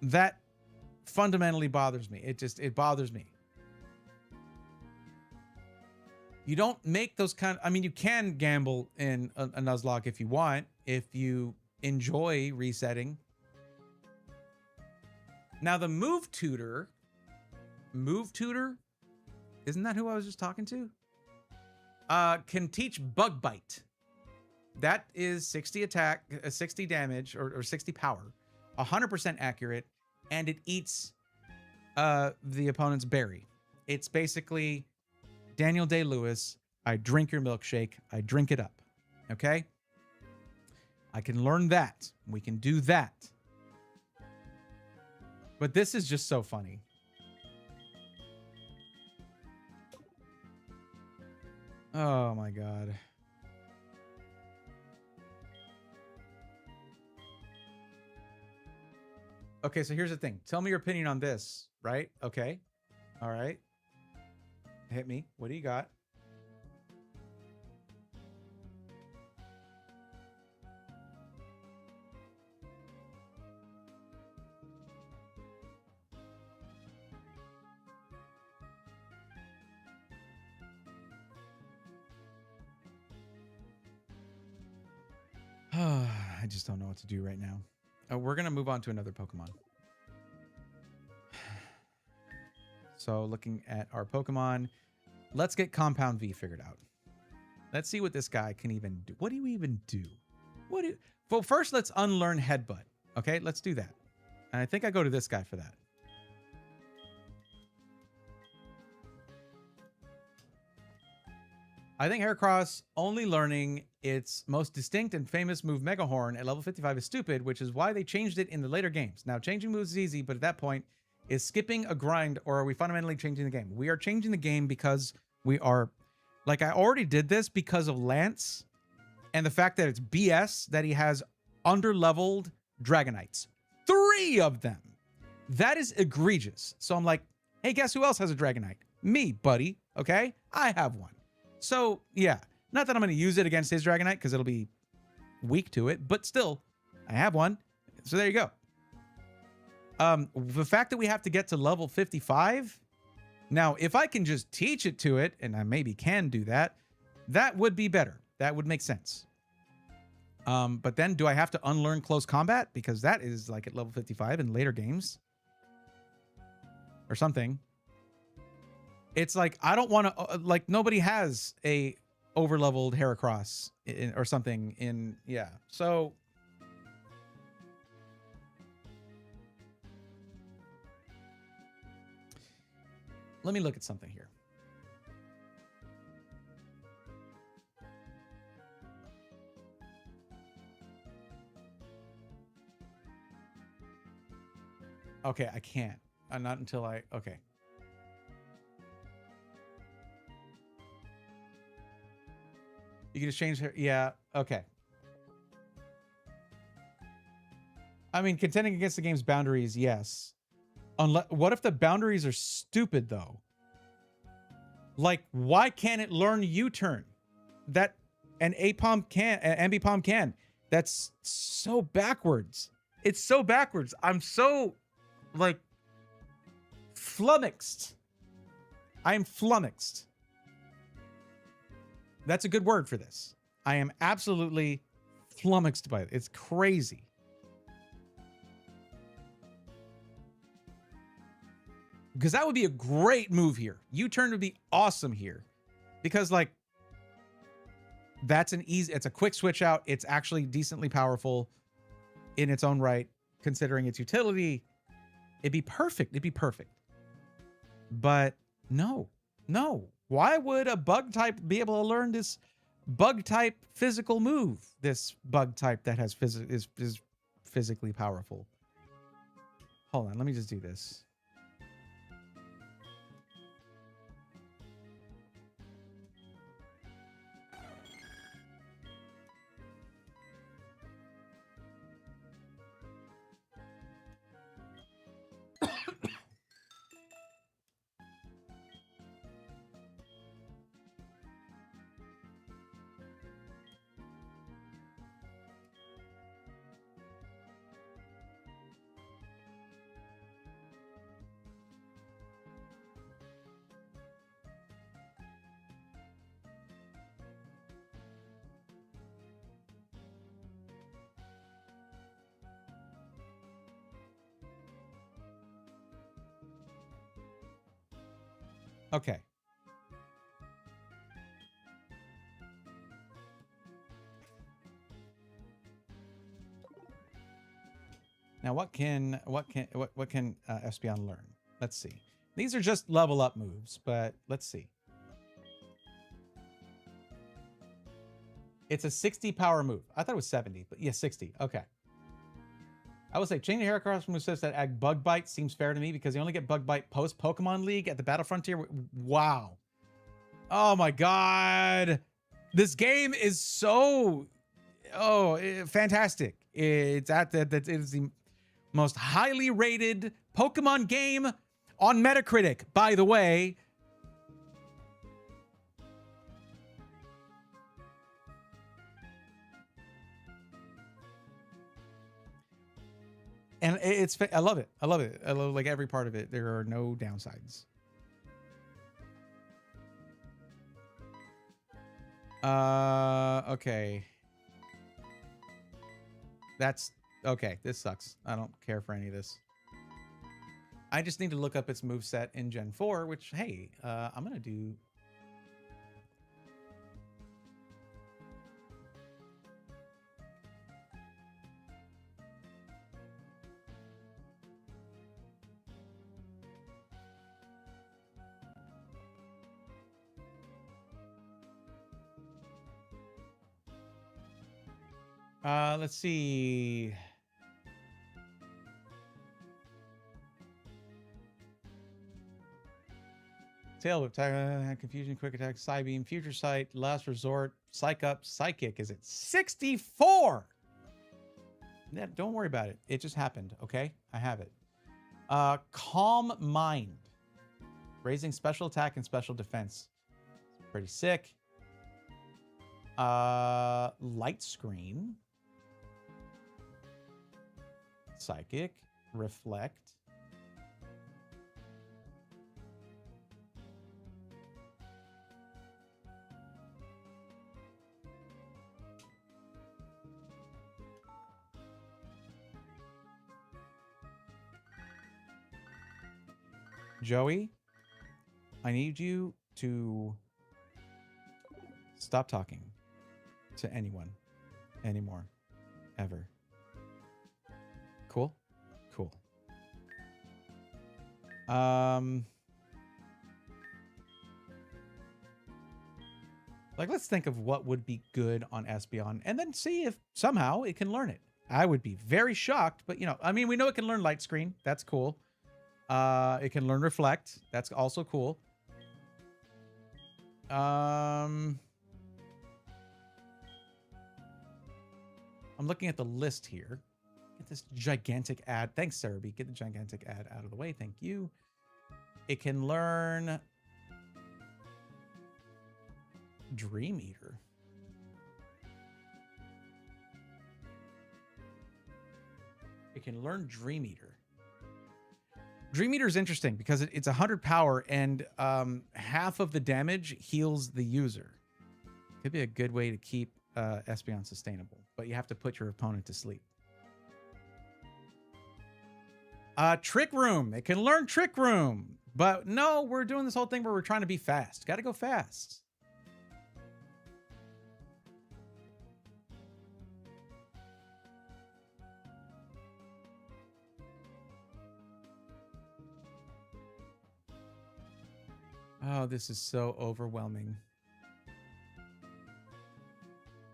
That fundamentally bothers me. It bothers me. You don't make those I mean, you can gamble in a Nuzlocke if you want, if you enjoy resetting. Now the Move Tutor, isn't that who I was just talking to? Can teach Bug Bite. That is 60 attack, 60 damage, or 60 power, 100% accurate, and it eats the opponent's berry. It's basically Daniel Day-Lewis, I drink your milkshake, I drink it up. Okay? I can learn that. We can do that. But this is just so funny. Oh my god. Okay, so here's the thing. Tell me your opinion on this, right? Okay. All right. Hit me. What do you got? I just don't know what to do right now. We're going to move on to another Pokemon. So looking at our Pokemon, let's get Compound V figured out. Let's see what this guy can even do. What do you even do? Well, first let's unlearn Headbutt. Okay, let's do that. And I think I go to this guy for that. I think Heracross only learning Its most distinct and famous move, Mega Horn, at level 55 is stupid, which is why they changed it in the later games. Now, changing moves is easy, but at that point, is skipping a grind, or are we fundamentally changing the game? We are changing the game because we are... Like, I already did this because of Lance and the fact that it's BS that he has under-leveled Dragonites. 3 of them! That is egregious. So I'm like, hey, guess who else has a Dragonite? Me, buddy. Okay? I have one. So, yeah. Not that I'm going to use it against his Dragonite, because it'll be weak to it, but still, I have one. So there you go. The fact that we have to get to level 55... Now, if I can just teach it to it, and I maybe can do that, that would be better. That would make sense. But then do I have to unlearn close combat? Because that is like at level 55 in later games. Or something. It's like, I don't want to, like, nobody has a over-leveled Heracross or something in, yeah. So... Let me look at something here. Okay, I can't. Not until I... Okay. You can just change her... Yeah, okay. I mean, contending against the game's boundaries, yes. Unless, what if the boundaries are stupid, though? Like, why can't it learn U-turn? That an A-Palm can, an Ambipom can. That's so backwards. It's so backwards. I'm so, like, flummoxed. I am flummoxed. That's a good word for this. I am absolutely flummoxed by it. It's crazy. Because that would be a great move here. U-turn would be awesome here. Because, like, that's an easy... It's a quick switch out. It's actually decently powerful in its own right, considering its utility. It'd be perfect. It'd be perfect. But no. No. Why would a bug type be able to learn this bug type physical move? This bug type that has is physically powerful. Hold on. Let me just do this. Okay. Now, what can Espeon learn? Let's see. These are just level up moves, but let's see. It's a 60 power move. I thought it was 70, but yeah, 60. Okay. I would say changing Heracross from moves that add Bug Bite seems fair to me because they only get Bug Bite post Pokemon League at the Battle Frontier. Wow. Oh my God. This game is so fantastic. It's it is the most highly rated Pokemon game on Metacritic, by the way. And it's, I love it. I love it. I love like every part of it. There are no downsides. Okay. That's okay. This sucks. I don't care for any of this. I just need to look up its moveset in Gen 4, which, hey, I'm going to do. Let's see. Tail Whip, Confusion, Quick Attack, Psybeam, Future Sight, Last Resort, Psych Up, Psychic is at 64. Yeah, don't worry about it. It just happened, okay? I have it. Calm Mind. Raising special attack and special defense. Pretty sick. Light Screen. Psychic. Reflect. Joey, I need you to stop talking to anyone anymore, ever. Cool? Cool. Like, let's think of what would be good on Espeon and then see if somehow it can learn it. I would be very shocked, but, you know, I mean, we know it can learn Light Screen. That's cool. It can learn Reflect. That's also cool. I'm looking at the list here. Get this gigantic ad. Thanks, Sarah B. Get the gigantic ad out of the way. Thank you. It can learn Dream Eater. It can learn Dream Eater. Dream Eater is interesting because it's 100 power and half of the damage heals the user. Could be a good way to keep Espeon sustainable, but you have to put your opponent to sleep. Trick Room. It can learn Trick Room, but no, we're doing this whole thing where we're trying to be fast. Got to go fast. Oh, this is so overwhelming.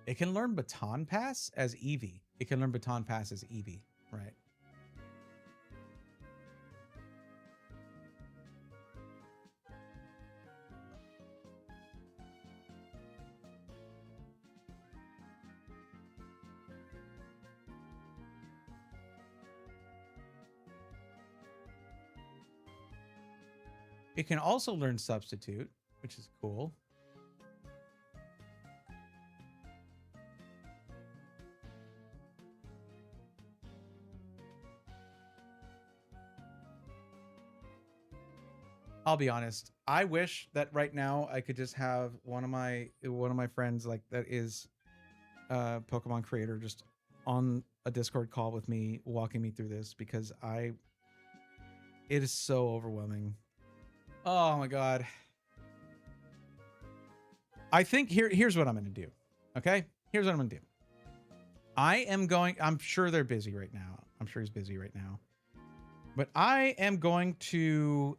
It can learn Baton Pass as Eevee. It can learn Baton Pass as Eevee, right? It can also learn Substitute, which is cool. I'll be honest. I wish that right now I could just have one of my friends like that is a Pokemon creator just on a Discord call with me, walking me through this, because it is so overwhelming. Oh my God. I think here's what I'm going to do. Okay? Here's what I'm going to do. I'm sure they're busy right now. I'm sure he's busy right now. But I am going to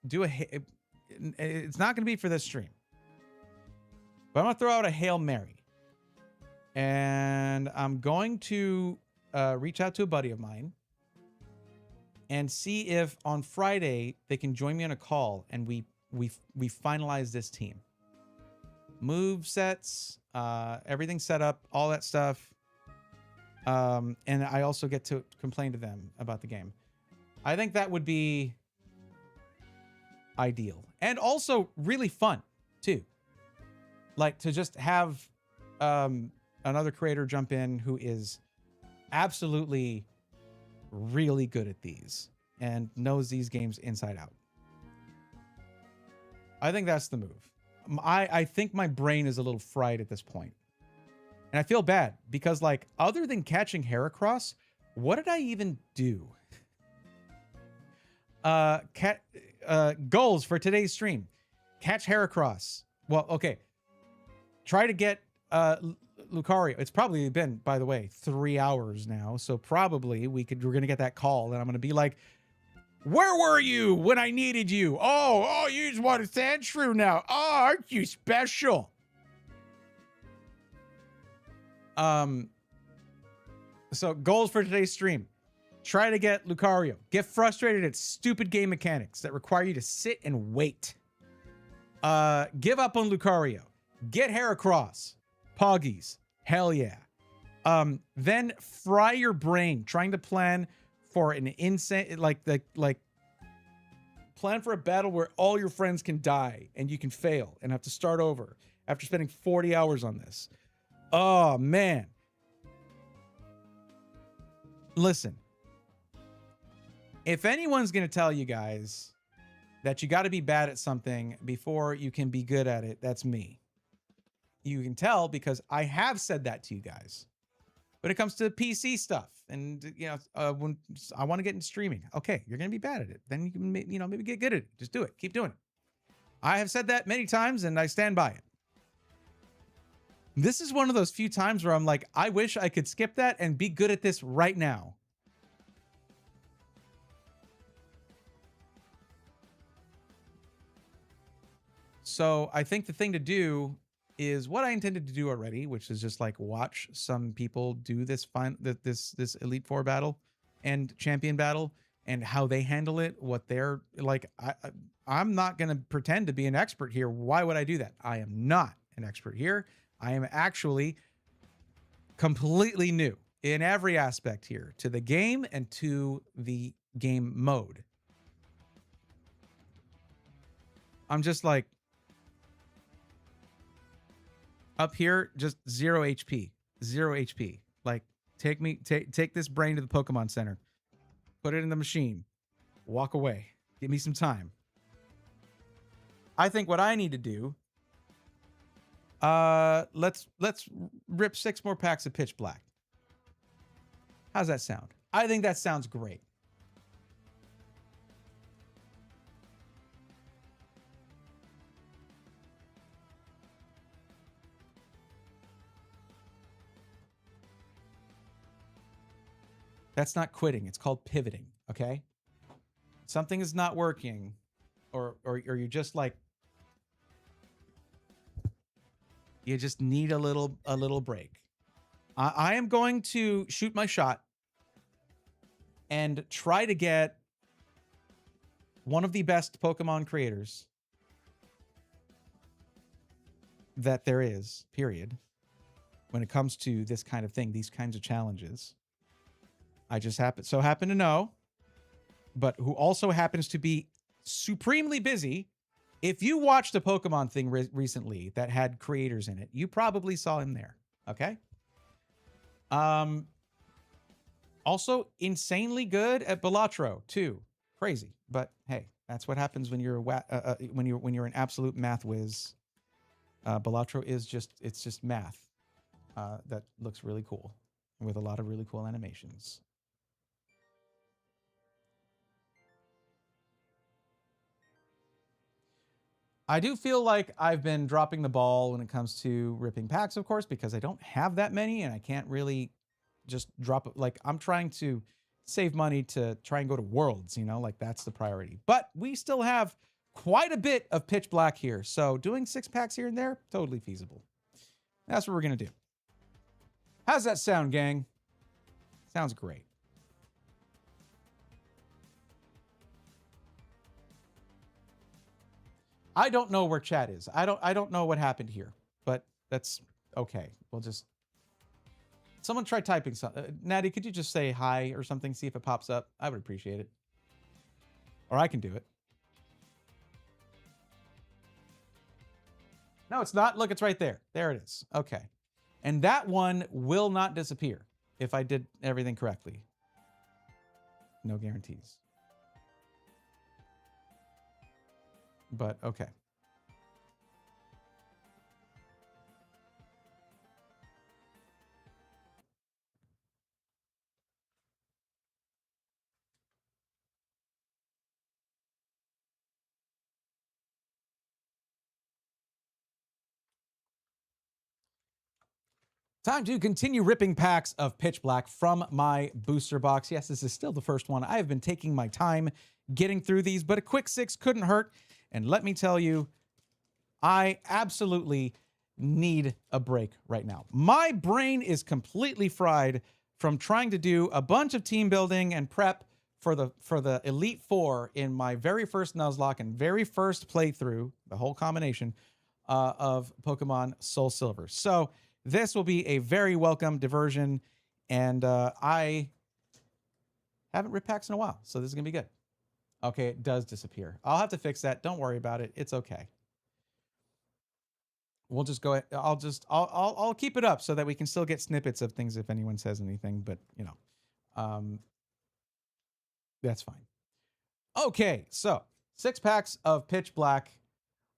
do it's not going to be for this stream. But I'm going to throw out a Hail Mary. And I'm going to reach out to a buddy of mine and see if on Friday they can join me on a call and we finalize this team. Move sets, everything set up, all that stuff. And I also get to complain to them about the game. I think that would be ideal. And also really fun, too. Like, to just have another creator jump in who is absolutely really good at these and knows these games inside out. I think that's the move. I think my brain is a little fried at this point. And I feel bad because, like, other than catching Heracross, what did I even do? Goals for today's stream. Catch Heracross. Well, okay. Try to get Lucario. It's probably been, by the way, 3 hours now. So probably we're going to get that call and I'm going to be like, where were you when I needed you? Oh, you just want a Sandshrew now. Oh, aren't you special? So goals for today's stream. Try to get Lucario. Get frustrated at stupid game mechanics that require you to sit and wait. Give up on Lucario. Get Heracross. Poggies. Hell yeah. Then fry your brain trying to plan for an insane, plan for a battle where all your friends can die and you can fail and have to start over after spending 40 hours on this. Oh, man. Listen. If anyone's going to tell you guys that you got to be bad at something before you can be good at it, that's me. You can tell because I have said that to you guys. When it comes to PC stuff and, when I want to get into streaming, okay, you're going to be bad at it. Then you can, maybe get good at it. Just do it. Keep doing it. I have said that many times and I stand by it. This is one of those few times where I'm like, I wish I could skip that and be good at this right now. So I think the thing to do is what I intended to do already, which is just like watch some people do this this Elite Four battle and champion battle and how they handle it, what they're like. I'm not going to pretend to be an expert here. Why would I do that? I am not an expert here. I am actually completely new in every aspect here to the game and to the game mode. I'm just like, up here, just 0 HP. 0 HP. Like, take this brain to the Pokemon Center. Put it in the machine. Walk away. Give me some time. I think what I need to do, let's rip 6 more packs of Pitch Black. How's that sound? I think that sounds great. That's not quitting. It's called pivoting, okay? Something is not working, or you're just like, you just need a little break. I am going to shoot my shot and try to get one of the best Pokemon creators that there is, period, when it comes to this kind of thing, these kinds of challenges. I just happen to know, but who also happens to be supremely busy. If you watched a Pokemon thing recently that had creators in it, you probably saw him there. Okay. Also insanely good at Balatro too. Crazy, but hey, that's what happens when you're when you're an absolute math whiz. Balatro is just math that looks really cool with a lot of really cool animations. I do feel like I've been dropping the ball when it comes to ripping packs, of course, because I don't have that many and I can't really just drop it. Like, I'm trying to save money to try and go to Worlds, like that's the priority. But we still have quite a bit of Pitch Black here. So doing 6 packs here and there, totally feasible. That's what we're going to do. How's that sound, gang? Sounds great. I don't know where chat is. I don't know what happened here, but that's okay. We'll just, someone try typing something. Natty, could you just say hi or something? See if it pops up. I would appreciate it. Or I can do it. No, it's not. Look, it's right there. There it is. Okay. And that one will not disappear if I did everything correctly. No guarantees. But okay. Time to continue ripping packs of Pitch Black from my booster box. Yes, this is still the first one. I have been taking my time getting through these, but a quick 6 couldn't hurt. And let me tell you, I absolutely need a break right now. My brain is completely fried from trying to do a bunch of team building and prep for the Elite Four in my very first Nuzlocke and very first playthrough, the whole combination of Pokemon SoulSilver. So this will be a very welcome diversion, and I haven't ripped packs in a while, so this is gonna be good. Okay, it does disappear. I'll have to fix that. Don't worry about it. It's okay. We'll just go ahead. I'll keep it up so that we can still get snippets of things if anyone says anything, but you know, that's fine. Okay, so 6 packs of Pitch Black.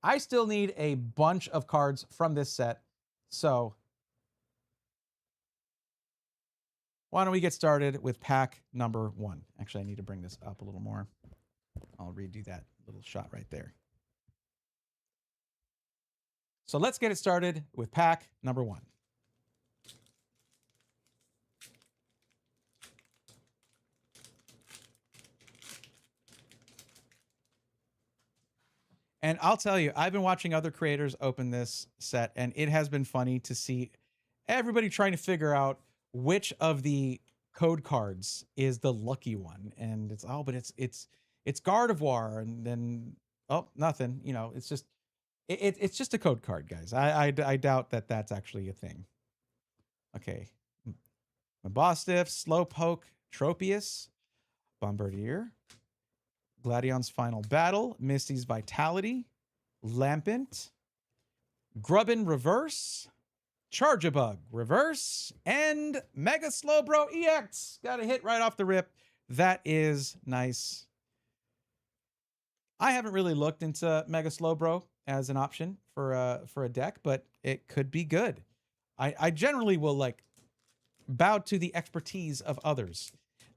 I still need a bunch of cards from this set, so why don't we get started with pack number 1? Actually, I need to bring this up a little more. I'll redo that little shot right there. So let's get it started with pack number 1. And I'll tell you, I've been watching other creators open this set, and it has been funny to see everybody trying to figure out which of the code cards is the lucky one. And it's, oh, but it's Gardevoir, and then, oh, nothing. You know, it's just, it's just a code card, guys. I doubt that that's actually a thing. Okay. Mabostiff, Slowpoke, Tropius, Bombardier, Gladion's Final Battle, Misty's Vitality, Lampent, Grubbin Reverse, Charjabug Reverse, and Mega Slowbro EX. Got a hit right off the rip. That is nice. I haven't really looked into Mega Slowbro as an option for a deck, but it could be good. I generally will like bow to the expertise of others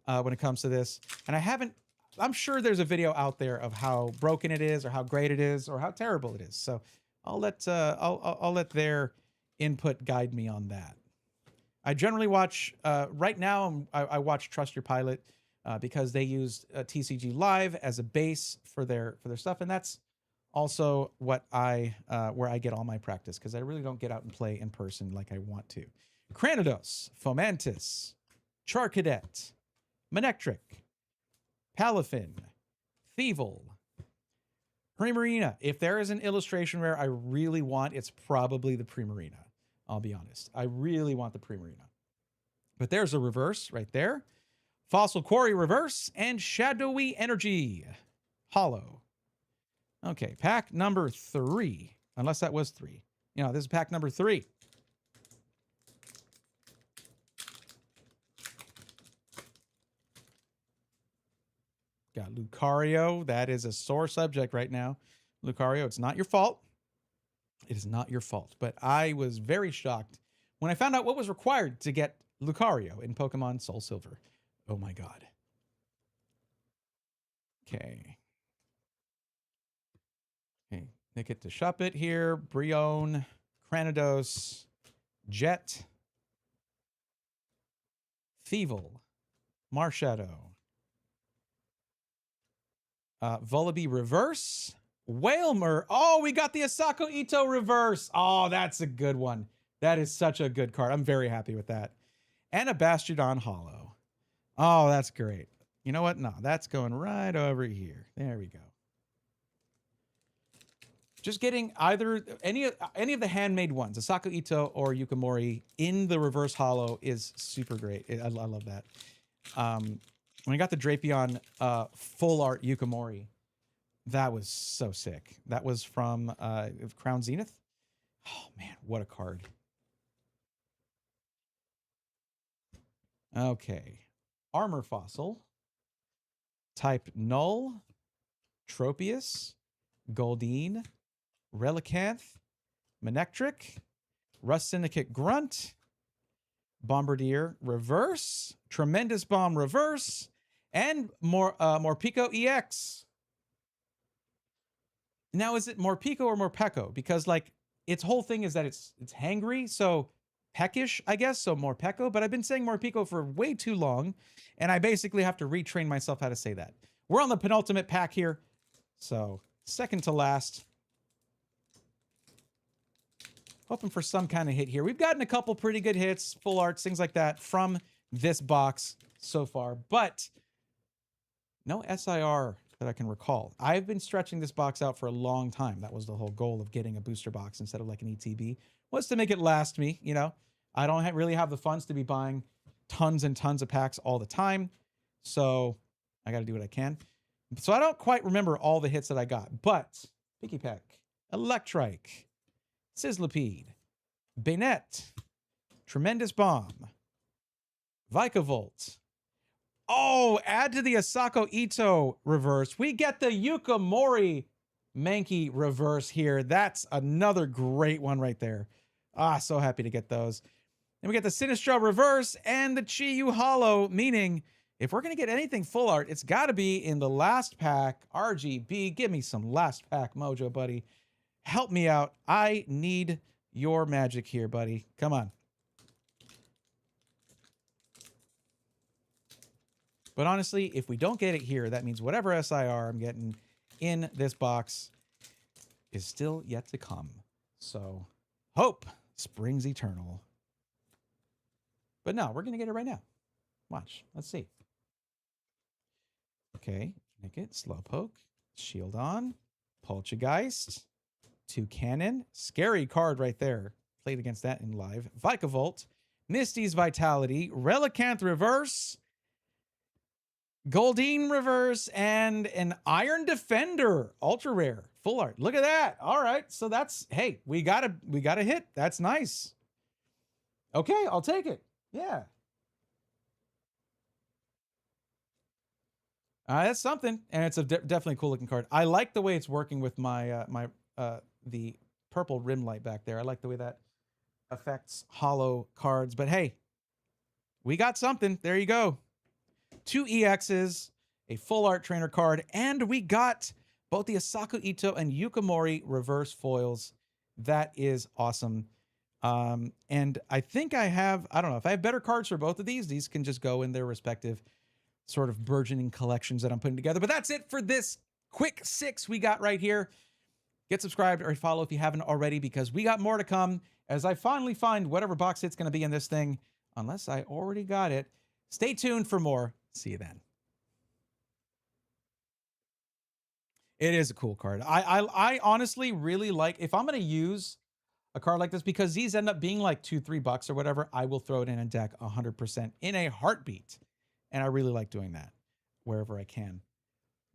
when it comes to this, and I'm sure there's a video out there of how broken it is, or how great it is, or how terrible it is. So I'll let their input guide me on that. I generally watch right now. I watch Trust Your Pilot because they used TCG Live as a base for their stuff, and that's also what where I get all my practice, because I really don't get out and play in person like I want to. Cranidos, Fomantis, Charcadet, Manectric, Palafin, Thievul, Primarina. If there is an illustration rare I really want, it's probably the Primarina. I'll be honest. I really want the Primarina. But there's a reverse right there. Fossil Quarry reverse, and Shadowy Energy hollow. Okay, pack number 3. Unless that was 3. You know, this is pack number 3. Got Lucario. That is a sore subject right now. Lucario, it's not your fault. It is not your fault. But I was very shocked when I found out what was required to get Lucario in Pokemon SoulSilver. Oh my god. Okay. Okay. Nickit to Shuppet here. Brion, Cranidos, Jet, Thievul, Marshadow, Vullaby reverse, Whalmer. Oh, we got the Asako Ito reverse. Oh, that's a good one. That is such a good card. I'm very happy with that. And a Bastiodon hollow. Oh, that's great. You know what? No, that's going right over here. There we go. Just getting either any of the handmade ones, Asako Ito or Yukimori, in the reverse hollow is super great. I love that. When I got the Drapion full art Yukimori, that was so sick. That was from Crown Zenith. Oh man, what a card. Okay. Armor Fossil, Type Null, Tropius, Goldeen, Relicanth, Manectric, Rust Syndicate Grunt, Bombardier reverse, Tremendous Bomb reverse, and Morpeko EX. Now, is it Morpeko or Morpeko? Because like its whole thing is that it's hangry, so peckish, I guess, so Morpeko, but I've been saying Morpeko for way too long, and I basically have to retrain myself how to say that. We're on the penultimate pack here, so second to last. Hoping for some kind of hit here. We've gotten a couple pretty good hits, full arts, things like that from this box so far, but no SIR that I can recall. I've been stretching this box out for a long time. That was the whole goal of getting a booster box instead of like an ETB, was to make it last me, you know. I don't really have the funds to be buying tons and tons of packs all the time, so I got to do what I can. So I don't quite remember all the hits that I got, but Picky Peck, Electrike, Sizzlipede, Banette, Tremendous Bomb, Vikavolt. Oh, add to the Asako Ito reverse. We get the Yukimori Mankey reverse here. That's another great one right there. Ah, so happy to get those. Then we get the Sinistro reverse and the Chi-Yu Hollow, meaning if we're going to get anything full art, it's got to be in the last pack. RGB, give me some last pack mojo, buddy. Help me out. I need your magic here, buddy. Come on. But honestly, if we don't get it here, that means whatever SIR I'm getting in this box is still yet to come. So, hope springs eternal. But no, we're going to get it right now. Watch. Let's see. Okay. Nickit, Slowpoke, Shieldon, Poltergeist, Toucannon. Scary card right there. Played against that in live. Vikavolt, Misty's Vitality, Relicanth reverse, Goldeen reverse, and an Iron Defender ultra rare full art. Look at that. All right, so that's, hey, we got a hit. That's nice. Okay, I'll take it. Yeah. That's something, and it's a definitely cool looking card. I like the way it's working with my the purple rim light back there. I like the way that affects hollow cards. But hey, we got something. There you go. 2 EXs, a full art trainer card, and we got both the Asako Ito and Yukimori reverse foils. That is awesome. And I think I don't know, if I have better cards for both of these can just go in their respective sort of burgeoning collections that I'm putting together. But that's it for this quick 6 we got right here. Get subscribed or follow if you haven't already, because we got more to come as I finally find whatever box hit's going to be in this thing, unless I already got it. Stay tuned for more. See you then. It is a cool card. I honestly really like, if I'm going to use a card like this, because these end up being like $2-3 or whatever, I will throw it in a deck 100% in a heartbeat. And I really like doing that wherever I can.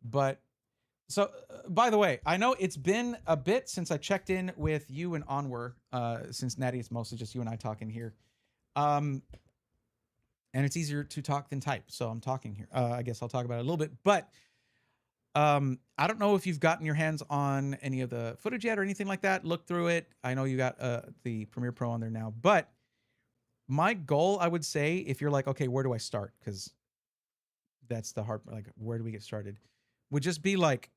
But so, by the way, I know it's been a bit since I checked in with you and Onward, since Natty, it's mostly just you and I talking here. And it's easier to talk than type, so I'm talking here. I guess I'll talk about it a little bit. But I don't know if you've gotten your hands on any of the footage yet or anything like that. Look through it. I know you got the Premiere Pro on there now. But my goal, I would say, if you're like, okay, where do I start? Because that's the hard, like, where do we get started? Would just be like,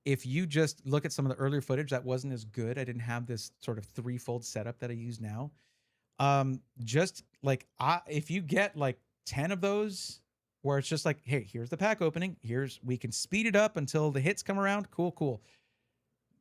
if you just look at some of the earlier footage that wasn't as good, I didn't have this sort of threefold setup that I use now. Just like, if you get like 10 of those where it's just like, hey, here's the pack opening, we can speed it up until the hits come around. Cool.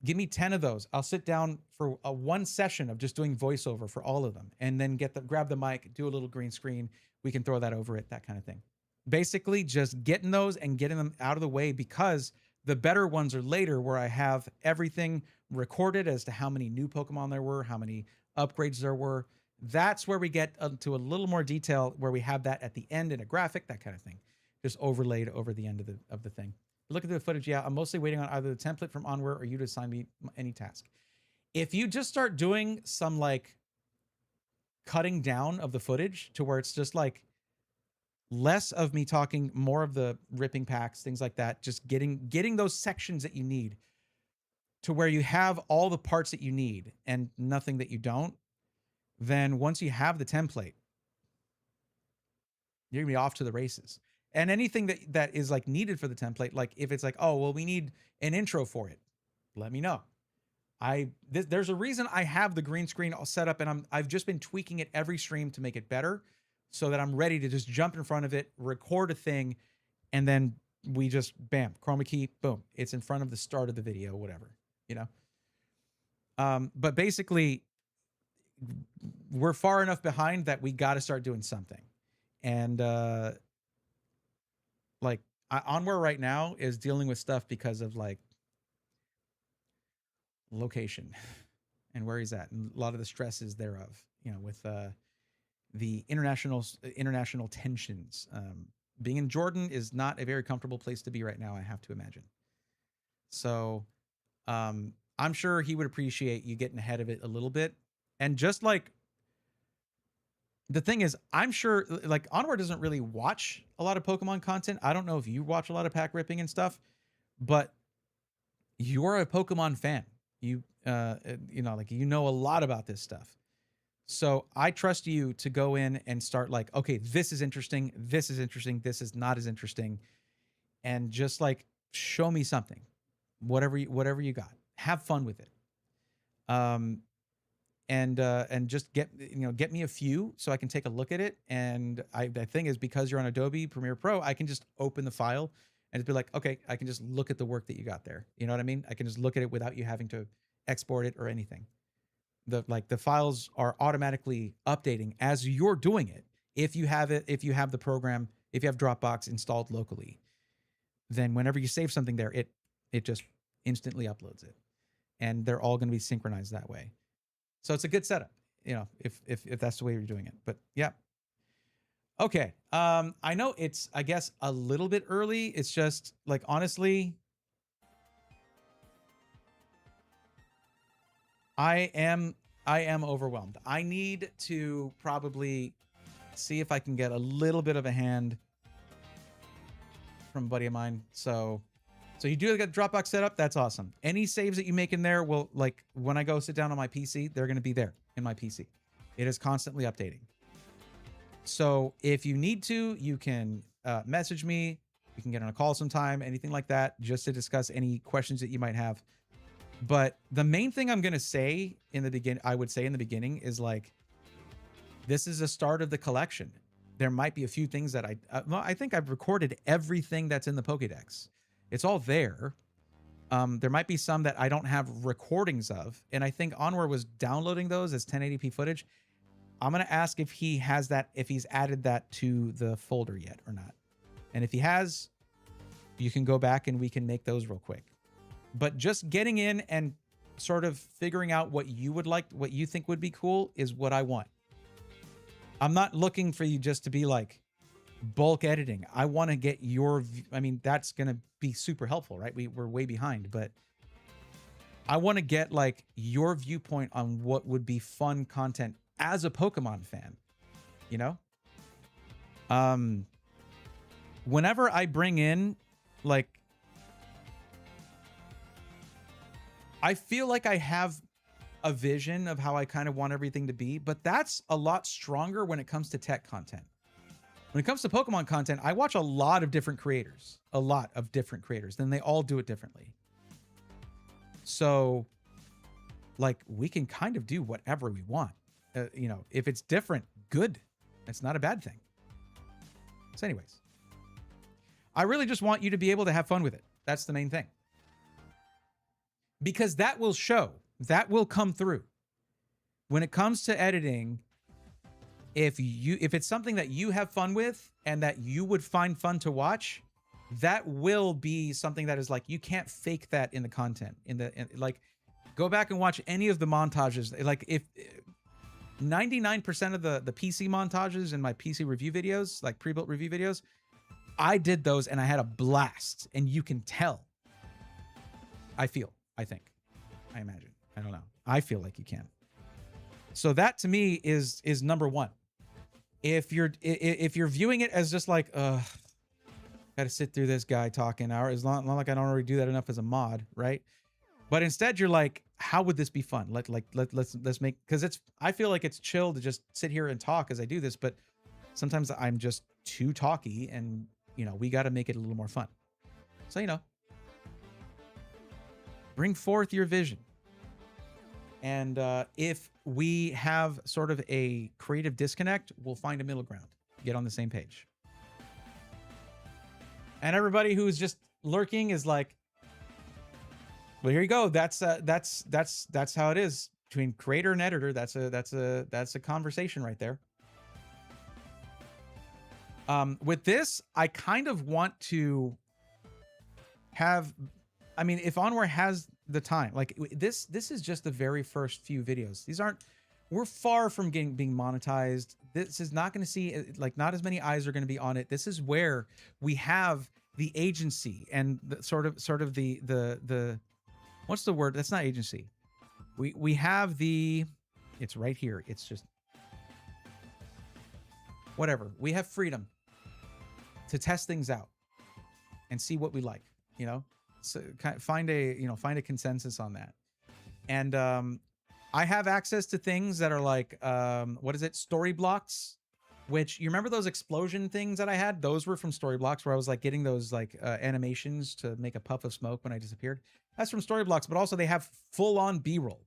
Give me 10 of those. I'll sit down for one session of just doing voiceover for all of them, and then grab the mic, do a little green screen. We can throw that over it, that kind of thing. Basically just getting those and getting them out of the way, because the better ones are later, where I have everything recorded as to how many new Pokemon there were, how many upgrades there were. That's where we get to a little more detail, where we have that at the end in a graphic, that kind of thing, just overlaid over the end of the thing. Look at the footage. Yeah, I'm mostly waiting on either the template from Onward or you to assign me any task. If you just start doing some like cutting down of the footage to where it's just like less of me talking, more of the ripping packs, things like that, just getting those sections that you need to where you have all the parts that you need and nothing that you don't, then once you have the template, you're gonna be off to the races. And anything that is like needed for the template, like if it's like, oh, well, we need an intro for it, let me know. There's a reason I have the green screen all set up, and I've just been tweaking it every stream to make it better, so that I'm ready to just jump in front of it, record a thing, and then we just, bam, chroma key, boom, it's in front of the start of the video, whatever, you know? But basically, we're far enough behind that we got to start doing something. And like Onward right now is dealing with stuff because of like location and where he's at, and a lot of the stresses thereof, you know, with the international tensions. Being in Jordan is not a very comfortable place to be right now, I have to imagine. So I'm sure he would appreciate you getting ahead of it a little bit. And just like, the thing is, I'm sure like Onward doesn't really watch a lot of Pokemon content. I don't know if you watch a lot of pack ripping and stuff, but you're a Pokemon fan. You know, like, you know a lot about this stuff. So I trust you to go in and start like, okay, this is interesting. This is interesting. This is not as interesting. And just like, show me something, whatever you got, have fun with it. And just get me a few so I can take a look at it. And the thing is, because you're on Adobe Premiere Pro, I can just open the file and just be like, okay, I can just look at the work that you got there. You know what I mean? I can just look at it without you having to export it or anything. The files are automatically updating as you're doing it. If you have the program, if you have Dropbox installed locally, then whenever you save something there, it just instantly uploads it. And they're all going to be synchronized that way. So it's a good setup, you know, if that's the way you're doing it. But yeah. Okay. I know it's, I guess, a little bit early. It's just like, honestly, I am overwhelmed. I need to probably see if I can get a little bit of a hand from a buddy of mine. So you do get Dropbox set up. That's awesome. Any saves that you make in there will, like, when I go sit down on my PC, they're going to be there in my PC. It is constantly updating. So if you need to, you can message me. You can get on a call sometime, anything like that, just to discuss any questions that you might have. But the main thing I'm going to say in the beginning, is like, this is the start of the collection. There might be a few things that I think I've recorded everything that's in the Pokédex. It's all there. There might be some that I don't have recordings of. And I think Onward was downloading those as 1080p footage. I'm going to ask if he has that, if he's added that to the folder yet or not. And if he has, you can go back and we can make those real quick. But just getting in and sort of figuring out what you would like, what you think would be cool, is what I want. I'm not looking for you just to be like bulk editing. I want to get your, I mean, that's going to be super helpful, right? We're way behind, but I want to get like your viewpoint on what would be fun content as a Pokemon fan, you know? Whenever I bring in, like, I feel like I have a vision of how I kind of want everything to be, but that's a lot stronger when it comes to tech content. When it comes to Pokemon content, I watch a lot of different creators, then they all do it differently. So, like, we can kind of do whatever we want. You know, if it's different, good. It's not a bad thing. So anyways, I really just want you to be able to have fun with it. That's the main thing. Because that will show, that will come through. When it comes to editing, if it's something that you have fun with and that you would find fun to watch, that will be something that is like, you can't fake that in the content. Like, go back and watch any of the montages. Like, if 99% of the PC montages in my PC review videos, like pre-built review videos, I did those and I had a blast, and you can tell. I think, I imagine, I don't know. I feel like you can. So that to me is number one. If you're viewing it as just like, got to sit through this guy talking hour, it's not like I don't already do that enough as a mod, right? But instead you're like, how would this be fun? Let's make, because I feel like it's chill to just sit here and talk as I do this, but sometimes I'm just too talky, and you know, we got to make it a little more fun. So, you know, bring forth your vision. And if we have sort of a creative disconnect, we'll find a middle ground, get on the same page. And everybody who's just lurking is like, well, here you go. That's how it is between creator and editor. That's a conversation right there. With this, I kind of want to have, I mean, if Onward has the time, like this is just the very first few videos. These aren't, we're far from being monetized. This is not going to see, like, not as many eyes are going to be on it. This is where we have the agency and the sort of the what's the word? That's not agency. We have the, it's right here. It's just whatever. We have freedom to test things out and see what we like, you know, so find a consensus on that. And I have access to things that are like, what is it? Story blocks, which, you remember those explosion things that I had? Those were from story blocks, where I was like getting those like animations to make a puff of smoke when I disappeared. That's from story blocks, but also they have full on B-roll.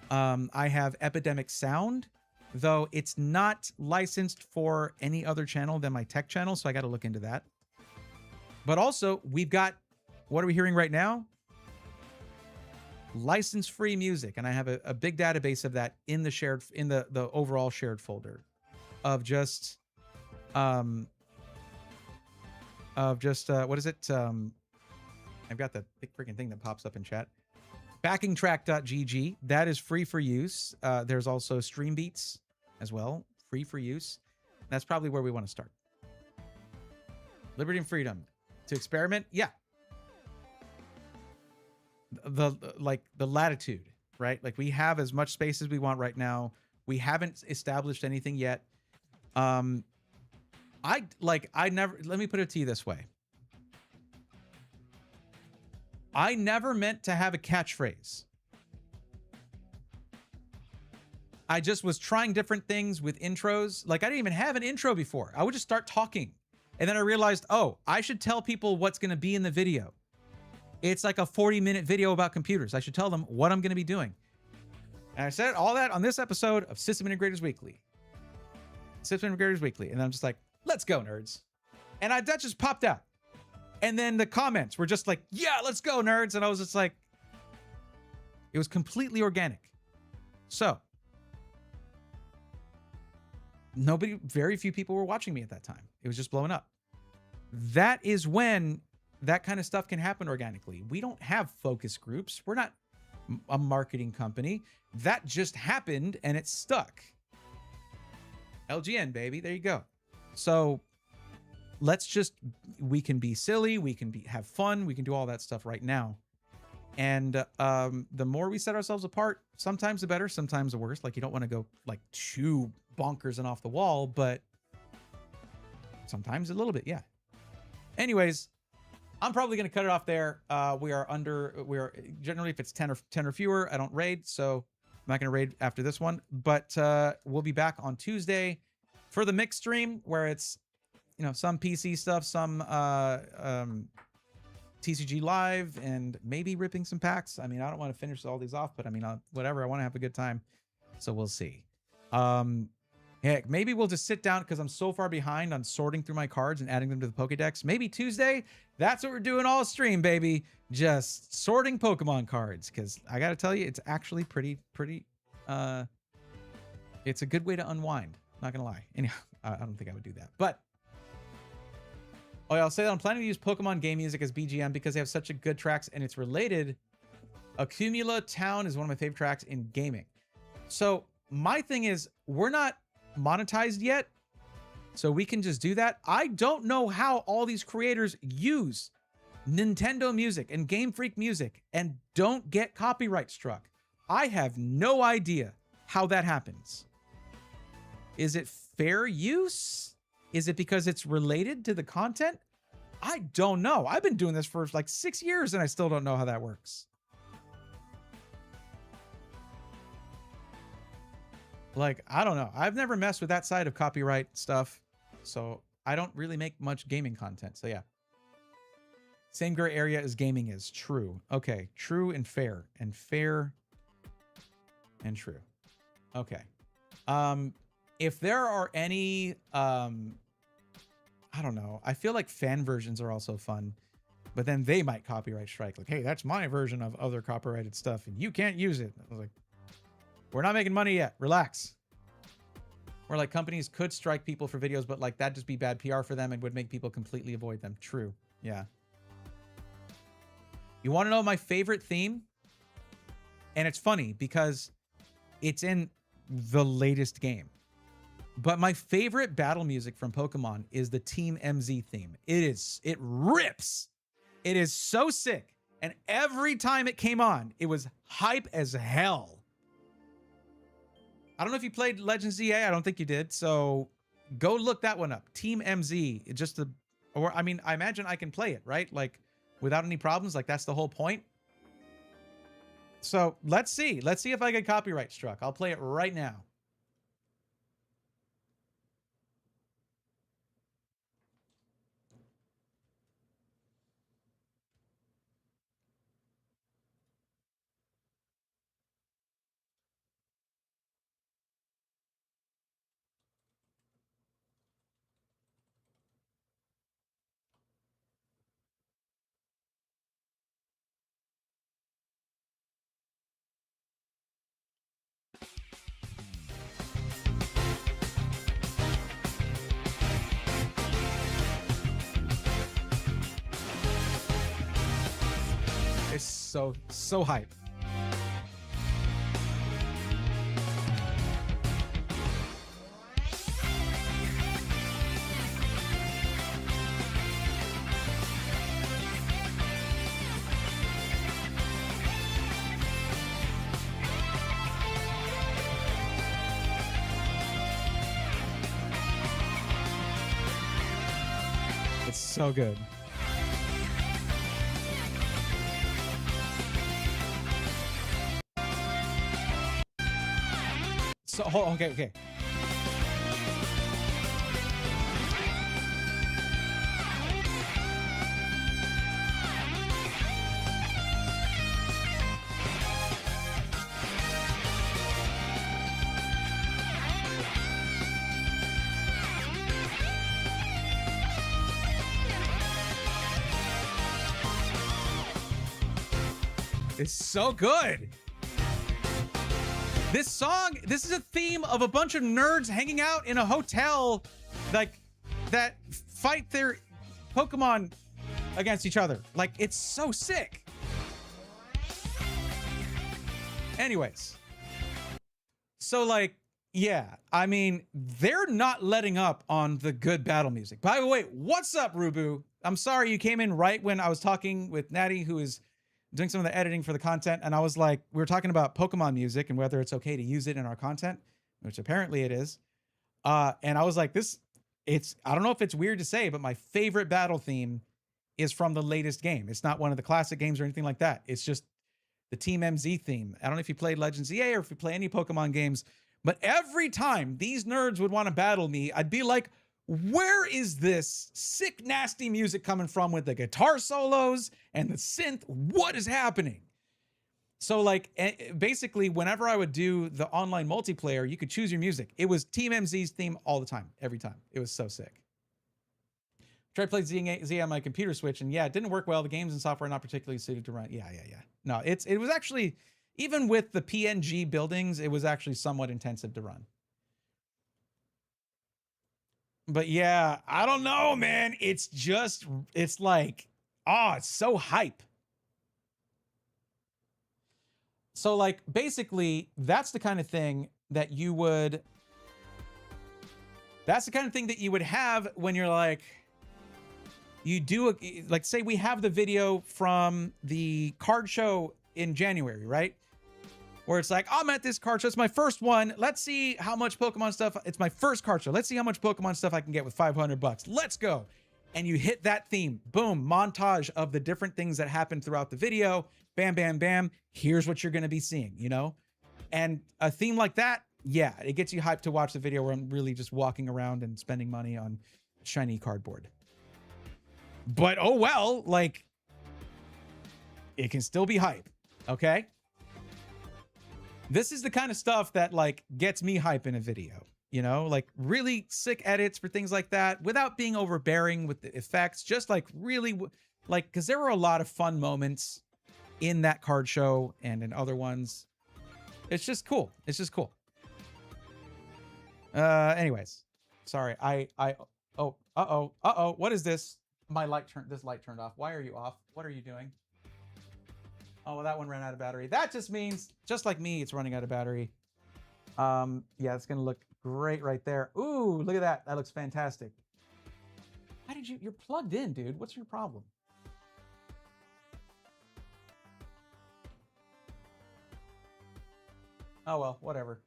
I have Epidemic Sound, though it's not licensed for any other channel than my tech channel, so I got to look into that. But also, we've got, what are we hearing right now? License-free music, and I have a big database of that in the shared, in the overall shared folder of just what is it? I've got the big freaking thing that pops up in chat. Backingtrack.gg, that is free for use. There's also Stream Beats as well, free for use. That's probably where we want to start. Liberty and freedom to experiment, yeah. The latitude, right? Like, we have as much space as we want right now. We haven't established anything yet. I never, let me put it to you this way. I never meant to have a catchphrase. I just was trying different things with intros. Like, I didn't even have an intro before. I would just start talking. And then I realized, oh, I should tell people what's going to be in the video. It's like a 40-minute video about computers. I should tell them what I'm going to be doing. And I said all that on this episode of System Integrators Weekly. System Integrators Weekly. And I'm just like, let's go, nerds. And that just popped out. And then the comments were just like, yeah, let's go, nerds. And I was just like, it was completely organic. So, very few people were watching me at that time. It was just blowing up. That is when that kind of stuff can happen organically. We don't have focus groups. We're not a marketing company. That just happened and it stuck. LGN, baby. There you go. So we can be silly. We can have fun. We can do all that stuff right now. And the more we set ourselves apart, sometimes the better, sometimes the worse. Like, you don't want to go like too bonkers and off the wall, but sometimes a little bit. Yeah. Anyways, I'm probably going to cut it off there. We are generally, if it's 10 or fewer, I don't raid. So I'm not going to raid after this one, but we'll be back on Tuesday for the mixed stream, where it's, some PC stuff, some TCG live, and maybe ripping some packs. I mean, I don't want to finish all these off, but I mean, whatever. I want to have a good time. So we'll see. Heck, maybe we'll just sit down, because I'm so far behind on sorting through my cards and adding them to the Pokédex. Maybe Tuesday, that's what we're doing all stream, baby. Just sorting Pokemon cards, because I got to tell you, it's actually pretty, it's a good way to unwind. Not going to lie. Anyhow, I don't think I would do that. But, oh yeah, I'll say that I'm planning to use Pokemon game music as BGM because they have such a good tracks, and it's related. Accumula Town is one of my favorite tracks in gaming. So my thing is, we're not monetized yet, so we can just do that. I don't know how all these creators use Nintendo music and Game Freak music and don't get copyright struck. I have no idea how that happens. Is it fair use? Is it because it's related to the content? I don't know. I've been doing this for like 6 years and I still don't know how that works. Like, I don't know. I've never messed with that side of copyright stuff, so I don't really make much gaming content. So yeah. Same gray area as gaming is. True. Okay. True and fair. And fair and true. Okay. If there are any, I don't know. I feel like fan versions are also fun, but then they might copyright strike. Like, hey, that's my version of other copyrighted stuff and you can't use it. I was like, we're not making money yet. Relax. Where like companies could strike people for videos, but like that'd just be bad PR for them and would make people completely avoid them. True. Yeah. You want to know my favorite theme? And it's funny because it's in the latest game. But my favorite battle music from Pokemon is the Team MZ theme. It rips. It is so sick. And every time it came on, it was hype as hell. I don't know if you played Legends ZA. I don't think you did. So go look that one up. Team MZ. I mean, I imagine I can play it, right? Like without any problems. Like that's the whole point. So let's see. Let's see if I get copyright struck. I'll play it right now. It's so hype. It's so good. So, okay. It's so good. This song, this is a theme of a bunch of nerds hanging out in a hotel, like, that fight their Pokemon against each other. Like, it's so sick. Anyways. So, like, yeah, I mean, they're not letting up on the good battle music. By the way, what's up, Rubu? I'm sorry you came in right when I was talking with Natty, who is doing some of the editing for the content, and I was like, we were talking about Pokemon music and whether it's okay to use it in our content, which apparently it is. And I was like, I don't know if it's weird to say, but my favorite battle theme is from the latest game. It's not one of the classic games or anything like that. It's just the Team MZ theme. I don't know if you played Legends EA or if you play any Pokemon games, but every time these nerds would want to battle me, I'd be like, where is this sick, nasty music coming from with the guitar solos and the synth? What is happening? So, like, basically, whenever I would do the online multiplayer, you could choose your music. It was Team MZ's theme all the time, every time. It was so sick. Tried to play Z on my computer Switch, and yeah, it didn't work well. The games and software are not particularly suited to run. Yeah. No, it was actually, even with the PNG buildings, it was actually somewhat intensive to run. But yeah, I don't know, man. It's like, it's so hype. So like, basically, that's the kind of thing that you would have when you're like, you do like, say we have the video from the card show in January, right? Where it's like, I'm at this card show. It's my first one. Let's see how much Pokemon stuff. It's my first card show. Let's see how much Pokemon stuff I can get with $500. Let's go. And you hit that theme. Boom. Montage of the different things that happen throughout the video. Bam, bam, bam. Here's what you're going to be seeing, you know? And a theme like that, yeah, it gets you hyped to watch the video where I'm really just walking around and spending money on shiny cardboard. But oh well, like, it can still be hype. Okay? This is the kind of stuff that like gets me hype in a video, you know, like really sick edits for things like that without being overbearing with the effects, just like really like, because there were a lot of fun moments in that card show and in other ones. It's just cool. It's just cool. Anyways, sorry. What is this? This light turned off. Why are you off? What are you doing? Oh, well, that one ran out of battery. That just means, just like me, it's running out of battery. Yeah, it's gonna look great right there. Ooh, look at that. That looks fantastic. Why did you're plugged in, dude? What's your problem? Oh well, whatever.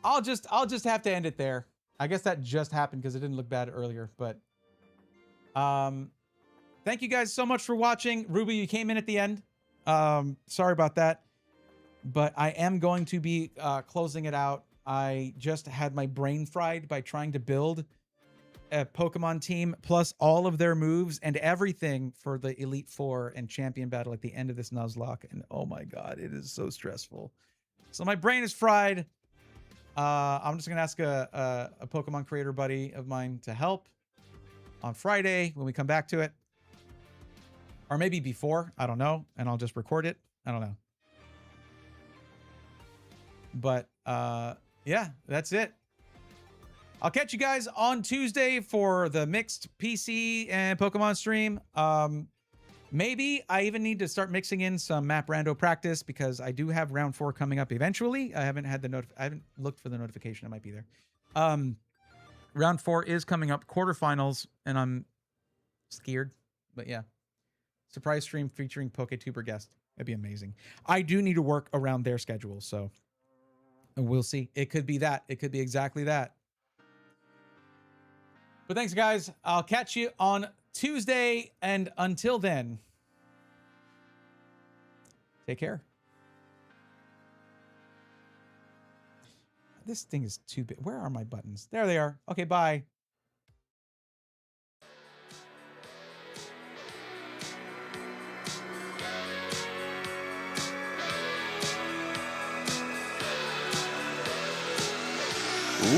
I'll just have to end it there. I guess that just happened because it didn't look bad earlier, but thank you guys so much for watching. Ruby, you came in at the end. Sorry about that. But I am going to be closing it out. I just had my brain fried by trying to build a Pokemon team plus all of their moves and everything for the Elite Four and Champion Battle at the end of this Nuzlocke. And oh my god, it is so stressful. So my brain is fried. I'm just gonna ask a Pokemon creator buddy of mine to help on Friday when we come back to it, or maybe before. I don't know, and I'll just record it. I don't know. But yeah, that's it. I'll catch you guys on Tuesday for the mixed PC and Pokemon stream. Maybe I even need to start mixing in some map rando practice because I do have round 4 coming up eventually. I haven't had I haven't looked for the notification. It might be there. Round 4 is coming up, quarterfinals, and I'm scared. But yeah, surprise stream featuring PokeTuber guest. That'd be amazing. I do need to work around their schedule, so we'll see. It could be that. It could be exactly that. But thanks, guys. I'll catch you on Tuesday, and until then, take care. This thing is too big. Where are my buttons? There they are. Okay, bye.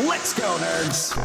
Let's go, nerds!